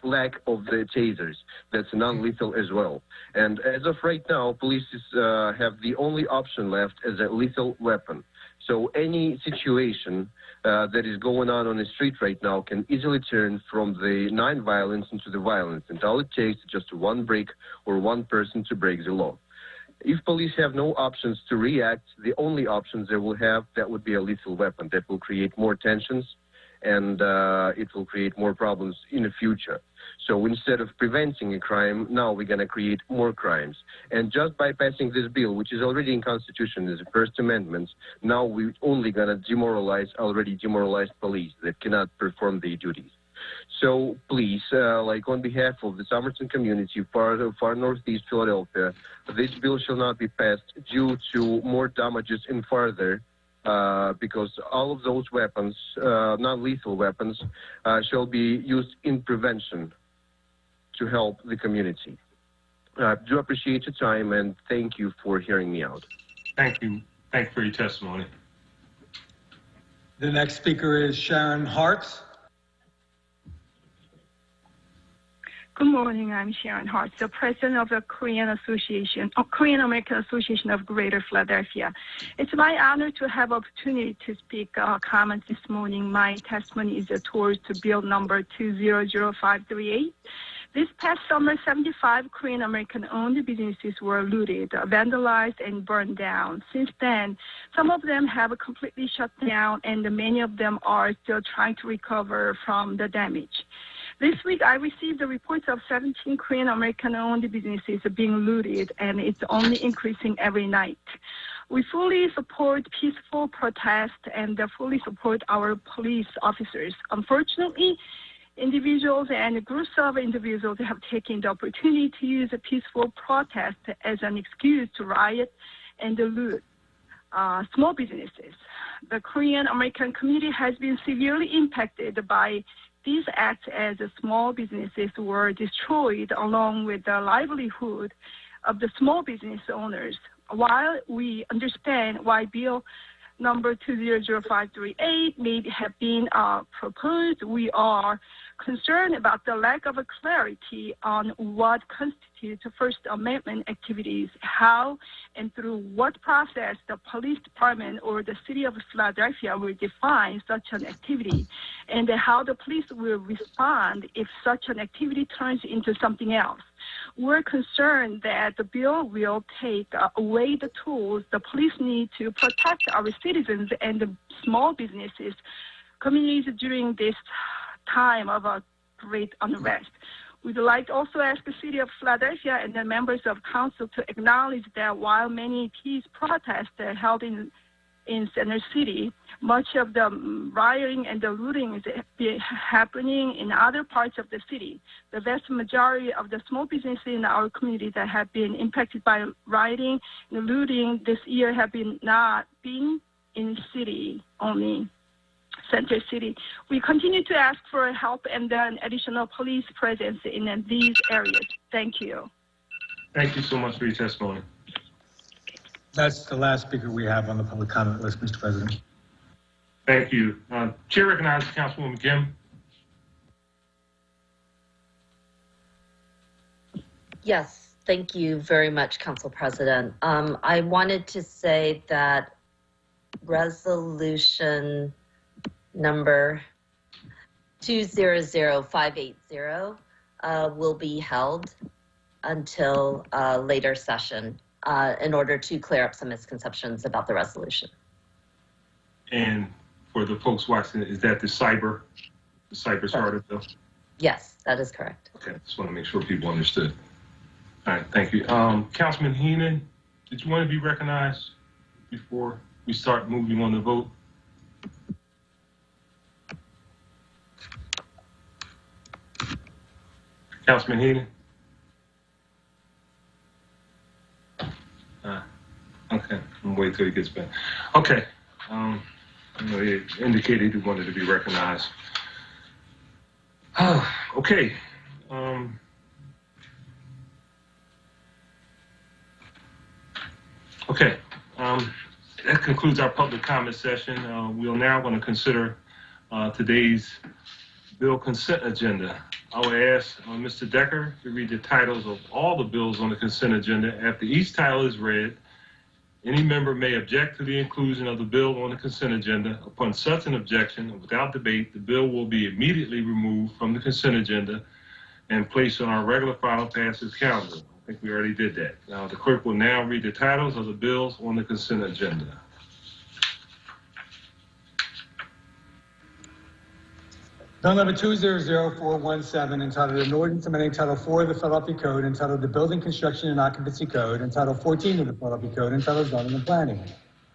lack of the tasers. That's non-lethal as well. And as of right now, police have the only option left as a lethal weapon. So any situation that is going on the street right now can easily turn from the non-violence into the violence. And all it takes is just one break or one person to break the law. If police have no options to react, the only options they will have, that would be a lethal weapon that will create more tensions and it will create more problems in the future. So instead of preventing a crime, now we're going to create more crimes. And just by passing this bill, which is already in Constitution, is the First Amendment, now we're only going to demoralize already demoralized police that cannot perform their duties. So please, like on behalf of the Somerton community, far northeast Philadelphia, this bill shall not be passed due to more damages and further, because all of those weapons, non-lethal weapons, shall be used in prevention to help the community. I do appreciate your time and thank you for hearing me out. Thank you. Thank you for your testimony. The next speaker is Sharon Hart. Good morning. I'm Sharon Hart, the president of the Korean American Association of Greater Philadelphia. It's my honor to have opportunity to speak comments this morning. My testimony is towards Bill number 200538. This past summer, 75 Korean American-owned businesses were looted, vandalized, and burned down. Since then, some of them have completely shut down, and many of them are still trying to recover from the damage. This week, I received the reports of 17 Korean American-owned businesses being looted, and it's only increasing every night. We fully support peaceful protest and fully support our police officers. Unfortunately, individuals and groups of individuals have taken the opportunity to use a peaceful protest as an excuse to riot and loot small businesses. The Korean American community has been severely impacted by these acts as small businesses were destroyed along with the livelihood of the small business owners. While we understand why Bill number 200538 may have been proposed, we are concerned about the lack of clarity on what constitutes First Amendment activities, how and through what process the police department or the city of Philadelphia will define such an activity, and how the police will respond if such an activity turns into something else. We're concerned that the bill will take away the tools the police need to protect our citizens and the small businesses, communities during this time of a great unrest. We'd like to also ask the city of Philadelphia and the members of council to acknowledge that while many peace protests are held in Center City, much of the rioting and the looting is happening in other parts of the city. The vast majority of the small businesses in our community that have been impacted by rioting and looting this year have not been in city only. Center City. We continue to ask for help and then additional police presence in these areas. Thank you. Thank you so much for your testimony. That's the last speaker we have on the public comment list, Mr. President. Thank you. Chair recognizes Councilwoman Kim. Yes, thank you very much, Council President. I wanted to say that resolution number 200580 will be held until a later session in order to clear up some misconceptions about the resolution. And for the folks watching, is that the cyber starter bill? Yes, that is correct. Okay, just want to make sure people understood. All right, thank you. Councilman Heenan, did you want to be recognized before we start moving on the vote? Councilman Heenan? Okay, I'm wait till he gets back. Okay, he indicated he wanted to be recognized. Okay. Okay, that concludes our public comment session. We are now going to consider today's bill consent agenda. I will ask Mr. Decker to read the titles of all the bills on the consent agenda. After each title is read, any member may object to the inclusion of the bill on the consent agenda. Upon such an objection, without debate, the bill will be immediately removed from the consent agenda and placed on our regular final passage calendar. I think we already did that. Now, the clerk will now read the titles of the bills on the consent agenda. Bill number 200417, entitled an ordinance amending Title 4 of the Philadelphia Code, entitled the Building Construction and Occupancy Code, and Title 14 of the Philadelphia Code, entitled Zoning and Planning,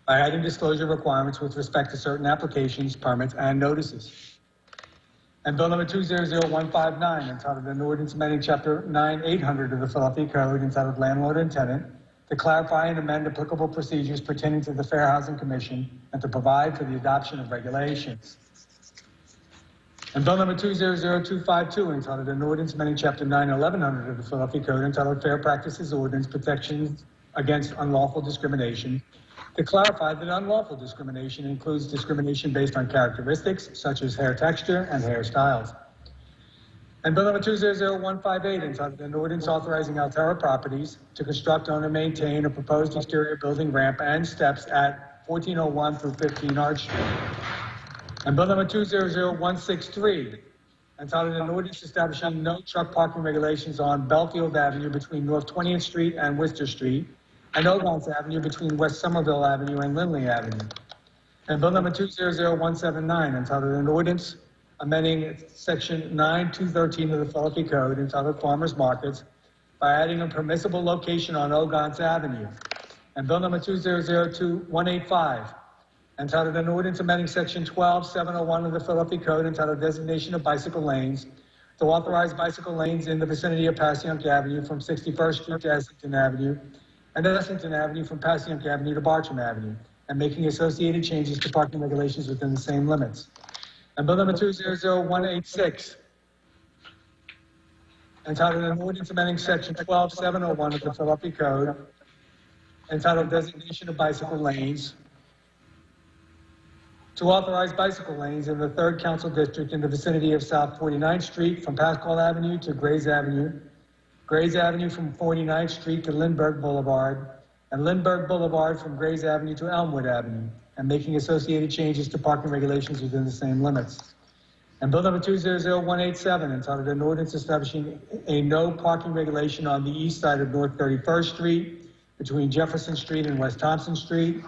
by adding disclosure requirements with respect to certain applications, permits, and notices. And Bill number 200159, entitled an ordinance amending Chapter 9800 of the Philadelphia Code, entitled Landlord and Tenant, to clarify and amend applicable procedures pertaining to the Fair Housing Commission and to provide for the adoption of regulations. And Bill number 200252, entitled an ordinance amending Chapter 91100 of the Philadelphia Code, entitled Fair Practices Ordinance Protections Against Unlawful Discrimination, to clarify that unlawful discrimination includes discrimination based on characteristics such as hair texture and hairstyles. And Bill number 200158, entitled an ordinance authorizing Altera Properties to construct, own, and maintain a proposed exterior building ramp and steps at 1401 through 15 Arch Street. And Bill number 200163, entitled an ordinance establishing no truck parking regulations on Belfield Avenue between North 20th Street and Worcester Street, and Ogons Avenue between West Somerville Avenue and Lindley Avenue. And Bill number 200179, entitled an ordinance amending Section 9213 of the Philadelphia Code, entitled Farmers Markets, by adding a permissible location on Ogons Avenue. And Bill number 200185, entitled an ordinance amending Section 12701 of the Philadelphia Code, entitled Designation of Bicycle Lanes, to authorize bicycle lanes in the vicinity of Passyunk Avenue from 61st Street to Essington Avenue, and Essington Avenue from Passyunk Avenue to Bartram Avenue, and making associated changes to parking regulations within the same limits. And Bill number 200186, entitled an ordinance amending Section 12701 of the Philadelphia Code, entitled Designation of Bicycle Lanes, to authorize bicycle lanes in the 3rd Council District in the vicinity of South 49th Street from Pascal Avenue to Grays Avenue from 49th Street to Lindbergh Boulevard, and Lindbergh Boulevard from Grays Avenue to Elmwood Avenue, and making associated changes to parking regulations within the same limits. And Bill number 200187, entitled an ordinance establishing a no parking regulation on the east side of North 31st Street between Jefferson Street and West Thompson Street.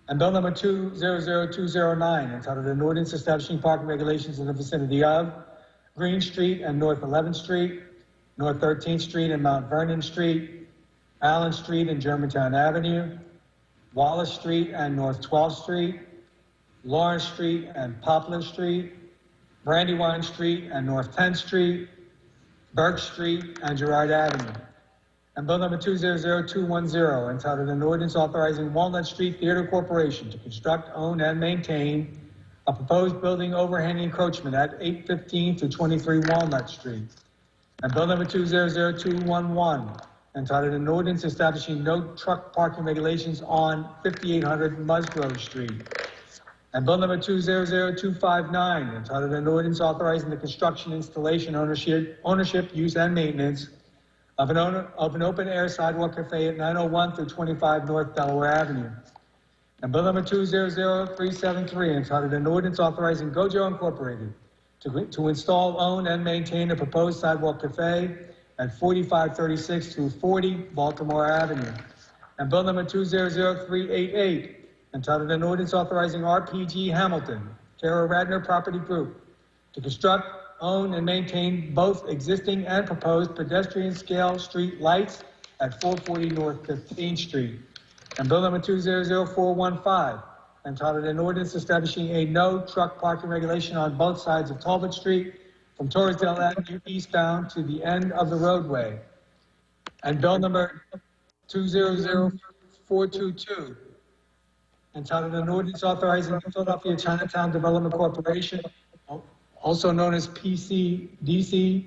And Bill number 200209, entitled an ordinance establishing parking regulations in the vicinity of Green Street and North 11th Street, North 13th Street and Mount Vernon Street, Allen Street and Germantown Avenue, Wallace Street and North 12th Street, Lawrence Street and Poplar Street, Brandywine Street and North 10th Street, Burke Street and Girard Avenue. And Bill number 200210, entitled an ordinance authorizing Walnut Street Theater Corporation to construct, own, and maintain a proposed building overhang encroachment at 815 to 23 Walnut Street. And Bill number 200211, entitled an ordinance establishing no truck parking regulations on 5800 Musgrove Street. And Bill number 200259, entitled an ordinance authorizing the construction, installation, ownership, use, and maintenance of an open-air sidewalk cafe at 901 through 25 North Delaware Avenue. And Bill number 200373, entitled an ordinance authorizing Gojo Incorporated to install, own, and maintain a proposed sidewalk cafe at 4536 through 40 Baltimore Avenue. And Bill number 200388, entitled an ordinance authorizing RPG Hamilton, Kara Radner Property Group, to construct, own, and maintain both existing and proposed pedestrian scale street lights at 440 North 15th Street. And Bill number 200415, entitled an ordinance establishing a no truck parking regulation on both sides of Talbot Street from Torresdale Avenue eastbound to the end of the roadway. And Bill number 200422, entitled an ordinance authorizing the Philadelphia Chinatown Development Corporation, also known as PCDC,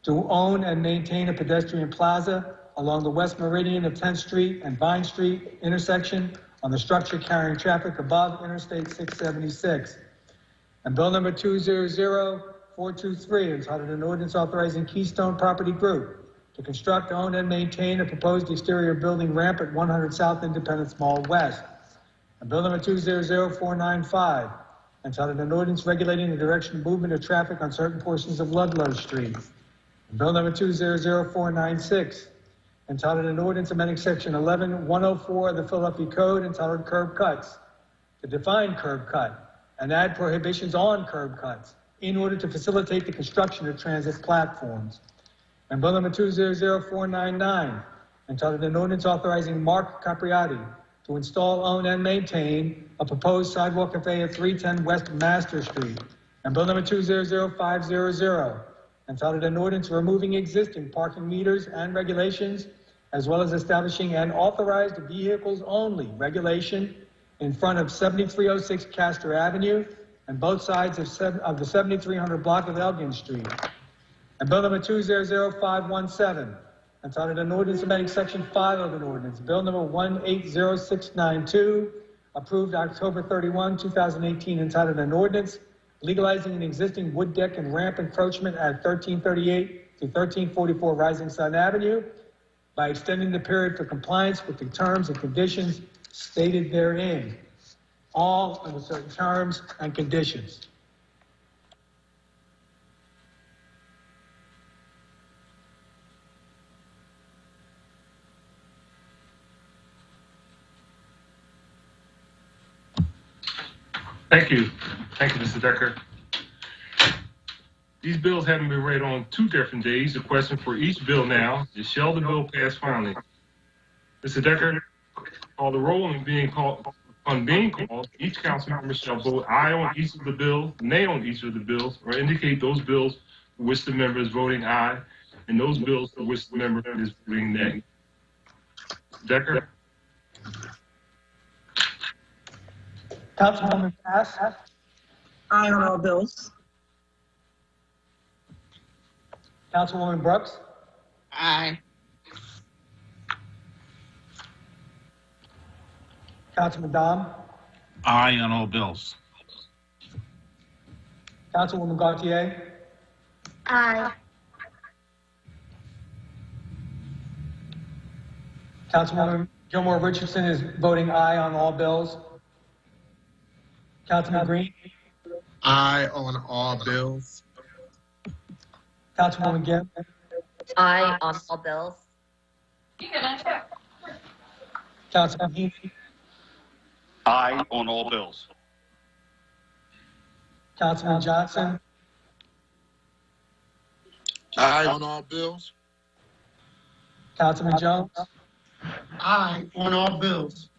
to own and maintain a pedestrian plaza along the west meridian of 10th Street and Vine Street intersection on the structure carrying traffic above Interstate 676. And Bill number 200423, entitled an ordinance authorizing Keystone Property Group to construct, own, and maintain a proposed exterior building ramp at 100 South Independence Mall West. And Bill number 200495, entitled an ordinance regulating the direction of movement of traffic on certain portions of Ludlow Street. And Bill number 200496, entitled an ordinance amending section 11104 of the Philadelphia Code, entitled curb cuts, to define curb cut and add prohibitions on curb cuts in order to facilitate the construction of transit platforms. And Bill number 200499, entitled an ordinance authorizing Mark Capriati to install, own, and maintain a proposed sidewalk cafe at 310 West Master Street. And Bill number 200500, entitled an ordinance removing existing parking meters and regulations, as well as establishing an authorized vehicles only regulation in front of 7306 Castor Avenue and both sides of the 7300 block of Elgin Street. And Bill number 200517, entitled an ordinance amending section 5 of an ordinance, Bill number 180692, approved October 31, 2018, entitled an ordinance legalizing an existing wood deck and ramp encroachment at 1338 to 1344 Rising Sun Avenue by extending the period for compliance with the terms and conditions stated therein, all under certain terms and conditions. Thank you. Thank you, Mr. Decker. These bills haven't been read on 2 different days. The question for each bill now is, shall the bill pass finally? Mr. Decker, call the roll, and on being called, each council member shall vote aye on each of the bills, nay on each of the bills, or indicate those bills for which the member is voting aye, and those bills for which the member is voting nay. Decker? Councilwoman Bass? Aye on all bills. Councilwoman Brooks? Aye. Councilman Dom? Aye on all bills. Councilwoman Gautier? Aye. Councilwoman Gilmore Richardson is voting aye on all bills. Councilman Green? Aye on all bills. Councilwoman Gibb? Aye on all bills. Councilman Heath? Aye on all bills. Councilman Johnson? Aye on all bills. Councilman Jones? Aye on all bills.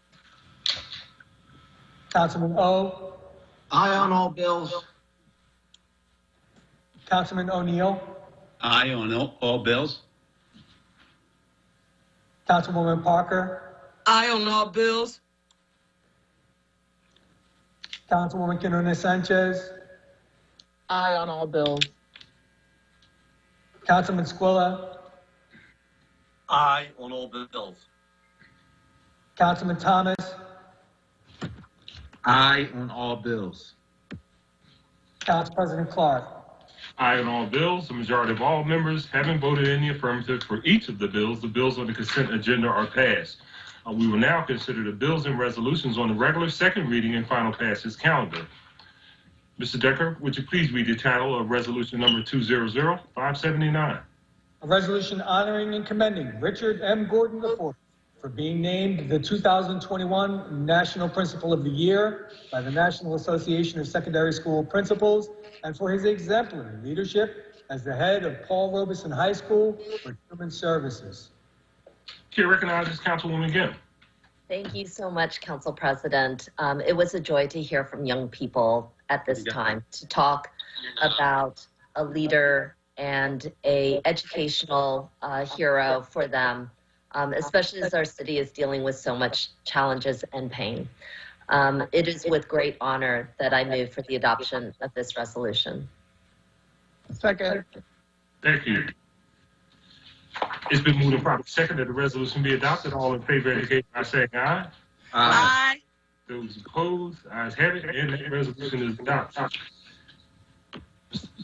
Councilman O? Aye on all bills. Councilman O'Neill? Aye on all bills. Councilwoman Parker? Aye on all bills. Councilwoman Quinones Sanchez? Aye on all bills. Councilman Squilla? Aye on all bills. Councilman Thomas? Aye on all bills. Council President Clark? Aye on all bills. The majority of all members having voted in the affirmative for each of the bills on the consent agenda are passed. We will now consider the bills and resolutions on the regular second reading and final passage calendar. Mr. Decker, would you please read the title of resolution number 200579? A resolution honoring and commending Richard M. Gordon IV for being named the 2021 National Principal of the Year by the National Association of Secondary School Principals, and for his exemplary leadership as the head of Paul Robeson High School for Human Services. Chair recognizes Councilwoman Gibb. Thank you so much, Council President. It was a joy to hear from young people at this time to talk about a leader and a educational hero for them, especially as our city is dealing with so much challenges and pain. It is with great honor that I move for the adoption of this resolution. Second. Thank you. It's been moved and properly second that the resolution be adopted. All in favor indicate by saying aye. Aye. Those opposed, ayes have it, and that resolution is adopted.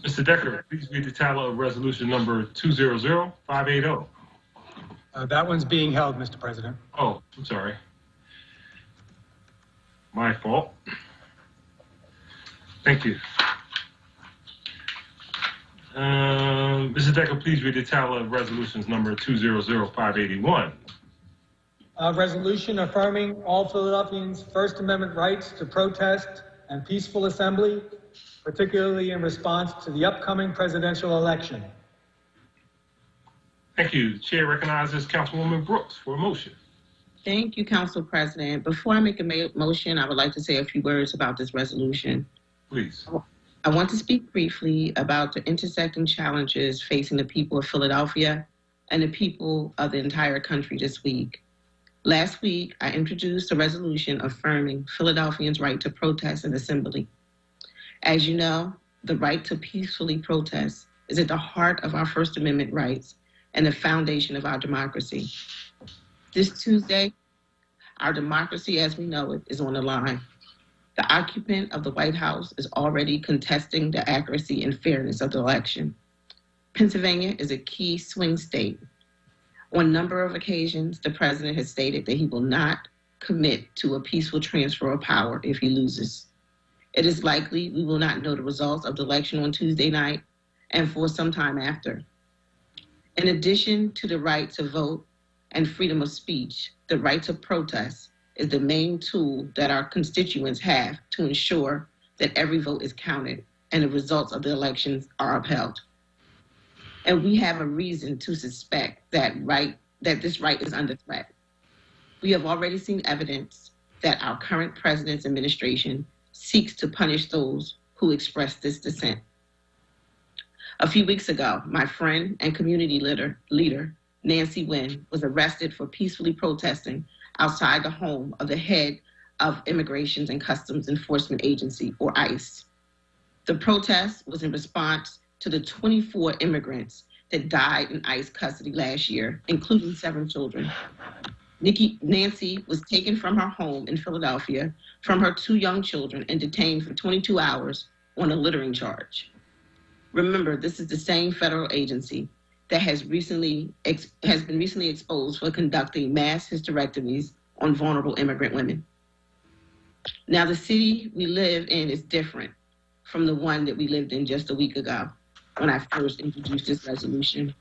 Mr. Decker, please read the title of resolution number 200580. That one's being held, Mr. President. Oh, I'm sorry. My fault. Thank you. Mrs. Decker, please read the title of resolutions number 200581. Resolution affirming all Philadelphians' First Amendment rights to protest and peaceful assembly, particularly in response to the upcoming presidential election. Thank you. The chair recognizes Councilwoman Brooks for a motion. Thank you, Council President. Before I make a motion, I would like to say a few words about this resolution. Please. I want to speak briefly about the intersecting challenges facing the people of Philadelphia and the people of the entire country this week. Last week, I introduced a resolution affirming Philadelphians' right to protest and assembly. As you know, the right to peacefully protest is at the heart of our First Amendment rights and the foundation of our democracy. This Tuesday, our democracy as we know it is on the line. The occupant of the White House is already contesting the accuracy and fairness of the election. Pennsylvania is a key swing state. On a number of occasions, the president has stated that he will not commit to a peaceful transfer of power if he loses. It is likely we will not know the results of the election on Tuesday night and for some time after. In addition to the right to vote and freedom of speech, the right to protest is the main tool that our constituents have to ensure that every vote is counted and the results of the elections are upheld. And we have a reason to suspect that this right is under threat. We have already seen evidence that our current president's administration seeks to punish those who express this dissent. A few weeks ago, my friend and community leader, Nancy Wynn, was arrested for peacefully protesting outside the home of the head of Immigration and Customs Enforcement Agency, or ICE. The protest was in response to the 24 immigrants that died in ICE custody last year, including 7 children. Nancy was taken from her home in Philadelphia from her 2 young children and detained for 22 hours on a littering charge. Remember, this is the same federal agency that has been recently exposed for conducting mass hysterectomies on vulnerable immigrant women. Now, the city we live in is different from the one that we lived in just a week ago when I first introduced this resolution.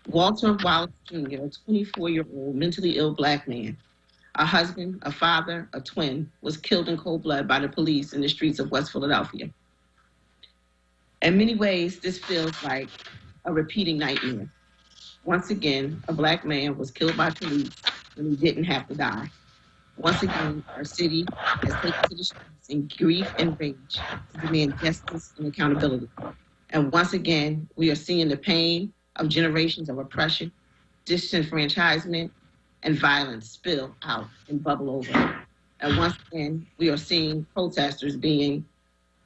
Walter Wallace Jr., a 24-year-old mentally ill Black man, a husband, a father, a twin, was killed in cold blood by the police in the streets of West Philadelphia. In many ways, this feels like a repeating nightmare. Once again, a Black man was killed by police when he didn't have to die. Once again, our city has taken to the streets in grief and rage to demand justice and accountability. And once again, we are seeing the pain of generations of oppression, disenfranchisement, and violence spill out and bubble over. And once again, we are seeing protesters being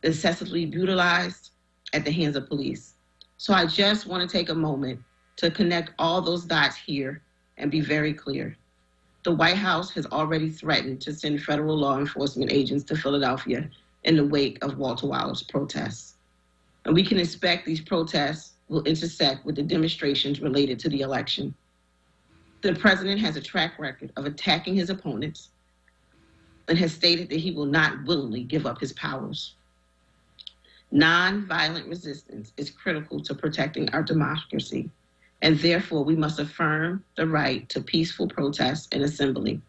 excessively brutalized at the hands of police. So I just want to take a moment to connect all those dots here and be very clear. The White House has already threatened to send federal law enforcement agents to Philadelphia in the wake of Walter Wallace protests. And we can expect these protests will intersect with the demonstrations related to the election. The president has a track record of attacking his opponents and has stated that he will not willingly give up his powers. Non-violent resistance is critical to protecting our democracy, and therefore we must affirm the right to peaceful protest and assembly.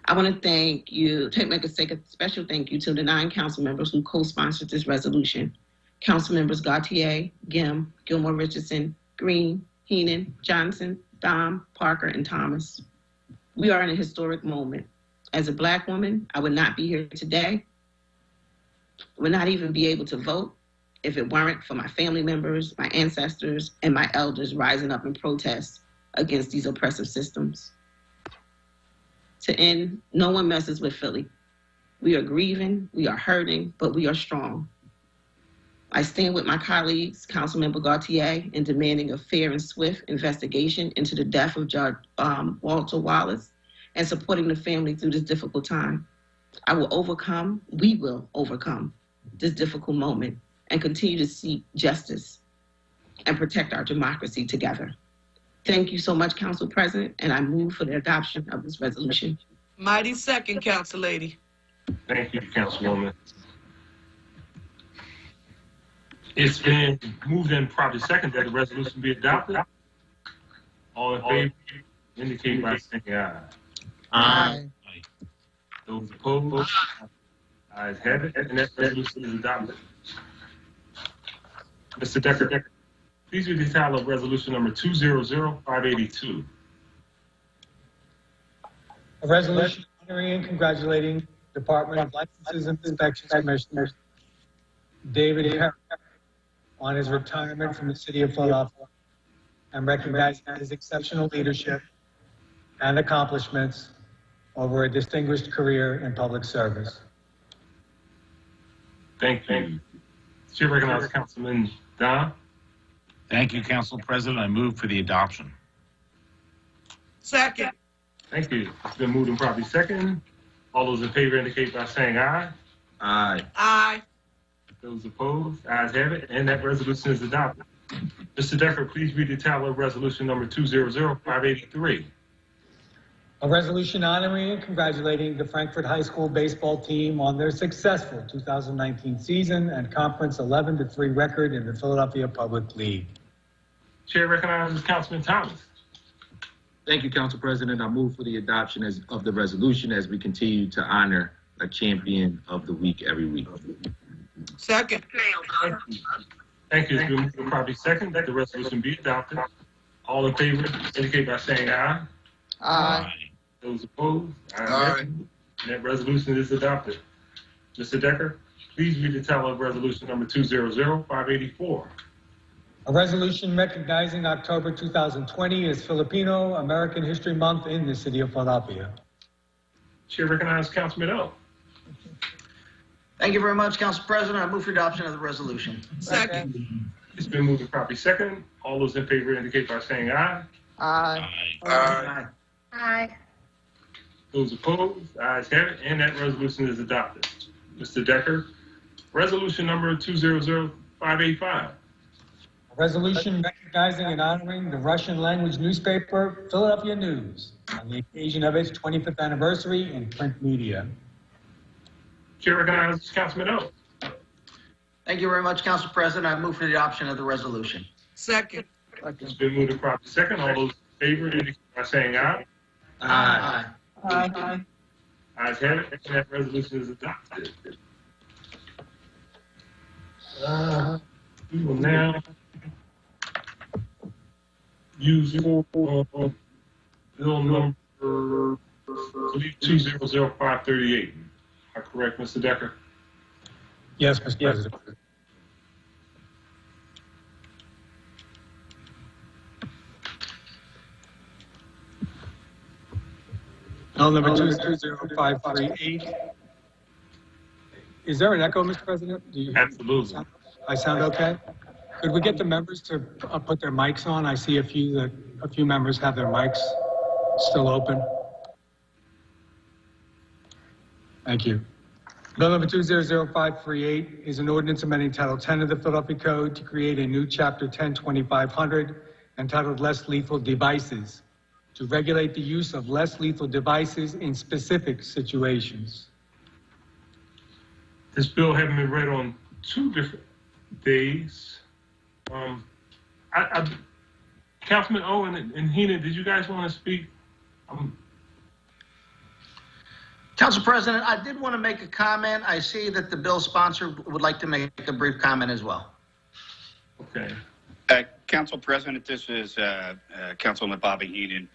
I want to make a special thank you to the 9 council members who co-sponsored this resolution. Council members Gautier, Gim, Gilmore Richardson, Green, Heenan, Johnson, Dom, Parker, and Thomas. We are in a historic moment. As a Black woman, I would not be here today. I would not even be able to vote if it weren't for my family members, my ancestors, and my elders rising up in protest against these oppressive systems. To end, no one messes with Philly. We are grieving, we are hurting, but we are strong. I stand with my colleagues, Councilmember Gautier, in demanding a fair and swift investigation into the death of Judge Walter Wallace and supporting the family through this difficult time. We will overcome this difficult moment, and continue to seek justice and protect our democracy together. Thank you so much, Council President, and I move for the adoption of this resolution. Mighty second, Council Lady. Thank you, Councilwoman. It's been moved and probably second that the resolution be adopted. All in favor indicate by saying aye. Aye. Those opposed, ayes have it, and that resolution is adopted. Mr. Decker, please read the title of resolution number 200582. A resolution honoring and congratulating Department of Licenses and Inspections Commissioner David Herrick on his retirement from the City of Philadelphia and recognizing his exceptional leadership and accomplishments over a distinguished career in public service. Thank you. Chair recognizes Councilman Don. Thank you, Council President. I move for the adoption. Second. Thank you. It's been moved and probably second. All those in favor indicate by saying aye. Aye. Aye. Those opposed, ayes have it, and that resolution is adopted. Mr. Decker, please read the title of resolution number 200583. A resolution honoring and congratulating the Frankfurt High School baseball team on their successful 2019 season and conference 11-3 record in the Philadelphia Public League. Chair recognizes Councilman Thomas. Thank you, Council President. I move for the adoption of the resolution as we continue to honor a champion of the week every week. Second. Thank you. It's been moved and probably second that the resolution be adopted. All in favor indicate by saying aye. Aye. Those opposed, ayes have it. And that resolution is adopted. Mr. Decker, please read the title of resolution number 200584. A resolution recognizing October 2020 as Filipino American History Month in the City of Philadelphia. Chair recognizes Councilman O. Thank you very much, Council President. I move for adoption of the resolution. Second. It's been moved and probably second. All those in favor indicate by saying aye. Aye. Aye. Aye. Those opposed, ayes have it, and that resolution is adopted. Mr. Decker, resolution number 200585. A resolution recognizing and honoring the Russian language newspaper Philadelphia News on the occasion of its 25th anniversary in print media. Chair recognizes Councilman O. Thank you very much, Council President. I move for the adoption of the resolution. Second. It's been moved and properly second. All those in favor indicate by saying aye. Aye. Aye. Ayes have it, and that resolution is adopted. We will now use bill number 200538. Am I correct, Mr. Decker? Yes, Mr. President. Bill number 200538. Is there an echo, Mr. President? Do you Absolutely. I sound okay? Could we get the members to put their mics on? I see a few members have their mics still open. Thank you. Bill number 200538 is an ordinance amending Title 10 of the Philadelphia Code to create a new Chapter 10-2500 entitled Less Lethal Devices to regulate the use of less lethal devices in specific situations. This bill having been read on 2 different days. Councilman Owen and Heenan, did you guys want to speak? Council President, I did want to make a comment. I see that the bill sponsor would like to make a brief comment as well. Okay. Council President, this is Councilman Bobby Heenan.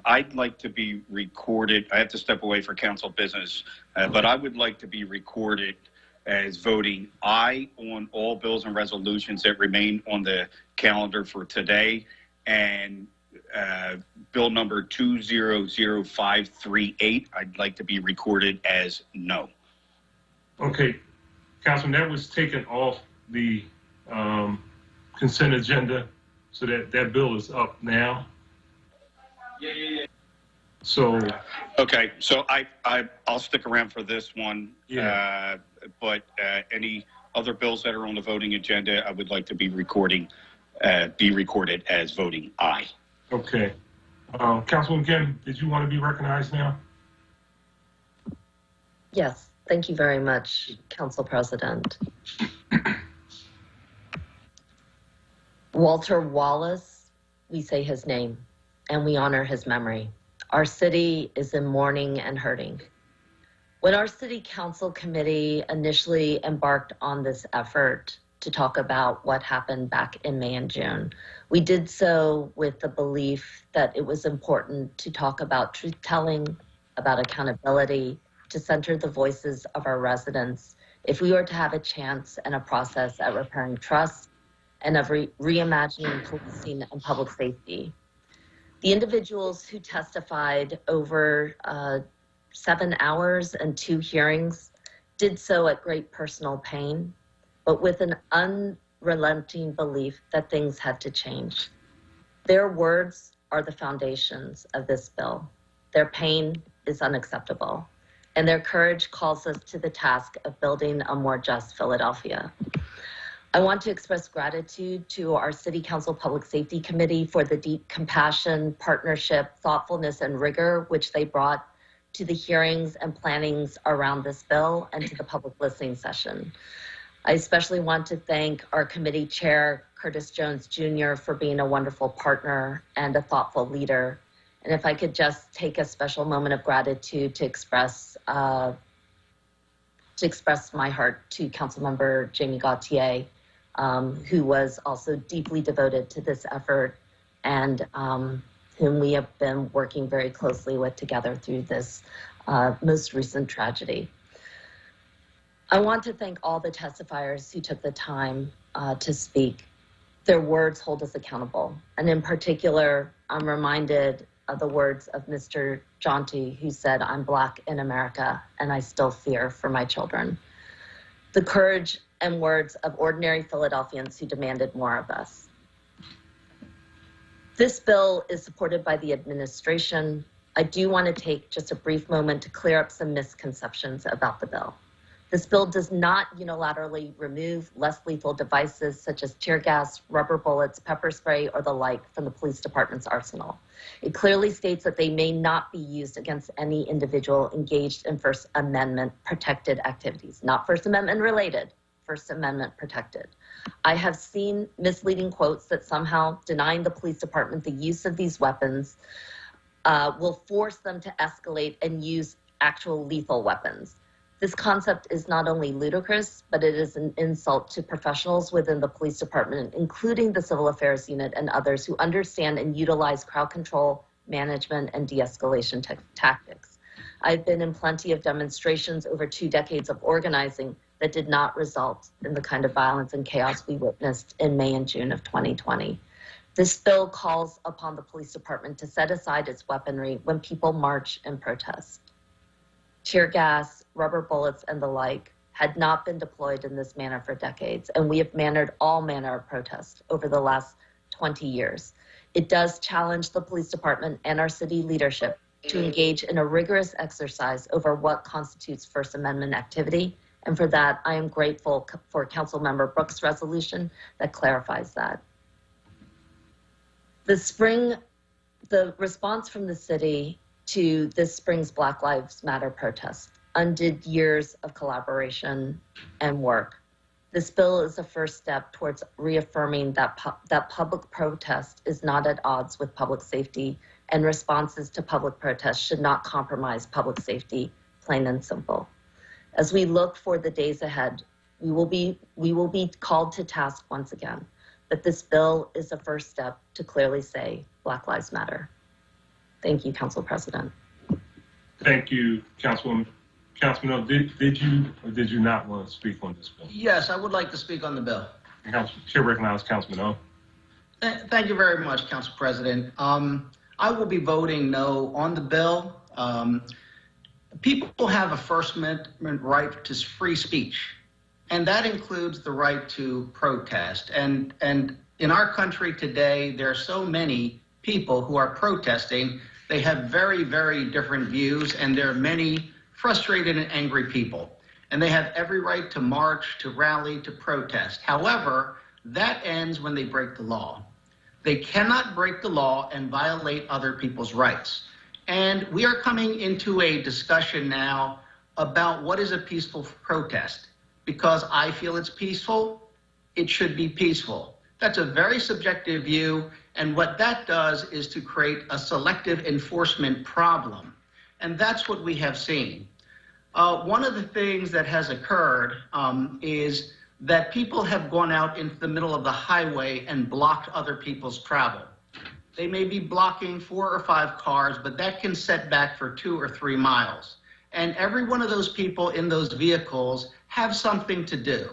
I'd like to be recorded. I have to step away for council business, but I would like to be recorded as voting aye on all bills and resolutions that remain on the calendar for today, and bill number 200538, I'd like to be recorded as no. Okay, Councilman, that was taken off the consent agenda, so that bill is up now. Yeah. So. Okay, so I'll stick around for this one. Yeah. But any other bills that are on the voting agenda, I would like to be recorded as voting aye. Okay. Councilwoman Kim, did you want to be recognized now? Yes, thank you very much, Council President. Walter Wallace, we say his name, and we honor his memory. Our city is in mourning and hurting. When our City Council Committee initially embarked on this effort to talk about what happened back in May and June, we did so with the belief that it was important to talk about truth-telling, about accountability, to center the voices of our residents if we were to have a chance and a process at repairing trust and of reimagining policing and public safety. The individuals who testified over 7 hours and 2 hearings did so at great personal pain, but with an unrelenting belief that things had to change. Their words are the foundations of this bill. Their pain is unacceptable, and their courage calls us to the task of building a more just Philadelphia. I want to express gratitude to our City Council Public Safety Committee for the deep compassion, partnership, thoughtfulness, and rigor which they brought to the hearings and plannings around this bill and to the public listening session. I especially want to thank our committee chair, Curtis Jones Jr., for being a wonderful partner and a thoughtful leader. And if I could just take a special moment of gratitude to express my heart to Councilmember Jamie Gauthier, who was also deeply devoted to this effort and whom we have been working very closely with together through this most recent tragedy. I want to thank all the testifiers who took the time to speak. Their words hold us accountable. And in particular, I'm reminded of the words of Mr. Jaunty, who said, "I'm Black in America, and I still fear for my children." The courage and words of ordinary Philadelphians who demanded more of us. This bill is supported by the administration. I do want to take just a brief moment to clear up some misconceptions about the bill. This bill does not unilaterally remove less lethal devices such as tear gas, rubber bullets, pepper spray, or the like from the police department's arsenal. It clearly states that they may not be used against any individual engaged in First Amendment protected activities, not First Amendment related, First Amendment protected. I have seen misleading quotes that somehow denying the police department the use of these weapons will force them to escalate and use actual lethal weapons. This concept is not only ludicrous, but it is an insult to professionals within the police department, including the civil affairs unit and others who understand and utilize crowd control, management, and de-escalation tactics. I've been in plenty of demonstrations over 2 decades of organizing that did not result in the kind of violence and chaos we witnessed in May and June of 2020. This bill calls upon the police department to set aside its weaponry when people march and protest. Tear gas, rubber bullets, and the like had not been deployed in this manner for decades, and we have mannered all manner of protests over the last 20 years. It does challenge the police department and our city leadership to engage in a rigorous exercise over what constitutes First Amendment activity, and for that, I am grateful for Councilmember Brooks' resolution that clarifies that. The response from the city to this spring's Black Lives Matter protest undid years of collaboration and work. This bill is a first step towards reaffirming that public protest is not at odds with public safety, and responses to public protests should not compromise public safety, plain and simple. As we look for the days ahead, we will be called to task once again, but this bill is the first step to clearly say Black Lives Matter. Thank you, Council President. Thank you, Councilwoman. Councilman, did you or did you not want to speak on this bill? Yes, I would like to speak on the bill. Chair recognizes Councilman O. Thank you very much, Council President. I will be voting no on the bill. People have a First Amendment right to free speech, and that includes the right to protest. And in our country today, there are so many people who are protesting. They have very, very different views, and there are many frustrated and angry people. and they have every right to march, to rally, to protest. However, that ends when they break the law. They cannot break the law and violate other people's rights. And we are coming into a discussion now about what is a peaceful protest. Because I feel it's peaceful, it should be peaceful. That's a very subjective view, and what that does is to create a selective enforcement problem. And that's what we have seen. One of the things that has occurred is that people have gone out into the middle of the highway and blocked other people's travel. They may be blocking 4 or 5 cars, but that can set back for 2 or 3 miles. And every one of those people in those vehicles have something to do.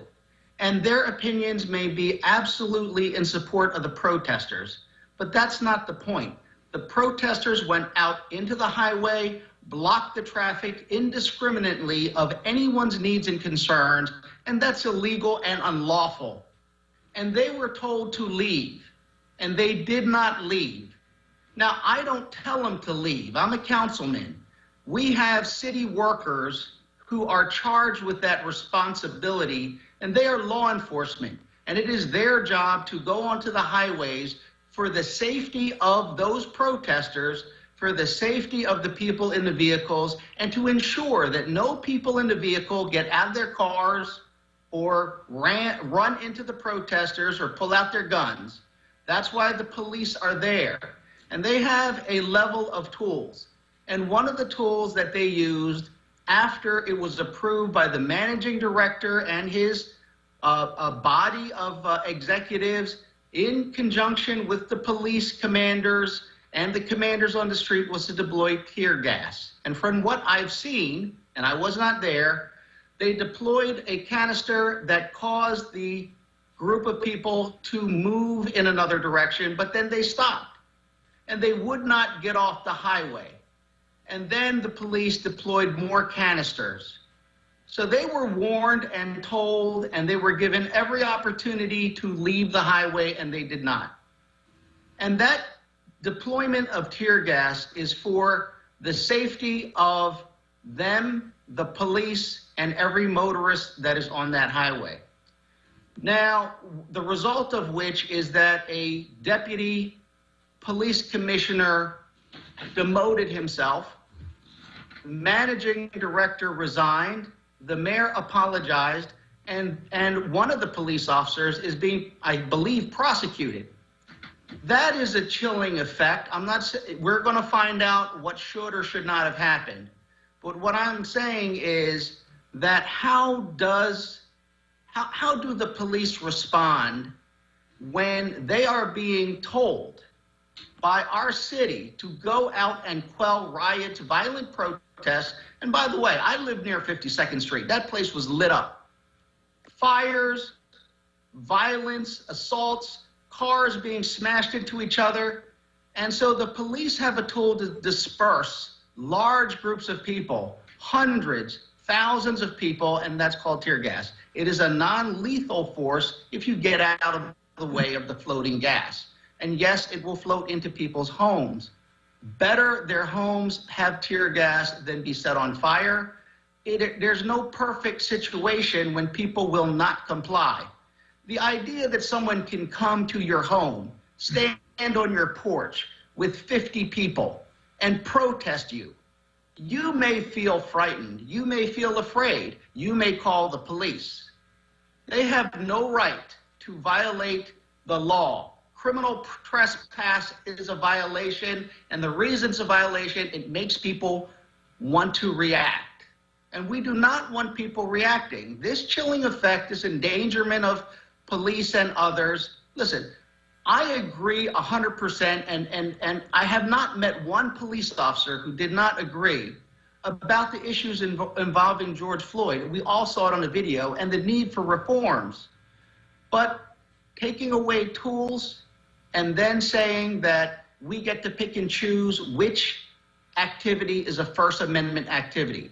And their opinions may be absolutely in support of the protesters, but that's not the point. The protesters went out into the highway, blocked the traffic indiscriminately of anyone's needs and concerns, and that's illegal and unlawful. And they were told to leave, and they did not leave. Now, I don't tell them to leave. I'm a councilman. We have city workers who are charged with that responsibility, and they are law enforcement. And it is their job to go onto the highways for the safety of those protesters, for the safety of the people in the vehicles, and to ensure that no people in the vehicle get out of their cars or run into the protesters or pull out their guns. That's why the police are there. And they have a level of tools. And one of the tools that they used after it was approved by the managing director and his a body of executives in conjunction with the police commanders and the commanders on the street, was to deploy tear gas. And from what I've seen, and I was not there, they deployed a canister that caused the group of people to move in another direction, but then they stopped and they would not get off the highway. And then the police deployed more canisters. So they were warned and told, and they were given every opportunity to leave the highway, and they did not. And that deployment of tear gas is for the safety of them, the police, and every motorist that is on that highway. Now, the result of which is that a deputy police commissioner demoted himself, the managing director resigned, the mayor apologized, and one of the police officers is being, I believe, prosecuted. That is a chilling effect. We're going to find out what should or should not have happened. But what I'm saying is that how do the police respond when they are being told by our city to go out and quell riots, violent protests? And by the way, I live near 52nd Street. That place was lit up. Fires, violence, assaults, cars being smashed into each other. And so the police have a tool to disperse large groups of people, hundreds, thousands of people, and that's called tear gas. It is a non-lethal force if you get out of the way of the floating gas. And yes, it will float into people's homes. Better their homes have tear gas than be set on fire. There's no perfect situation when people will not comply. The idea that someone can come to your home, stand on your porch with 50 people and protest you, you may feel frightened. You may feel afraid. You may call the police. They have no right to violate the law. Criminal trespass is a violation, and the reason it's a violation, it makes people want to react. And we do not want people reacting. This chilling effect, this endangerment of police and others, listen, I agree 100%, and I have not met one police officer who did not agree about the issues involving George Floyd. We all saw it on the video, and the need for reforms. But taking away tools and then saying that we get to pick and choose which activity is a First Amendment activity.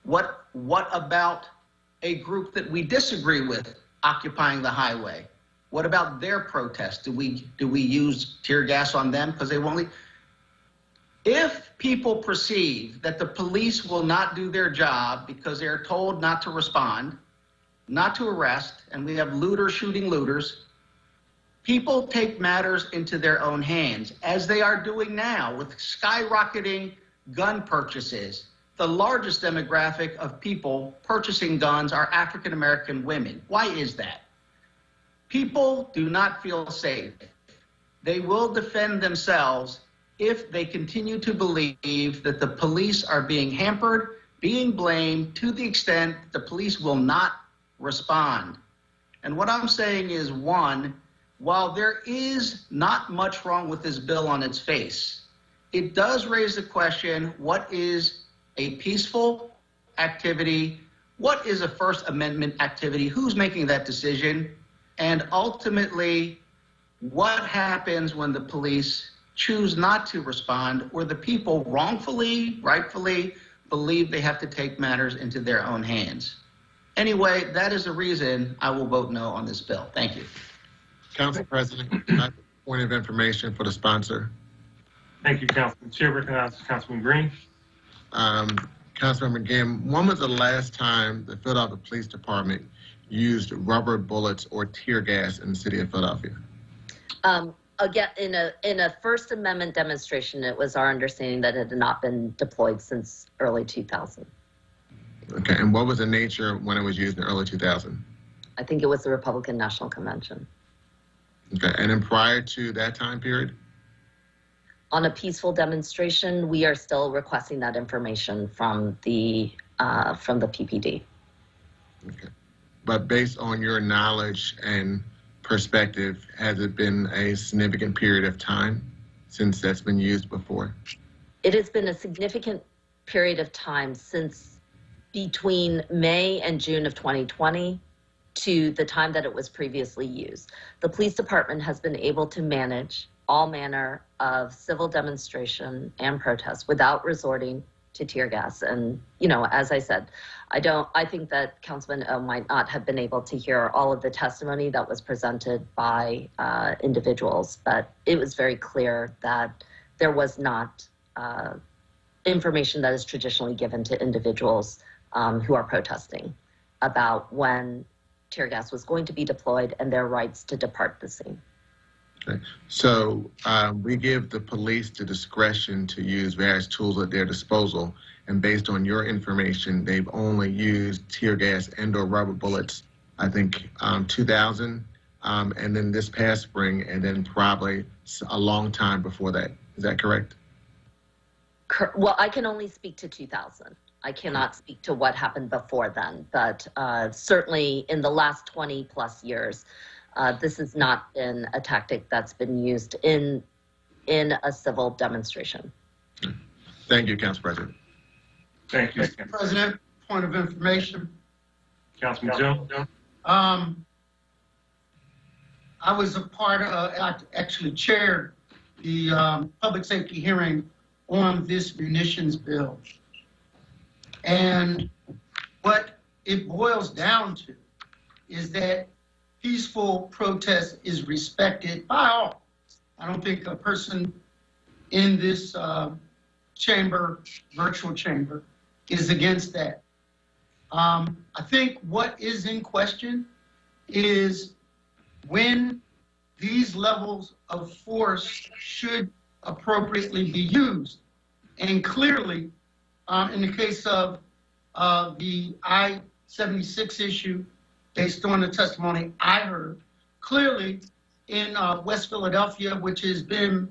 What about a group that we disagree with occupying the highway? What about their protest? Do we use tear gas on them because they won't leave? If people perceive that the police will not do their job because they are told not to respond, not to arrest, and we have looters shooting looters, people take matters into their own hands, as they are doing now with skyrocketing gun purchases. The largest demographic of people purchasing guns are African American women. Why is that? People do not feel safe. They will defend themselves if they continue to believe that the police are being hampered, being blamed to the extent the police will not respond. And what I'm saying is, one, while there is not much wrong with this bill on its face, it does raise the question, what is a peaceful activity? What is a First Amendment activity? Who's making that decision? And ultimately, what happens when the police choose not to respond, or the people wrongfully, rightfully believe they have to take matters into their own hands? Anyway, that is the reason I will vote no on this bill. Thank you. Council President, I have a point of information for the sponsor. Thank you, Councilman. Chair recognizes Councilman Green. Councilmember Gim, when was the last time the Philadelphia Police Department used rubber bullets or tear gas in the city of Philadelphia? Again, in a First Amendment demonstration, it was our understanding that it had not been deployed since early 2000. Okay, and what was the nature when it was used in early 2000? I think it was the Republican National Convention. Okay, and then prior to that time period? On a peaceful demonstration, we are still requesting that information from the PPD. Okay, but based on your knowledge and perspective, has it been a significant period of time since that's been used before? It has been a significant period of time since between May and June of 2020 to the time that it was previously used. The police department has been able to manage all manner of civil demonstration and protest without resorting to tear gas. And, you know, as I said, I think that Councilman O might not have been able to hear all of the testimony that was presented by individuals, but it was very clear that there was not information that is traditionally given to individuals who are protesting about when tear gas was going to be deployed and their rights to depart the scene. Okay. So we give the police the discretion to use various tools at their disposal, and based on your information, they've only used tear gas and or rubber bullets, I think 2000, and then this past spring, and then probably a long time before that. Is that correct? Well, I can only speak to 2000. I cannot speak to what happened before then, but certainly in the last 20 plus years, this has not been a tactic that's been used in a civil demonstration. Thank you, Council President. Thank you. Mr. President, point of information. Councilman Jones. I was a part of, I actually chaired the public safety hearing on this munitions bill. And what it boils down to is that peaceful protest is respected by all. I don't think a person in this chamber, virtual chamber, is against that. I think what is in question is when these levels of force should appropriately be used. And clearly, in the case of the I-76 issue, based on the testimony I heard, clearly in West Philadelphia, which has been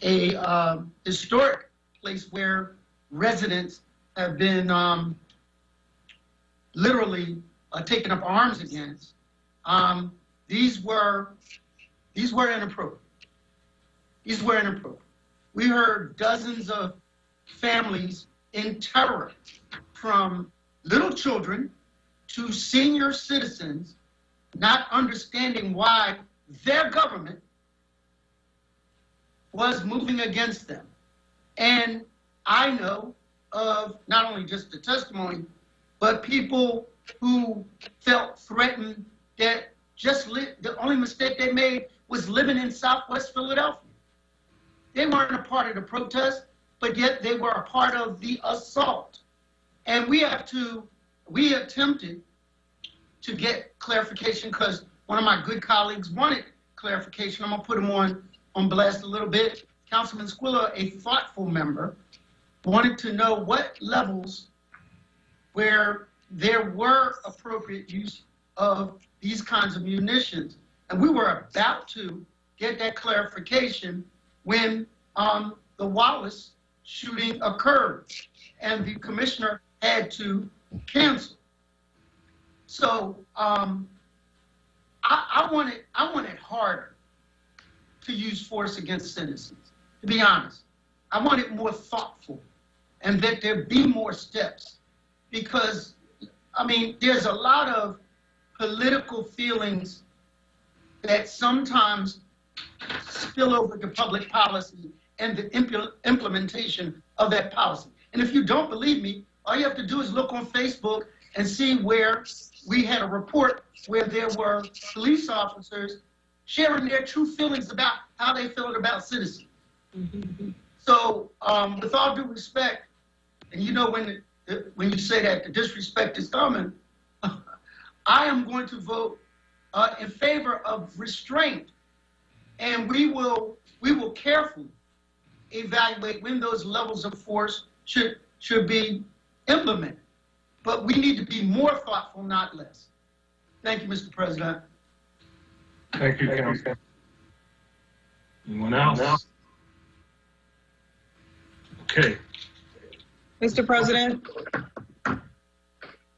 a historic place where residents have been literally taken up arms against, these were inappropriate. These were inappropriate. We heard dozens of families in terror, from little children to senior citizens, not understanding why their government was moving against them. And I know of not only just the testimony, but people who felt threatened that the only mistake they made was living in Southwest Philadelphia. They weren't a part of the protest, but yet they were a part of the assault. And we attempted to get clarification because one of my good colleagues wanted clarification. I'm gonna put him on blast a little bit. Councilman Squilla, a thoughtful member, wanted to know what levels where there were appropriate use of these kinds of munitions. And we were about to get that clarification when the Wallace shooting occurred and the commissioner had to cancel. So I want it harder to use force against citizens, to be honest. I want it more thoughtful and that there be more steps because, I mean, there's a lot of political feelings that sometimes spill over to public policy and the implementation of that policy. And if you don't believe me, all you have to do is look on Facebook and see where we had a report where there were police officers sharing their true feelings about how they feel about citizens. Mm-hmm. So with all due respect, and you know when you say that the disrespect is coming, I am going to vote in favor of restraint. And we will carefully evaluate when those levels of force should be implemented. But we need to be more thoughtful, not less. Thank you, Mr. President. Thank you, Councilman. Anyone else? Okay. Mr. President?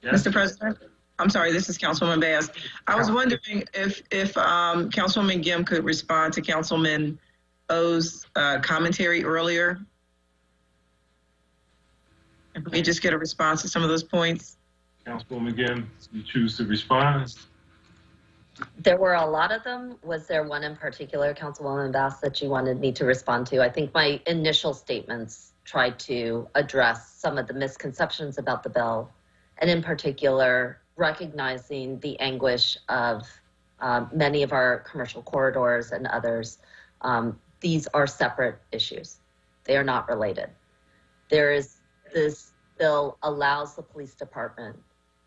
Yes. Mr. President? I'm sorry, this is Councilwoman Bass. I was wondering if Councilwoman Gim could respond to Councilman O's commentary earlier. If we just get a response to some of those points. Councilwoman Gim, you choose to respond? There were a lot of them. Was there one in particular, Councilwoman Bass, that you wanted me to respond to? I think my initial statements tried to address some of the misconceptions about the bill, and in particular, recognizing the anguish of many of our commercial corridors and others. These are separate issues. They are not related. This bill allows the police department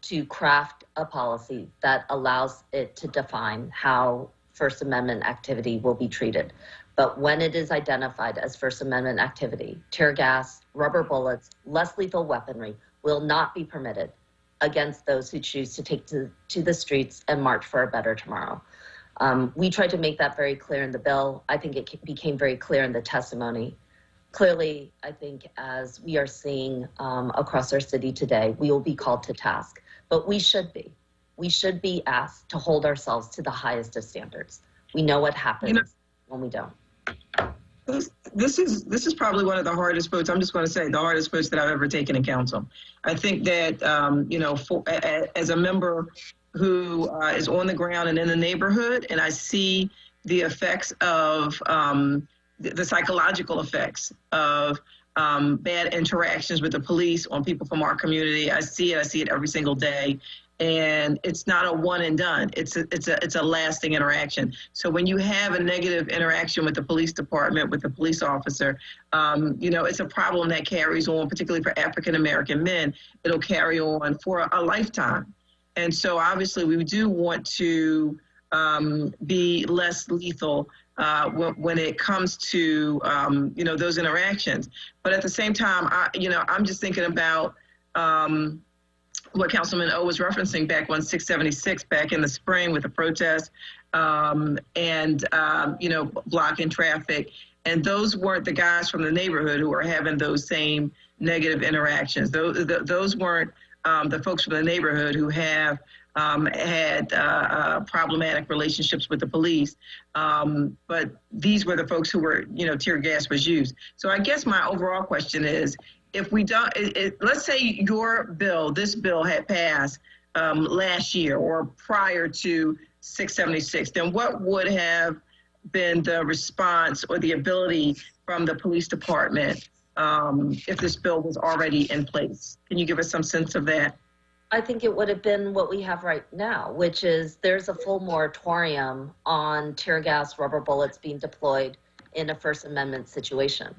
to craft a policy that allows it to define how First Amendment activity will be treated. But when it is identified as First Amendment activity, tear gas, rubber bullets, less lethal weaponry will not be permitted against those who choose to take to the streets and march for a better tomorrow. We tried to make that very clear in the bill. I think it became very clear in the testimony. Clearly, I think as we are seeing across our city today, we will be called to task, but we should be. We should be asked to hold ourselves to the highest of standards. We know what happens when we don't. This is probably one of the hardest votes. I'm just going to say the hardest votes that I've ever taken in council. I think that as a member who is on the ground and in the neighborhood, and I see the effects of the psychological effects of bad interactions with the police on people from our community. I see it every single day. And it's not a one and done. It's a lasting interaction. So when you have a negative interaction with the police department, with the police officer, it's a problem that carries on, particularly for African American men. It'll carry on for a lifetime. And so obviously we do want to be less lethal when it comes to those interactions. But at the same time, I'm just thinking about what Councilman O was referencing back on 676 back in the spring with the protest blocking traffic. And those weren't the guys from the neighborhood who were having those same negative interactions. Those weren't the folks from the neighborhood who have had problematic relationships with the police. But these were the folks who were, tear gas was used. So I guess my overall question is, if we don't, let's say this bill had passed last year or prior to 676, then what would have been the response or the ability from the police department if this bill was already in place? Can you give us some sense of that? I think it would have been what we have right now, which is there's a full moratorium on tear gas, rubber bullets being deployed in a First Amendment situation.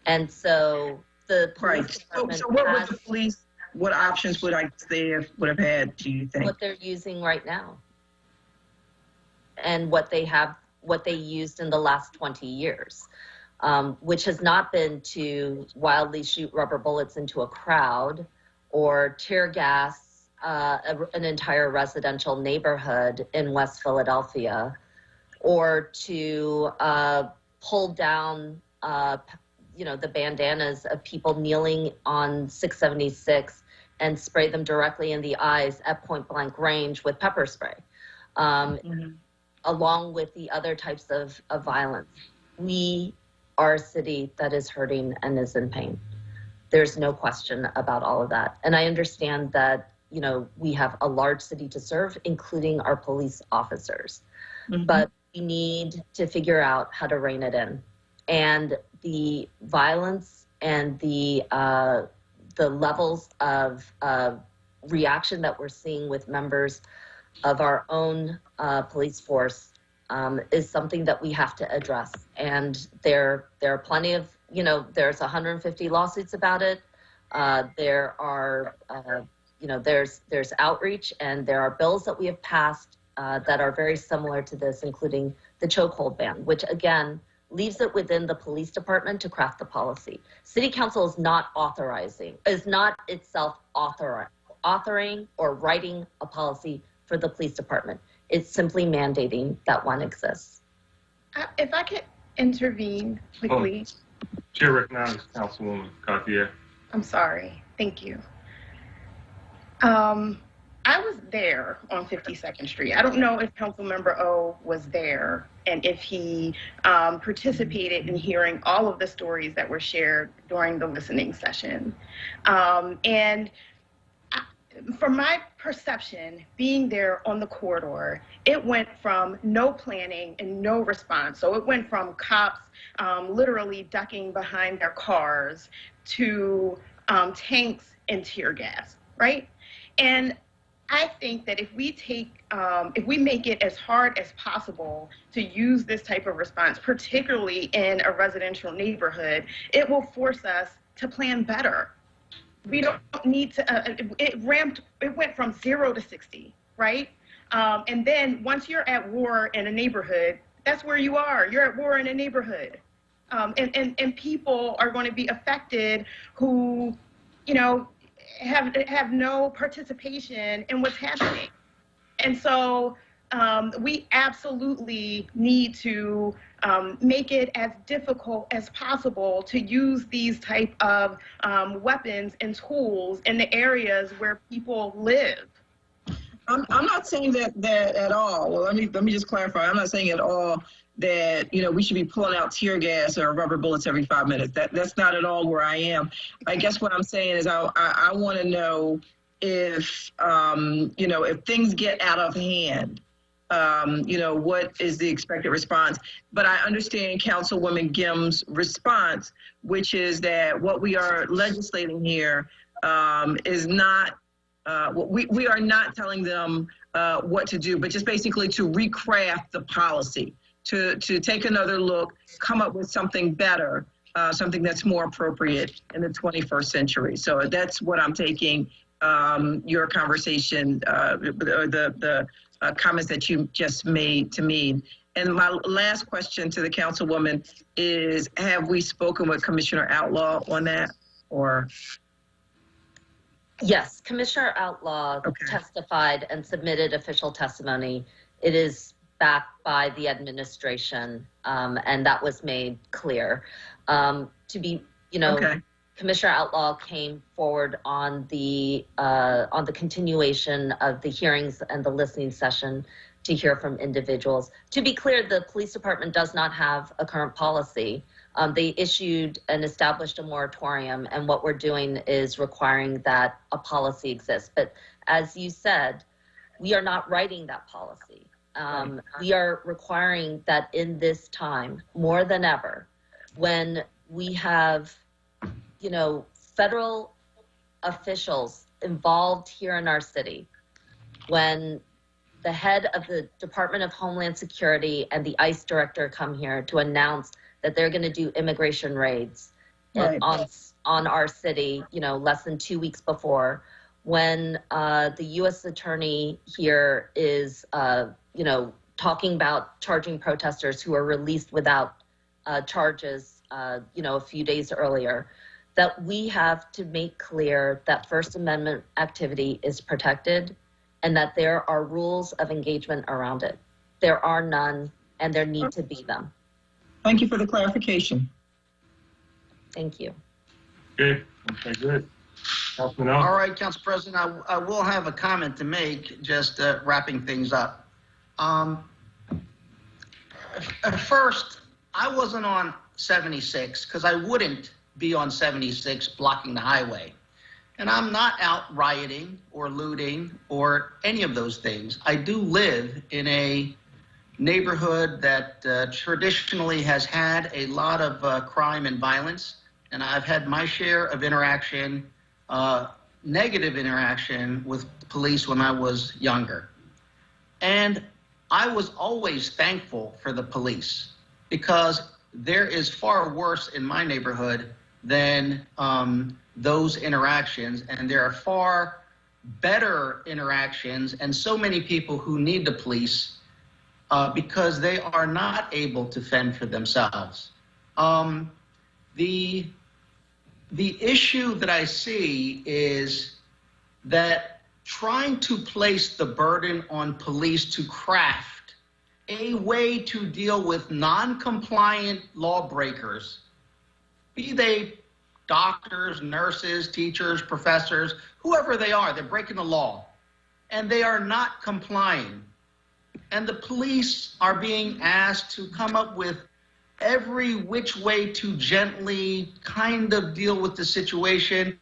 And so the police department So what would has the police, what options would they would have had, do you think? what they're using right now and what they used in the last 20 years, which has not been to wildly shoot rubber bullets into a crowd or tear gas an entire residential neighborhood in West Philadelphia, or to pull down the bandanas of people kneeling on 676 and spray them directly in the eyes at point blank range with pepper spray, along with the other types of violence. We are a city that is hurting and is in pain. There's no question about all of that. And I understand that, we have a large city to serve, including our police officers. But we need to figure out how to rein it in. And the violence and the levels of reaction that we're seeing with members of our own police force is something that we have to address. And there are plenty of, there's 150 lawsuits about it. There are, there's outreach, and there are bills that we have passed that are very similar to this, including the chokehold ban, which again leaves it within the police department to craft the policy. City Council is not itself authoring or writing a policy for the police department. It's simply mandating that one exists. If I could intervene quickly. Chair recognizes Councilwoman Gauthier. I'm sorry. Thank you. I was there on 52nd Street. I don't know if Councilmember O was there and if he participated in hearing all of the stories that were shared during the listening session. And from my perception, being there on the corridor, it went from no planning and no response. So it went from cops literally ducking behind their cars to tanks and tear gas, right? And I think that if we make it as hard as possible to use this type of response, particularly in a residential neighborhood, it will force us to plan better. We don't need to, it went from 0 to 60, right? And then once you're at war in a neighborhood, that's where you are. You're at war in a neighborhood. And people are going to be affected who, have no participation in what's happening. And so we absolutely need to make it as difficult as possible to use these type of weapons and tools in the areas where people live. I'm not saying that at all. Well, let me just clarify. I'm not saying at all that we should be pulling out tear gas or rubber bullets every 5 minutes. That's not at all where I am. I guess what I'm saying is I want to know if if things get out of hand, what is the expected response? But I understand Councilwoman Gim's response, which is that what we are legislating here is not. We are not telling them what to do, but just basically to recraft the policy. To take another look, come up with something better, something that's more appropriate in the 21st century. So that's what I'm taking your conversation, the comments that you just made to me. And my last question to the Councilwoman is, have we spoken with Commissioner Outlaw on that, or? Yes, Commissioner Outlaw testified and submitted official testimony. It is backed by the administration, and that was made clear. Commissioner Outlaw came forward on the continuation of the hearings and the listening session to hear from individuals. To be clear, the police department does not have a current policy. They issued and established a moratorium, and what we're doing is requiring that a policy exists. But as you said, we are not writing that policy. We are requiring that in this time, more than ever, when we have, federal officials involved here in our city, when the head of the Department of Homeland Security and the ICE director come here to announce that they're going to do immigration raids on our city, less than 2 weeks before, when the U.S. attorney here is, talking about charging protesters who are released without charges, a few days earlier, that we have to make clear that First Amendment activity is protected and that there are rules of engagement around it. There are none, and there need to be them. Thank you for the clarification. Thank you. Okay, good. All right, Council President, I will have a comment to make, just wrapping things up. First, I wasn't on 76 because I wouldn't be on 76 blocking the highway. And I'm not out rioting or looting or any of those things. I do live in a neighborhood that traditionally has had a lot of crime and violence. And I've had my share of interaction, negative interaction with police when I was younger. And I was always thankful for the police because there is far worse in my neighborhood than those interactions. And there are far better interactions and so many people who need the police because they are not able to fend for themselves. The issue that I see is that trying to place the burden on police to craft a way to deal with non-compliant lawbreakers, be they doctors, nurses, teachers, professors, whoever they are, they're breaking the law, and they are not complying. And the police are being asked to come up with every which way to gently kind of deal with the situation.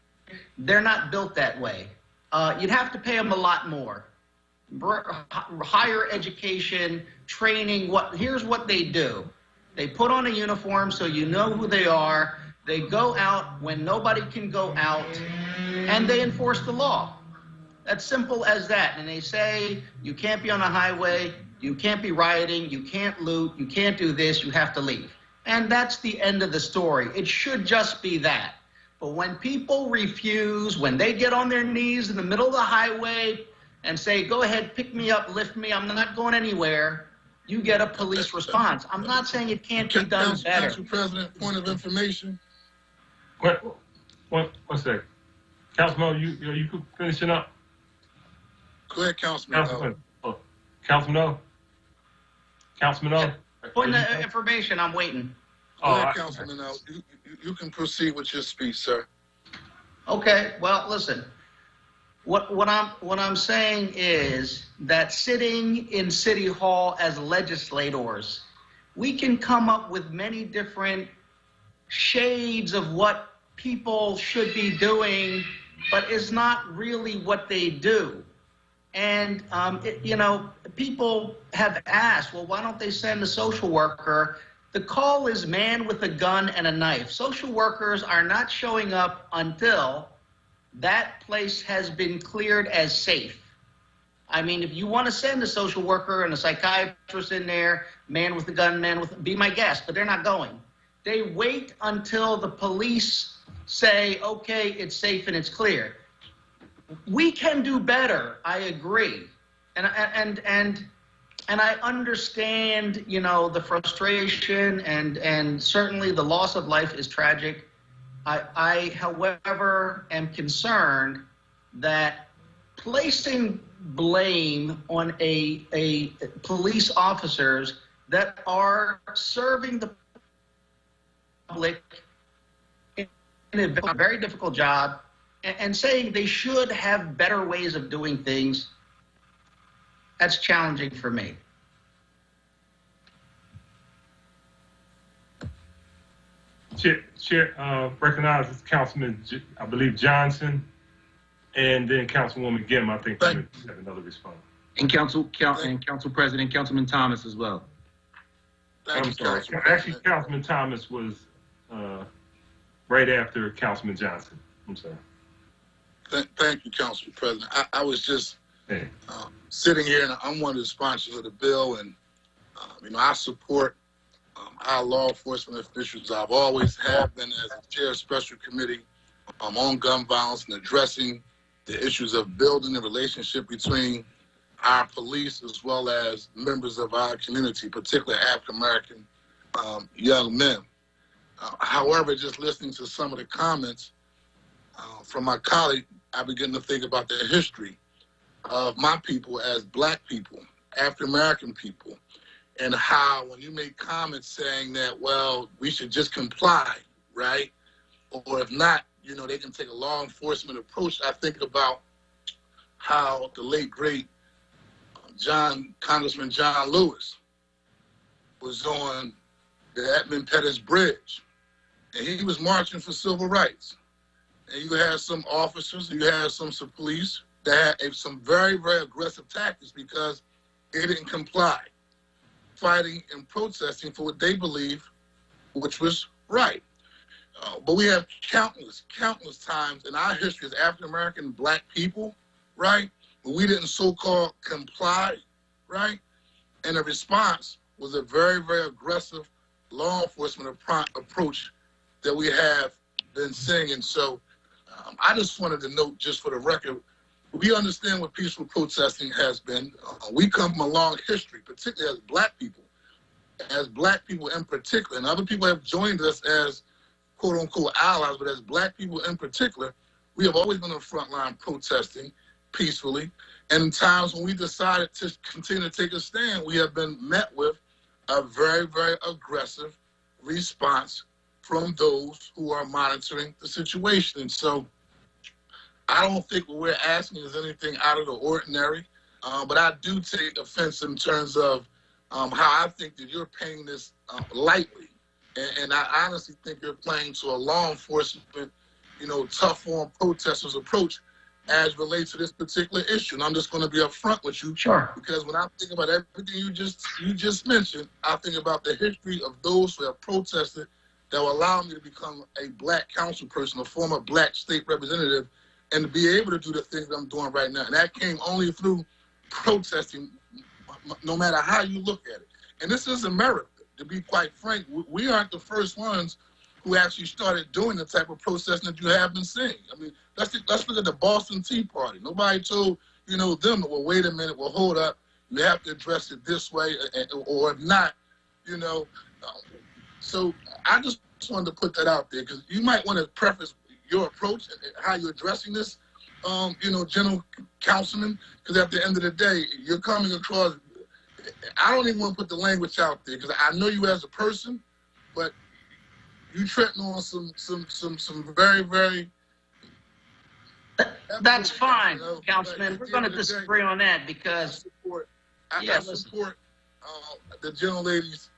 They're not built that way. You'd have to pay them a lot more. Higher education, training, here's what they do. They put on a uniform so you know who they are. They go out when nobody can go out, and they enforce the law. That's simple as that. And they say, you can't be on a highway, you can't be rioting, you can't loot, you can't do this, you have to leave. And that's the end of the story. It should just be that. But when people refuse, when they get on their knees in the middle of the highway and say, go ahead, pick me up, lift me, I'm not going anywhere, you get a police response. I'm not saying it can't be done better. Council President, point of information. One second. Councilman, you could finish it up. Go ahead, Councilman. Councilman O. Point of information, I'm waiting. Go ahead, Councilman O. You can proceed with your speech, sir. Okay, well, listen. What I'm saying is that sitting in City Hall as legislators, we can come up with many different shades of what people should be doing, but it's not really what they do. And, people have asked, well, why don't they send a social worker? The call is man with a gun and a knife. Social workers are not showing up until that place has been cleared as safe. I mean, if you want to send a social worker and a psychiatrist in there, man with a gun, be my guest, but they're not going. They wait until the police say, okay, it's safe and it's clear. We can do better, I agree. And I understand, the frustration and certainly the loss of life is tragic. I, however, am concerned that placing blame on a police officers that are serving the public in a very difficult job and saying they should have better ways of doing things, that's challenging for me. Chair, recognizes Councilman, I believe, Johnson, and then Councilwoman Gim, I think, have another response. And Council President, Councilman Thomas as well. I'm sorry. Actually, Councilman Thomas was right after Councilman Johnson. I'm sorry. Thank you, Council President. I was just sitting here, and I'm one of the sponsors of the bill, and I support our law enforcement officials. I've always have been as a chair of special committee on gun violence and addressing the issues of building the relationship between our police as well as members of our community, particularly African-American young men. However, just listening to some of the comments from my colleague, I begin to think about the history of my people as Black people, African-American people, and how when you make comments saying that, well, we should just comply, right? Or if not, you know, they can take a law enforcement approach. I think about how the late, great Congressman John Lewis was on the Edmund Pettus Bridge, and he was marching for civil rights. And you had some officers, you had some police that had some very, very aggressive tactics because they didn't comply, fighting and protesting for what they believe, which was right. But we have countless times in our history as African-American Black people, right, where we didn't so-called comply, right? And the response was a very, very aggressive law enforcement approach that we have been seeing. And so I just wanted to note, just for the record, we understand what peaceful protesting has been. We come from a long history, particularly as Black people in particular, and other people have joined us as quote-unquote allies, but as Black people in particular, we have always been on the front line protesting peacefully. And in times when we decided to continue to take a stand, we have been met with a very, very aggressive response from those who are monitoring the situation. And so I don't think what we're asking is anything out of the ordinary, but I do take offense in terms of how I think that you're paying this lightly. And I honestly think you're playing to a law enforcement, tough on protesters approach as relates to this particular issue. And I'm just going to be upfront with you. Sure. Because when I think about everything you just mentioned, I think about the history of those who have protested that will allow me to become a Black council person, a former Black state representative, and to be able to do the things that I'm doing right now. And that came only through protesting, no matter how you look at it. And this is America. To be quite frank, we aren't the first ones who actually started doing the type of protesting that you have been seeing. I mean, let's look at the Boston Tea Party. Nobody told, them, well, wait a minute, well, hold up. You have to address it this way, or if not, So I just wanted to put that out there because you might want to preface your approach and how you're addressing this, General Councilman, because at the end of the day, you're coming across. I don't even want to put the language out there because I know you as a person, but you treading on some very, very. That's fine, Councilman. We're going to disagree on that because I support the gentle lady's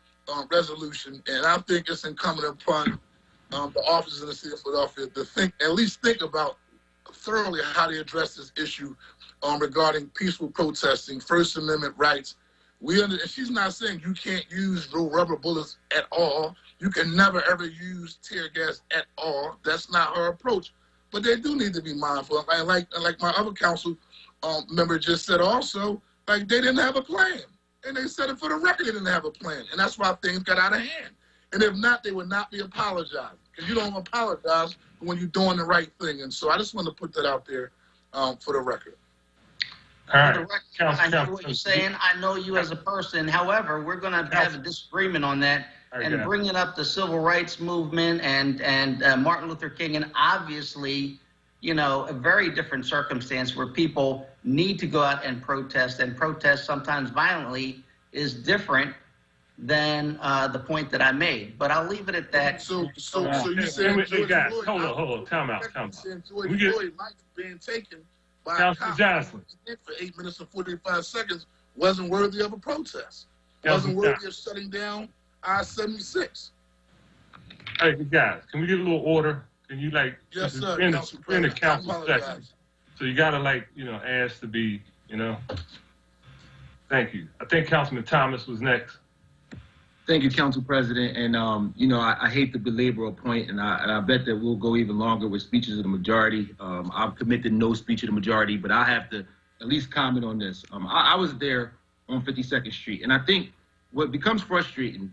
resolution, and I think it's incumbent upon the officers in the city of Philadelphia to at least think about thoroughly how they address this issue regarding peaceful protesting, First Amendment rights. And she's not saying you can't use rubber bullets at all. You can never, ever use tear gas at all. That's not her approach. But they do need to be mindful. And like my other council member just said also, they didn't have a plan. And they said it for the record, they didn't have a plan. And that's why things got out of hand. And if not, they would not be apologizing. Because you don't apologize when you're doing the right thing. And so I just want to put that out there for the record. All right. I know what you're saying. I know you as a person. However, we're going to have a disagreement on that. And bringing up the civil rights movement and Martin Luther King, and obviously, a very different circumstance where people need to go out and protest sometimes violently is different than the point that I made. But I'll leave it at that. So you saying hold on, time out. George Floyd might being taken by Councilman Johnson for 8 minutes and 45 seconds wasn't worthy of a protest. Wasn't worthy of shutting down I-76. Hey, guys, can we get a little order? Can you yes, sir, in the council section? So you gotta ask to be, Thank you. I think Councilman Thomas was next. Thank you, Council President. And I hate to belabor a point, and I bet that we'll go even longer with speeches of the majority. I've committed no speech of the majority, but I have to at least comment on this. I was there on 52nd Street, and I think what becomes frustrating,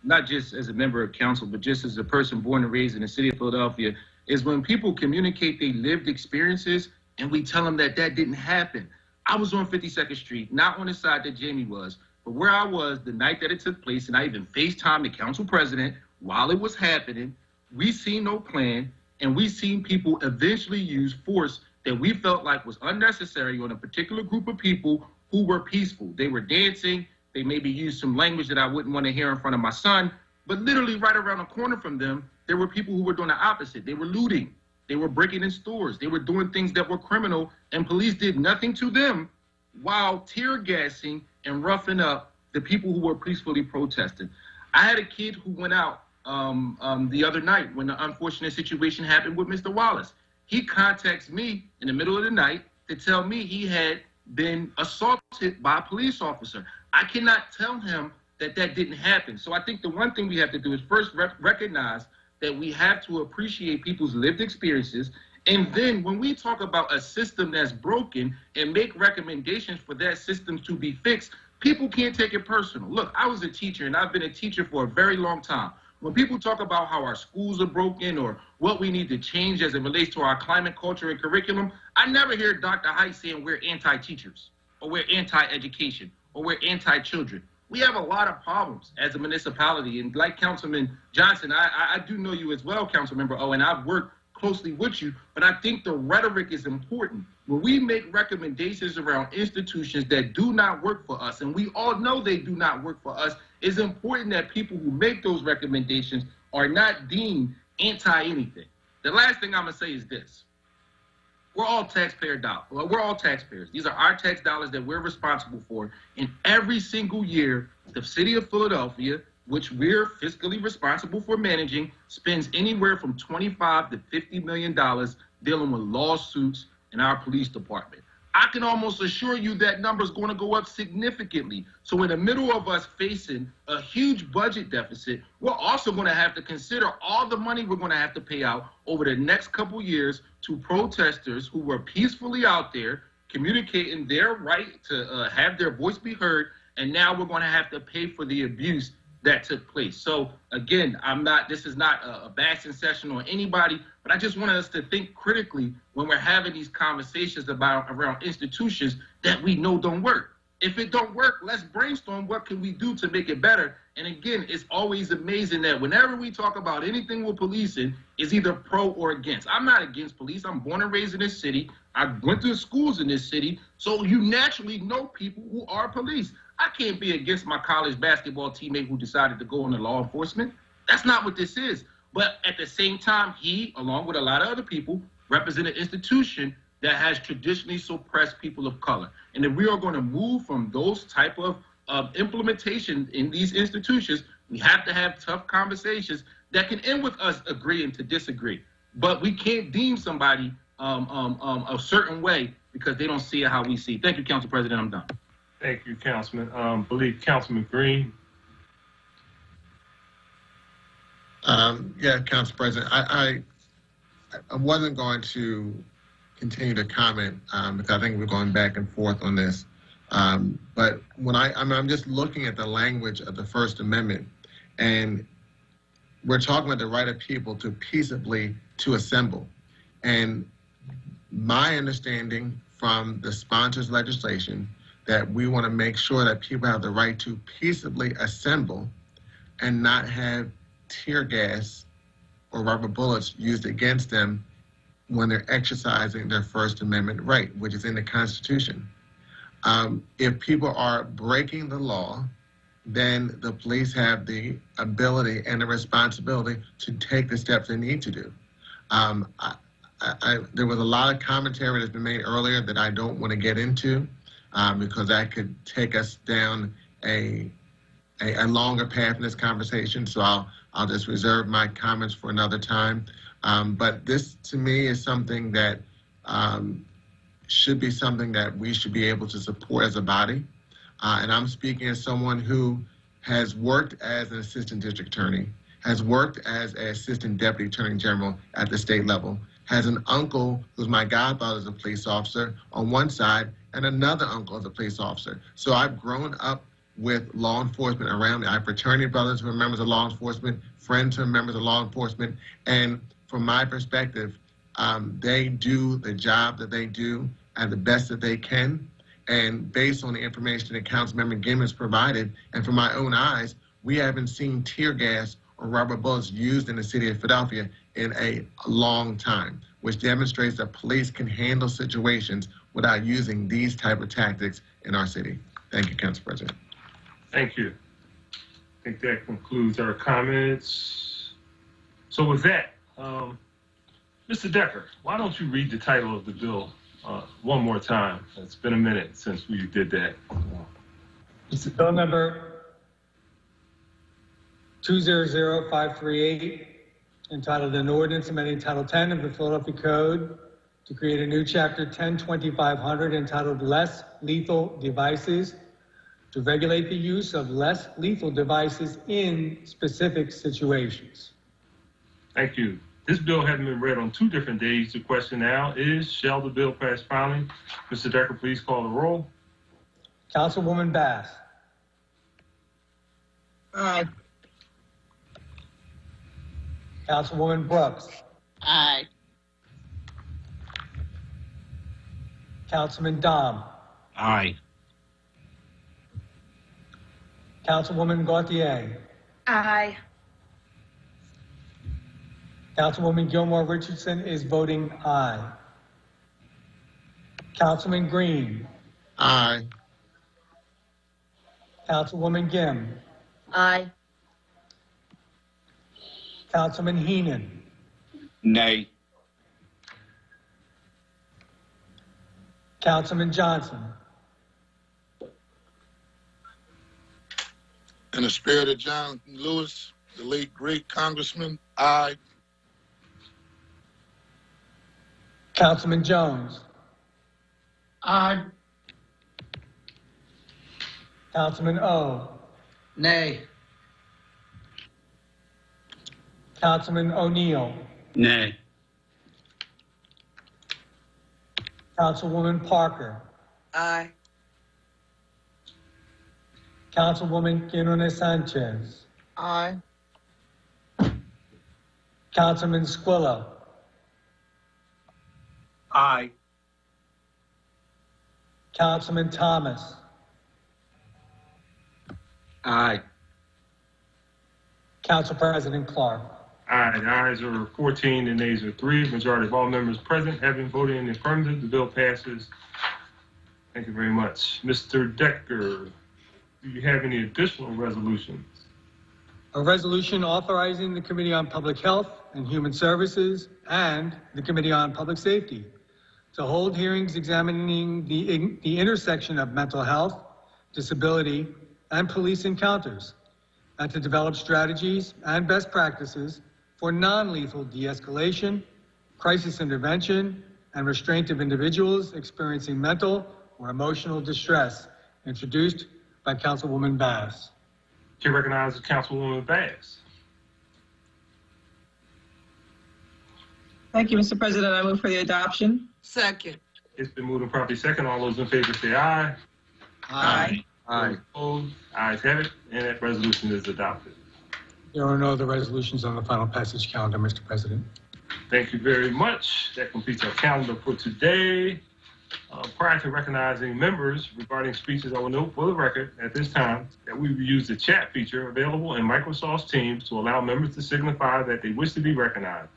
not just as a member of council, but just as a person born and raised in the city of Philadelphia, is when people communicate their lived experiences and we tell them that that didn't happen. I was on 52nd Street, not on the side that Jamie was, but where I was the night that it took place, and I even FaceTimed the council president while it was happening. We seen no plan, and we seen people eventually use force that we felt like was unnecessary on a particular group of people who were peaceful. They were dancing. They maybe used some language that I wouldn't want to hear in front of my son, but literally right around the corner from them, there were people who were doing the opposite. They were looting. They were breaking in stores. They were doing things that were criminal, and police did nothing to them while tear gassing and roughing up the people who were peacefully protesting. I had a kid who went out the other night when the unfortunate situation happened with Mr. Wallace. He contacts me in the middle of the night to tell me he had been assaulted by a police officer. I cannot tell him that that didn't happen. So I think the one thing we have to do is first recognize that we have to appreciate people's lived experiences. And then when we talk about a system that's broken and make recommendations for that system to be fixed, people can't take it personal. Look, I was a teacher, and I've been a teacher for a very long time. When people talk about how our schools are broken or what we need to change as it relates to our climate, culture, and curriculum, I never hear Dr. Height saying we're anti-teachers or we're anti-education or we're anti-children. We have a lot of problems as a municipality. And like Councilman Johnson, I do know you as well, Councilmember O, and I've worked closely with you, but I think the rhetoric is important. When we make recommendations around institutions that do not work for us, and we all know they do not work for us, it's important that people who make those recommendations are not deemed anti-anything. The last thing I'm gonna say is this. We're all taxpayer dollars. We're all taxpayers. These are our tax dollars that we're responsible for. And every single year, the city of Philadelphia, which we're fiscally responsible for managing, spends anywhere from $25 to $50 million dealing with lawsuits in our police department. I can almost assure you that number is going to go up significantly. So in the middle of us facing a huge budget deficit, we're also going to have to consider all the money we're going to have to pay out over the next couple years to protesters who were peacefully out there communicating their right to have their voice be heard. And now we're going to have to pay for the abuse that took place. So again, this is not a bashing session on anybody, but I just want us to think critically when we're having these conversations around institutions that we know don't work. If it don't work, let's brainstorm what can we do to make it better. And again, it's always amazing that whenever we talk about anything with policing, is either pro or against. I'm not against police. I'm born and raised in this city. I went to schools in this city. So you naturally know people who are police. I can't be against my college basketball teammate who decided to go into law enforcement. That's not what this is. But at the same time, he, along with a lot of other people, represent an institution that has traditionally suppressed people of color. And if we are going to move from those type of implementation in these institutions, we have to have tough conversations that can end with us agreeing to disagree. But we can't deem somebody a certain way because they don't see it how we see it. Thank you, Council President. I'm done. Thank you, Councilman. Believe Councilman Green. Yeah, Council President, I wasn't going to continue to comment because I think we're going back and forth on this. But when I'm just looking at the language of the First Amendment, and we're talking about the right of people to peaceably to assemble. And my understanding from the sponsors' legislation that we want to make sure that people have the right to peaceably assemble and not have tear gas or rubber bullets used against them when they're exercising their First Amendment right, which is in the Constitution. If people are breaking the law, then the police have the ability and the responsibility to take the steps they need to do. There was a lot of commentary that's been made earlier that I don't want to get into because that could take us down a longer path in this conversation. So I'll just reserve my comments for another time. But this, to me, is something that should be something that we should be able to support as a body. And I'm speaking as someone who has worked as an assistant district attorney, has worked as an assistant deputy attorney general at the state level, has an uncle who's my godfather as a police officer on one side, and another uncle as a police officer. So I've grown up with law enforcement around. I have fraternity brothers who are members of law enforcement, friends who are members of law enforcement, and from my perspective, they do the job that they do at the best that they can. And based on the information that Councilmember Gim has provided, and from my own eyes, we haven't seen tear gas or rubber bullets used in the city of Philadelphia in a long time, which demonstrates that police can handle situations without using these type of tactics in our city. Thank you, Council President. Thank you. I think that concludes our comments. So with that, Mr. Decker, why don't you read the title of the bill one more time? It's been a minute since we did that. It's bill number 200538, entitled An Ordinance Amending Title 10 of the Philadelphia Code to create a new chapter 102500 entitled Less Lethal Devices to regulate the use of less lethal devices in specific situations. Thank you. This bill having been read on 2 different days, the question now is, shall the bill pass finally? Mr. Decker, please call the roll. Councilwoman Bass. Aye. Councilwoman Brooks. Aye. Councilman Dom. Aye. Councilwoman Gauthier. Aye. Councilwoman Gilmore Richardson is voting aye. Councilman Green. Aye. Councilwoman Gim. Aye. Councilman Heenan. Nay. Councilman Johnson. In the spirit of John Lewis, the late great congressman, aye. Councilman Jones. Aye. Councilman O. Nay. Councilman O'Neill. Nay. Councilwoman Parker. Aye. Councilwoman Quinones Sanchez. Aye. Councilman Squilla. Aye. Councilman Thomas. Aye. Council President Clark. Aye. The ayes are 14, the nays are 3. Majority of all members present having voted in the affirmative, the bill passes. Thank you very much. Mr. Decker, do you have any additional resolutions? A resolution authorizing the Committee on Public Health and Human Services and the Committee on Public Safety to hold hearings examining the intersection of mental health, disability, and police encounters, and to develop strategies and best practices for non-lethal de-escalation, crisis intervention, and restraint of individuals experiencing mental or emotional distress, introduced by Councilwoman Bass. Chair recognizes Councilwoman Bass. Thank you, Mr. President. I move for the adoption. Second. It's been moved and properly second. All those in favor say aye. Aye. Aye. Opposed? Ayes have it, and that resolution is adopted. There are no other resolutions on the final passage calendar, Mr. President. Thank you very much. That completes our calendar for today. Prior to recognizing members regarding speeches, I will note for the record at this time that we will use the chat feature available in Microsoft Teams to allow members to signify that they wish to be recognized.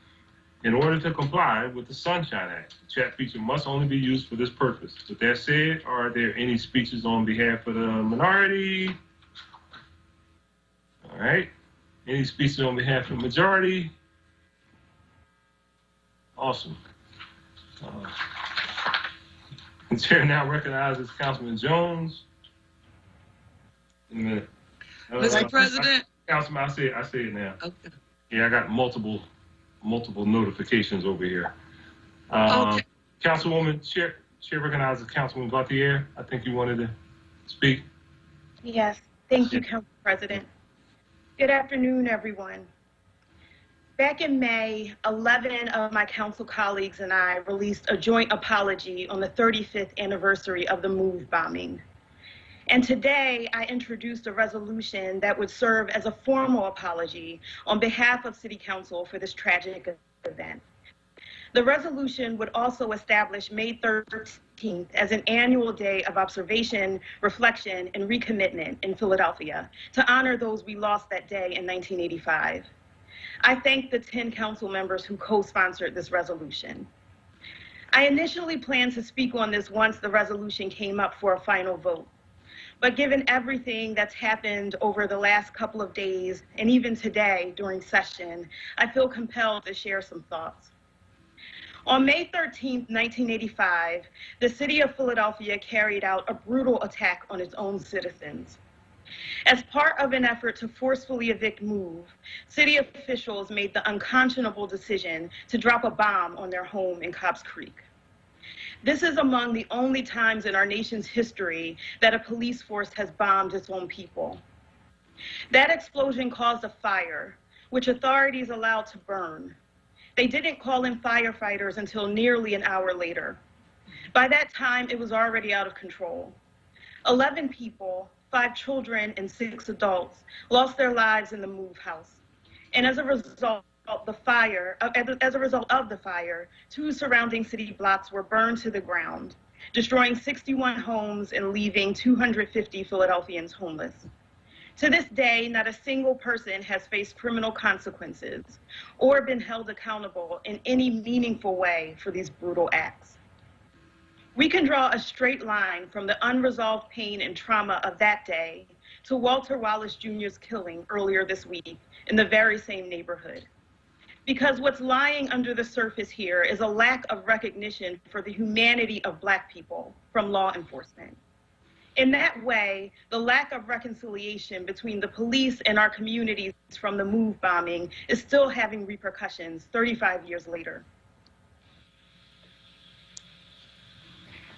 In order to comply with the Sunshine Act, the chat feature must only be used for this purpose. With that said, are there any speeches on behalf of the minority? All right. Any speeches on behalf of the majority? Awesome. The chair now recognizes Councilman Jones. In a minute. Mr. President. Councilman, I say it now. Okay. Yeah, I got multiple notifications over here. Okay. Councilwoman, Chair recognizes Councilwoman Gauthier. I think you wanted to speak. Yes, thank you, Council President. Good afternoon, everyone. Back in May, 11 of my council colleagues and I released a joint apology on the 35th anniversary of the MOVE bombing. And today, I introduced a resolution that would serve as a formal apology on behalf of City Council for this tragic event. The resolution would also establish May 13th as an annual day of observation, reflection, and recommitment in Philadelphia to honor those we lost that day in 1985. I thank the 10 council members who co-sponsored this resolution. I initially planned to speak on this once the resolution came up for a final vote. But given everything that's happened over the last couple of days, and even today during session, I feel compelled to share some thoughts. On May 13, 1985, the city of Philadelphia carried out a brutal attack on its own citizens. As part of an effort to forcefully evict MOVE, city officials made the unconscionable decision to drop a bomb on their home in Cobbs Creek. This is among the only times in our nation's history that a police force has bombed its own people. That explosion caused a fire, which authorities allowed to burn. They didn't call in firefighters until nearly an hour later. By that time, it was already out of control. 11 people, 5 children and 6 adults, lost their lives in the MOVE house. And as a result of the fire, 2 surrounding city blocks were burned to the ground, destroying 61 homes and leaving 250 Philadelphians homeless. To this day, not a single person has faced criminal consequences or been held accountable in any meaningful way for these brutal acts. We can draw a straight line from the unresolved pain and trauma of that day to Walter Wallace Jr.'s killing earlier this week in the very same neighborhood. Because what's lying under the surface here is a lack of recognition for the humanity of Black people from law enforcement. In that way, the lack of reconciliation between the police and our communities from the MOVE bombing is still having repercussions 35 years later.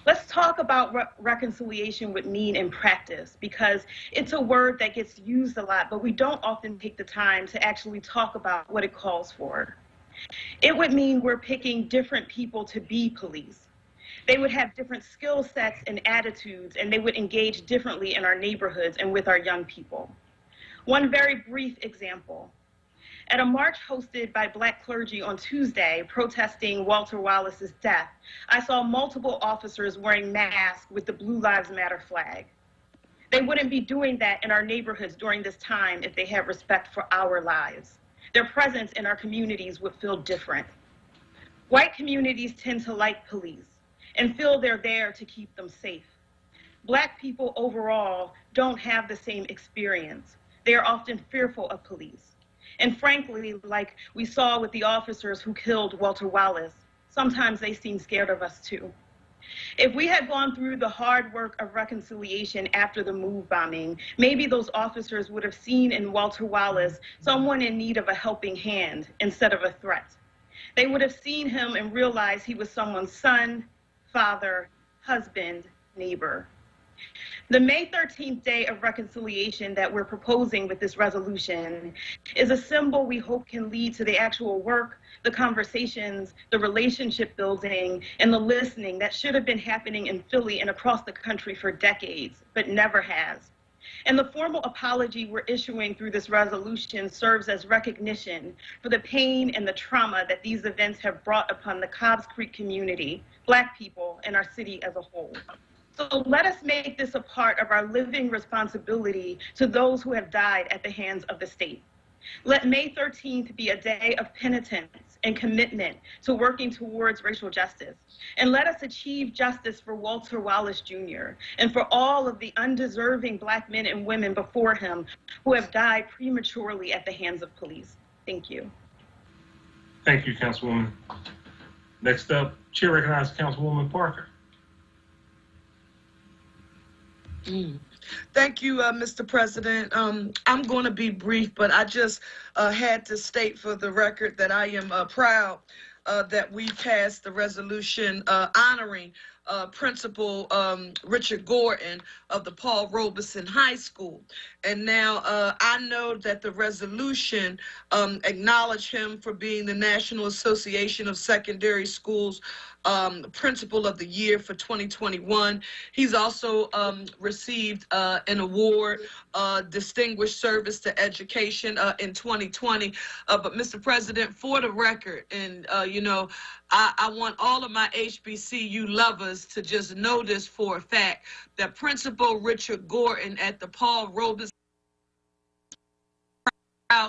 Let's talk about what reconciliation would mean in practice, because it's a word that gets used a lot, but we don't often take the time to actually talk about what it calls for. It would mean we're picking different people to be police. They would have different skill sets and attitudes, and they would engage differently in our neighborhoods and with our young people. One very brief example. At a march hosted by Black clergy on Tuesday protesting Walter Wallace's death, I saw multiple officers wearing masks with the Blue Lives Matter flag. They wouldn't be doing that in our neighborhoods during this time if they had respect for our lives. Their presence in our communities would feel different. White communities tend to like police and feel they're there to keep them safe. Black people overall don't have the same experience. They are often fearful of police. And frankly, like we saw with the officers who killed Walter Wallace, sometimes they seem scared of us too. If we had gone through the hard work of reconciliation after the MOVE bombing, maybe those officers would have seen in Walter Wallace someone in need of a helping hand instead of a threat. They would have seen him and realized he was someone's son, father, husband, neighbor. The May 13th day of reconciliation that we're proposing with this resolution is a symbol we hope can lead to the actual work, the conversations, the relationship building, and the listening that should have been happening in Philly and across the country for decades, but never has. And the formal apology we're issuing through this resolution serves as recognition for the pain and the trauma that these events have brought upon the Cobbs Creek community, Black people, and our city as a whole. So let us make this a part of our living responsibility to those who have died at the hands of the state. Let May 13th be a day of penitence and commitment to working towards racial justice. And let us achieve justice for Walter Wallace Jr. and for all of the undeserving Black men and women before him who have died prematurely at the hands of police. Thank you. Thank you, Councilwoman. Next up, Chair recognizes Councilwoman Parker. Thank you, Mr. President. I'm going to be brief, but I just had to state for the record that I am proud that we passed the resolution honoring Principal Richard Gordon of the Paul Robeson High School. And now I know that the resolution acknowledged him for being the National Association of Secondary Schools Principal of the Year for 2021. He's also received an award, Distinguished Service to Education in 2020. But Mr. President, for the record, and you know, I want all of my HBCU lovers to just know this for a fact, that Principal Richard Gordon at the Paul Robeson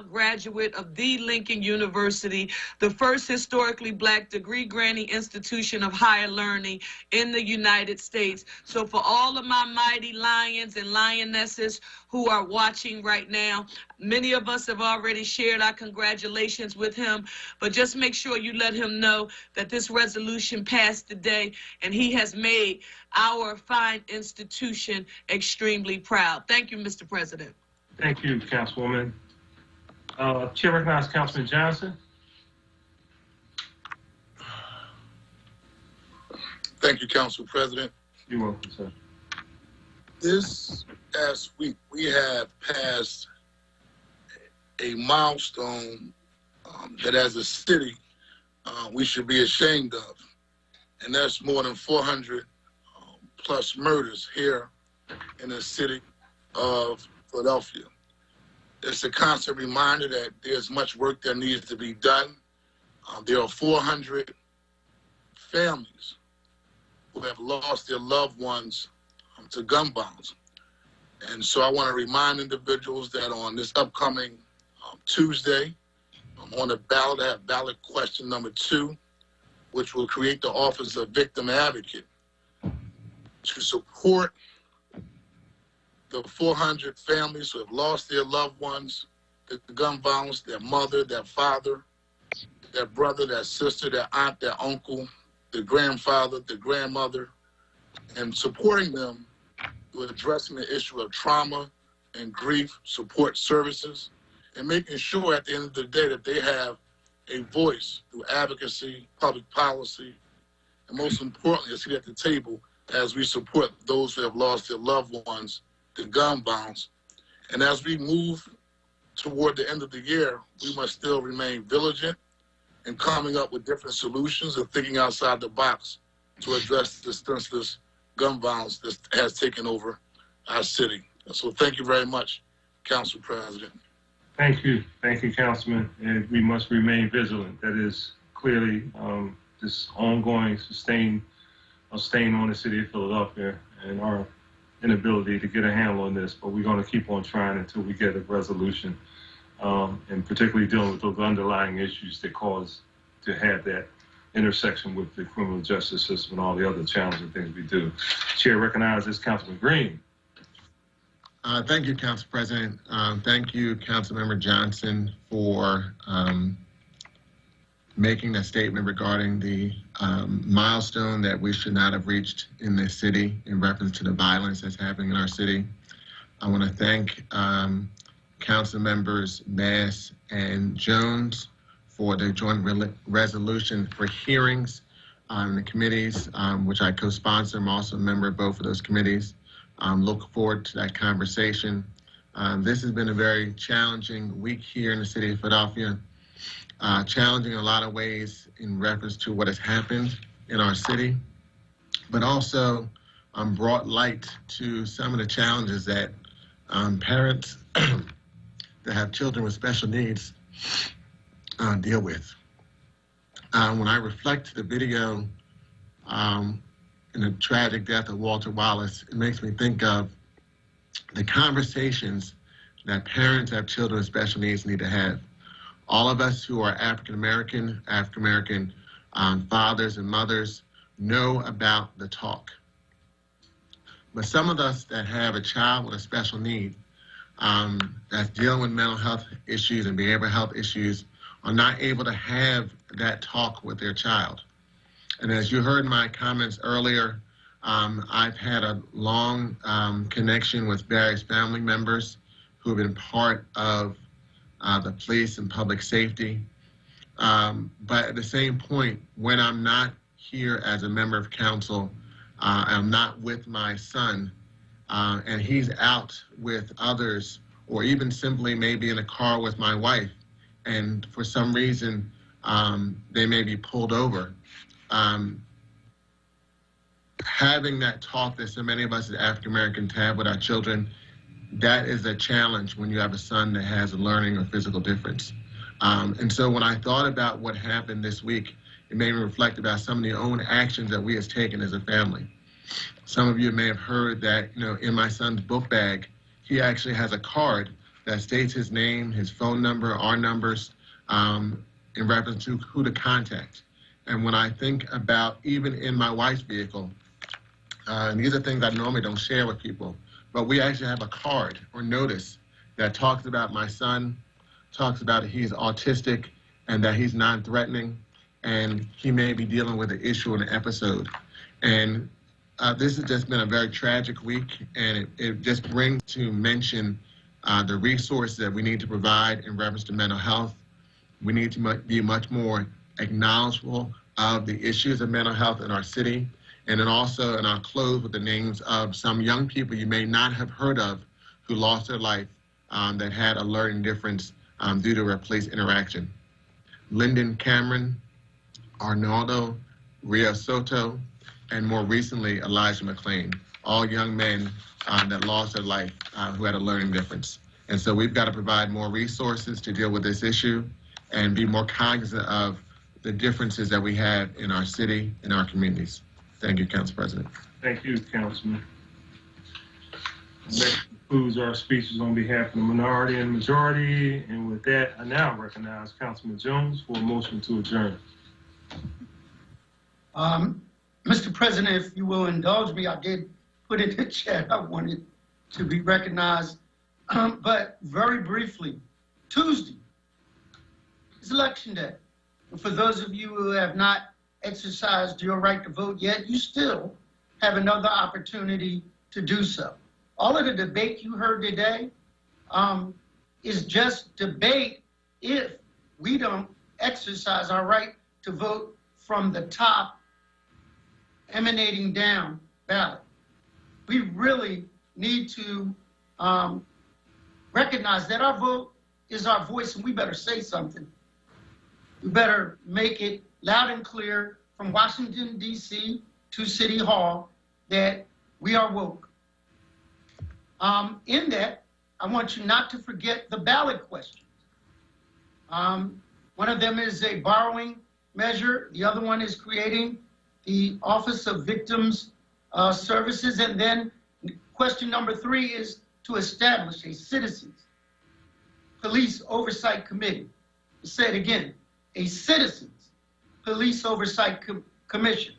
graduate of the Lincoln University, the first historically Black degree-granting institution of higher learning in the United States. So for all of my mighty lions and lionesses who are watching right now, many of us have already shared our congratulations with him, but just make sure you let him know that this resolution passed today, and he has made our fine institution extremely proud. Thank you, Mr. President. Thank you, Councilwoman. Chair recognizes Councilman Johnson. Thank you, Council President. You're welcome, sir. This past week, we have passed a milestone that as a city, we should be ashamed of. And that's more than 400 plus murders here in the city of Philadelphia. It's a constant reminder that there's much work that needs to be done. There are 400 families who have lost their loved ones to gun violence. And so I want to remind individuals that on this upcoming Tuesday, on the ballot, I have ballot question number 2, which will create the Office of Victim Advocate to support the 400 families who have lost their loved ones to gun violence, their mother, their father, their brother, their sister, their aunt, their uncle, their grandfather, their grandmother, and supporting them with addressing the issue of trauma and grief support services, and making sure at the end of the day that they have a voice through advocacy, public policy, and most importantly, a seat at the table as we support those who have lost their loved ones to gun violence. And as we move toward the end of the year, we must still remain vigilant in coming up with different solutions and thinking outside the box to address the senseless gun violence that has taken over our city. So thank you very much, Council President. Thank you, Councilman. And we must remain vigilant. That is clearly this ongoing stain on the city of Philadelphia and our inability to get a handle on this, but we're going to keep on trying until we get a resolution, and particularly dealing with those underlying issues that cause to have that intersection with the criminal justice system and all the other challenging things we do. Chair recognizes Councilman Green. Thank you, Council President. Thank you, Councilmember Johnson, for making a statement regarding the milestone that we should not have reached in this city in reference to the violence that's happening in our city. I want to thank Council Members Bass and Jones for the joint resolution for hearings on the committees, which I co-sponsor. I'm also a member of both of those committees. Look forward to that conversation. This has been a very challenging week here in the city of Philadelphia. Challenging in a lot of ways in reference to what has happened in our city, but also brought light to some of the challenges that parents that have children with special needs deal with. When I reflect the video in the tragic death of Walter Wallace, it makes me think of the conversations that parents that have children with special needs need to have. All of us who are African-American fathers and mothers know about the talk. But some of us that have a child with a special need that's dealing with mental health issues and behavioral health issues are not able to have that talk with their child. And as you heard in my comments earlier, I've had a long connection with various family members who have been part of the police and public safety, But at the same point, when I'm not here as a member of council, I'm not with my son, and he's out with others, or even simply maybe in a car with my wife, and for some reason they may be pulled over. Having that talk that so many of us as African Americans have with our children, that is a challenge when you have a son that has a learning or physical difference. And so when I thought about what happened this week, it made me reflect about some of the own actions that we have taken as a family. Some of you may have heard that, in my son's book bag, he actually has a card that states his name, his phone number, our numbers, in reference to who to contact. And when I think about even in my wife's vehicle, and these are things I normally don't share with people, but we actually have a card or notice that talks about my son, talks about he's autistic and that he's non-threatening, and he may be dealing with an issue or an episode. And this has just been a very tragic week, and it just brings to mention the resources that we need to provide in reference to mental health. We need to be much more acknowledgeable of the issues of mental health in our city. And then also, and I'll close with the names of some young people you may not have heard of who lost their life that had a learning difference due to a police interaction. Lyndon Cameron, Arnaldo Rio Soto, and more recently, Elijah McClain, all young men that lost their life who had a learning difference. And so we've got to provide more resources to deal with this issue and be more cognizant of the differences that we have in our city and our communities. Thank you, Council President. Thank you, Councilman. That concludes our speeches on behalf of the minority and majority. And with that, I now recognize Councilman Jones for a motion to adjourn. Mr. President, if you will indulge me, I did put in the chat I wanted to be recognized. But very briefly, Tuesday is Election Day. And for those of you who have not exercised your right to vote yet, you still have another opportunity to do so. All of the debate you heard today is just debate if we don't exercise our right to vote from the top, emanating down ballot. We really need to recognize that our vote is our voice, and we better say something. We better make it loud and clear from Washington, D.C. to City Hall that we are woke. In that, I want you not to forget the ballot questions. One of them is a borrowing measure. The other one is creating the Office of Victims Services. And then question number 3 is to establish a Citizens Police Oversight Committee. I'll say it again, a Citizens Police Oversight Commission.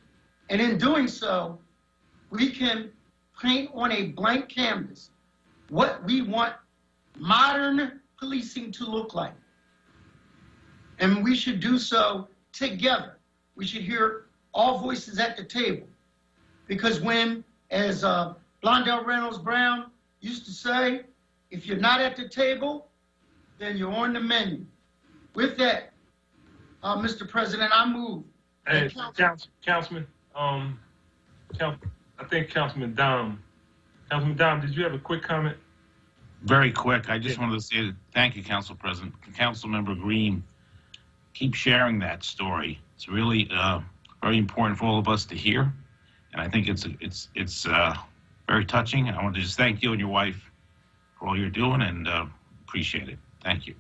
And in doing so, we can paint on a blank canvas what we want modern policing to look like. And we should do so together. We should hear all voices at the table. Because when, as Blondell Reynolds Brown used to say, if you're not at the table, then you're on the menu. With that, Mr. President, I move. Hey, Councilman, I think Councilman Dom. Councilman Dom, did you have a quick comment? Very quick. I just wanted to say thank you, Council President. Councilmember Green, keep sharing that story. It's really very important for all of us to hear, and I think it's very touching. I want to just thank you and your wife for all you're doing, and appreciate it. Thank you.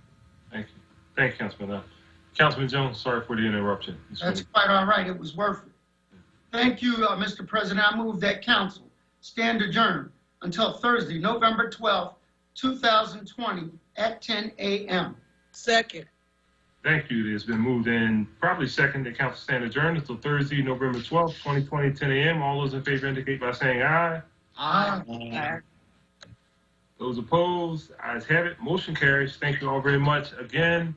Thank you. Thank you, Councilman Dom. Councilman Jones, sorry for the interruption. That's quite all right. It was worth it. Thank you, Mr. President. I move that council stand adjourned until Thursday, November 12th, 2020 at 10 a.m. Second. Thank you. It's been moved in, probably second, that council stand adjourned until Thursday, November 12th, 2020, 10 a.m. All those in favor indicate by saying aye. Aye. Those opposed, ayes have it. Motion carries. Thank you all very much. Again,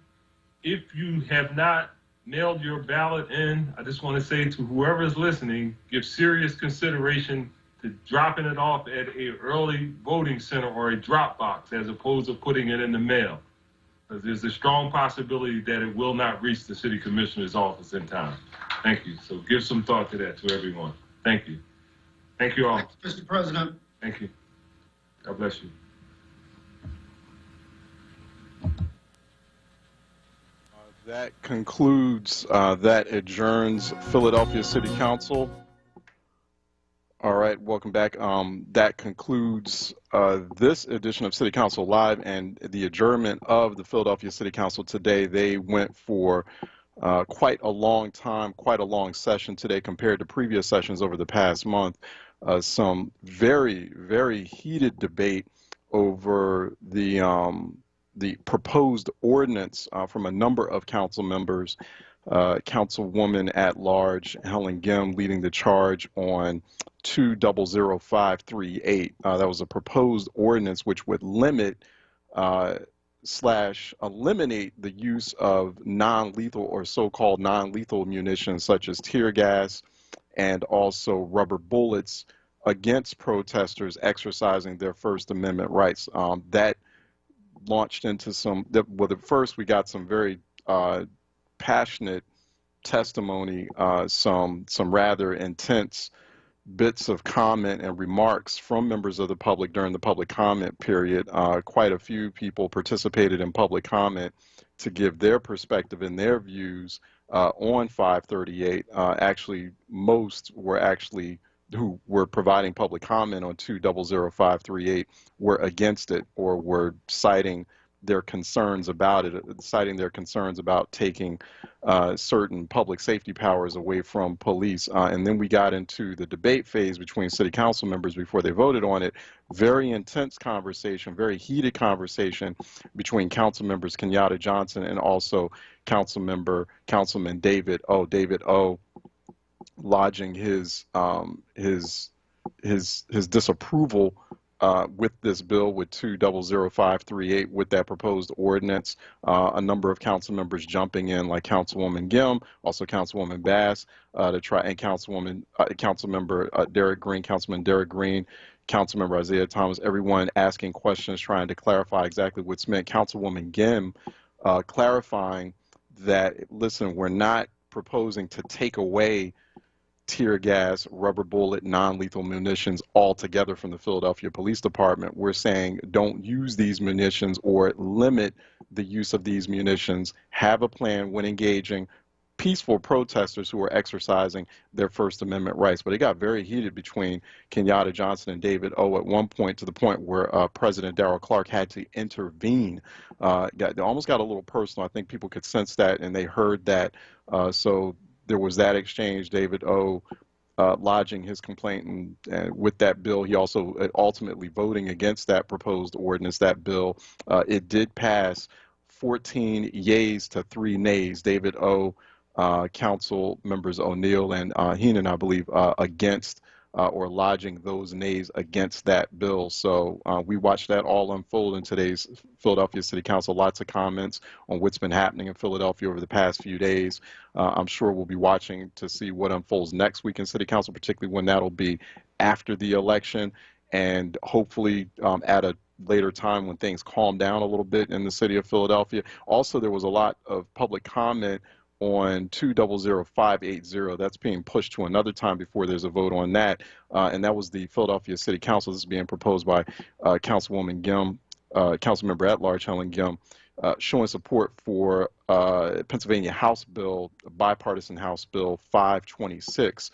if you have not mailed your ballot in, I just want to say to whoever is listening, give serious consideration to dropping it off at a early voting center or a drop box as opposed to putting it in the mail. because there's a strong possibility that it will not reach the city commissioner's office in time. Thank you. So give some thought to that to everyone. Thank you. Thank you all. Thanks, Mr. President. Thank you. God bless you. That concludes, that adjourns Philadelphia City Council. All right, welcome back. That concludes this edition of City Council Live and the adjournment of the Philadelphia City Council today. They went for quite a long time, quite a long session today compared to previous sessions over the past month. Some very, very heated debate over the proposed ordinance from a number of council members. Councilwoman at large Helen Gim leading the charge on 200538. That was a proposed ordinance which would limit / eliminate the use of non-lethal or so-called non-lethal munitions such as tear gas and also rubber bullets against protesters exercising their First Amendment rights. That launched into well, at first we got some very passionate testimony, some rather intense bits of comment and remarks from members of the public during the public comment period. Quite a few people participated in public comment to give their perspective and their views on 538. Actually, most were who were providing public comment on 200538 were against it or were citing their concerns about it, citing their concerns about taking certain public safety powers away from police. And then we got into the debate phase between city council members before they voted on it. Very intense conversation, very heated conversation between council members Kenyatta Johnson and also Councilman David O, lodging his disapproval with this bill, with 200538, with that proposed ordinance. A number of council members jumping in, like Councilwoman Gim, also Councilwoman Bass, to try, and Councilmember Derek Green, Councilman Derek Green, Councilmember Isaiah Thomas, everyone asking questions, trying to clarify exactly what's meant. Councilwoman Gim clarifying that, listen, we're not proposing to take away tear gas, rubber bullet, non-lethal munitions altogether from the Philadelphia Police Department. We're saying don't use these munitions or limit the use of these munitions. Have a plan when engaging peaceful protesters who are exercising their First Amendment rights. But it got very heated between Kenyatta Johnson and David O at one point, to the point where President Darrell Clark had to intervene. It almost got a little personal. I think people could sense that, and they heard that. So there was that exchange. David O lodging his complaint, and with that bill, he also ultimately voting against that proposed ordinance, that bill. It did pass 14 yeas to 3 nays. David O, Council members O'Neill and Heenan, I believe, against or lodging those nays against that bill. So we watched that all unfold in today's Philadelphia City Council. Lots of comments on what's been happening in Philadelphia over the past few days. I'm sure we'll be watching to see what unfolds next week in City Council, particularly when that'll be after the election, and hopefully at a later time when things calm down a little bit in the city of Philadelphia. Also, there was a lot of public comment on 200580. That's being pushed to another time before there's a vote on that. And that was the Philadelphia City Council. This is being proposed by Councilwoman Gim, Councilmember at large Helen Gim, showing support for Pennsylvania House Bill, bipartisan House Bill 526,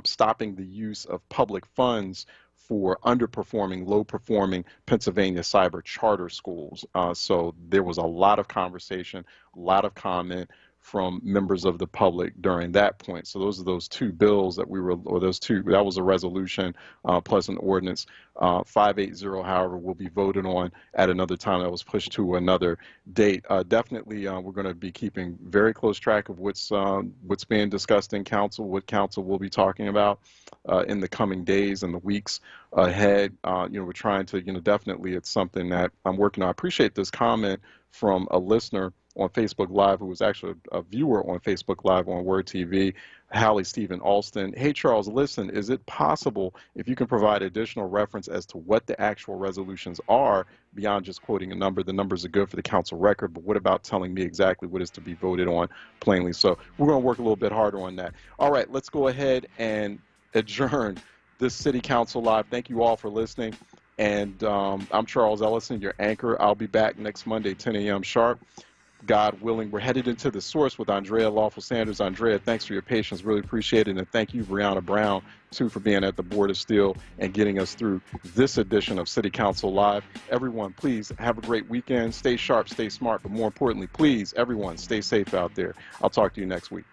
stopping the use of public funds for underperforming, low-performing Pennsylvania cyber charter schools. So there was a lot of conversation, a lot of comment from members of the public during that point. So those are those two bills that that was a resolution plus an ordinance. 580, however, will be voted on at another time. That was pushed to another date. Definitely, we're going to be keeping very close track of what's being discussed in council, what council will be talking about in the coming days and the weeks ahead. We're trying to, definitely it's something that I'm working on. I appreciate this comment from a listener on Facebook Live, who was actually a viewer on Facebook Live on WURD TV, Hallie Stephen Alston. Hey, Charles, listen, is it possible if you can provide additional reference as to what the actual resolutions are beyond just quoting a number? The numbers are good for the council record, but what about telling me exactly what is to be voted on plainly? So we're going to work a little bit harder on that. All right, let's go ahead and adjourn this City Council Live. Thank you all for listening. And I'm Charles Ellison, your anchor. I'll be back next Monday, 10 a.m. sharp. God willing, we're headed into the source with Andrea Lawful Sanders. Andrea, thanks for your patience. Really appreciate it. And thank you, Brianna Brown, too, for being at the Board of Steel and getting us through this edition of City Council Live. Everyone, please have a great weekend. Stay sharp, stay smart, but more importantly, please, everyone, stay safe out there. I'll talk to you next week.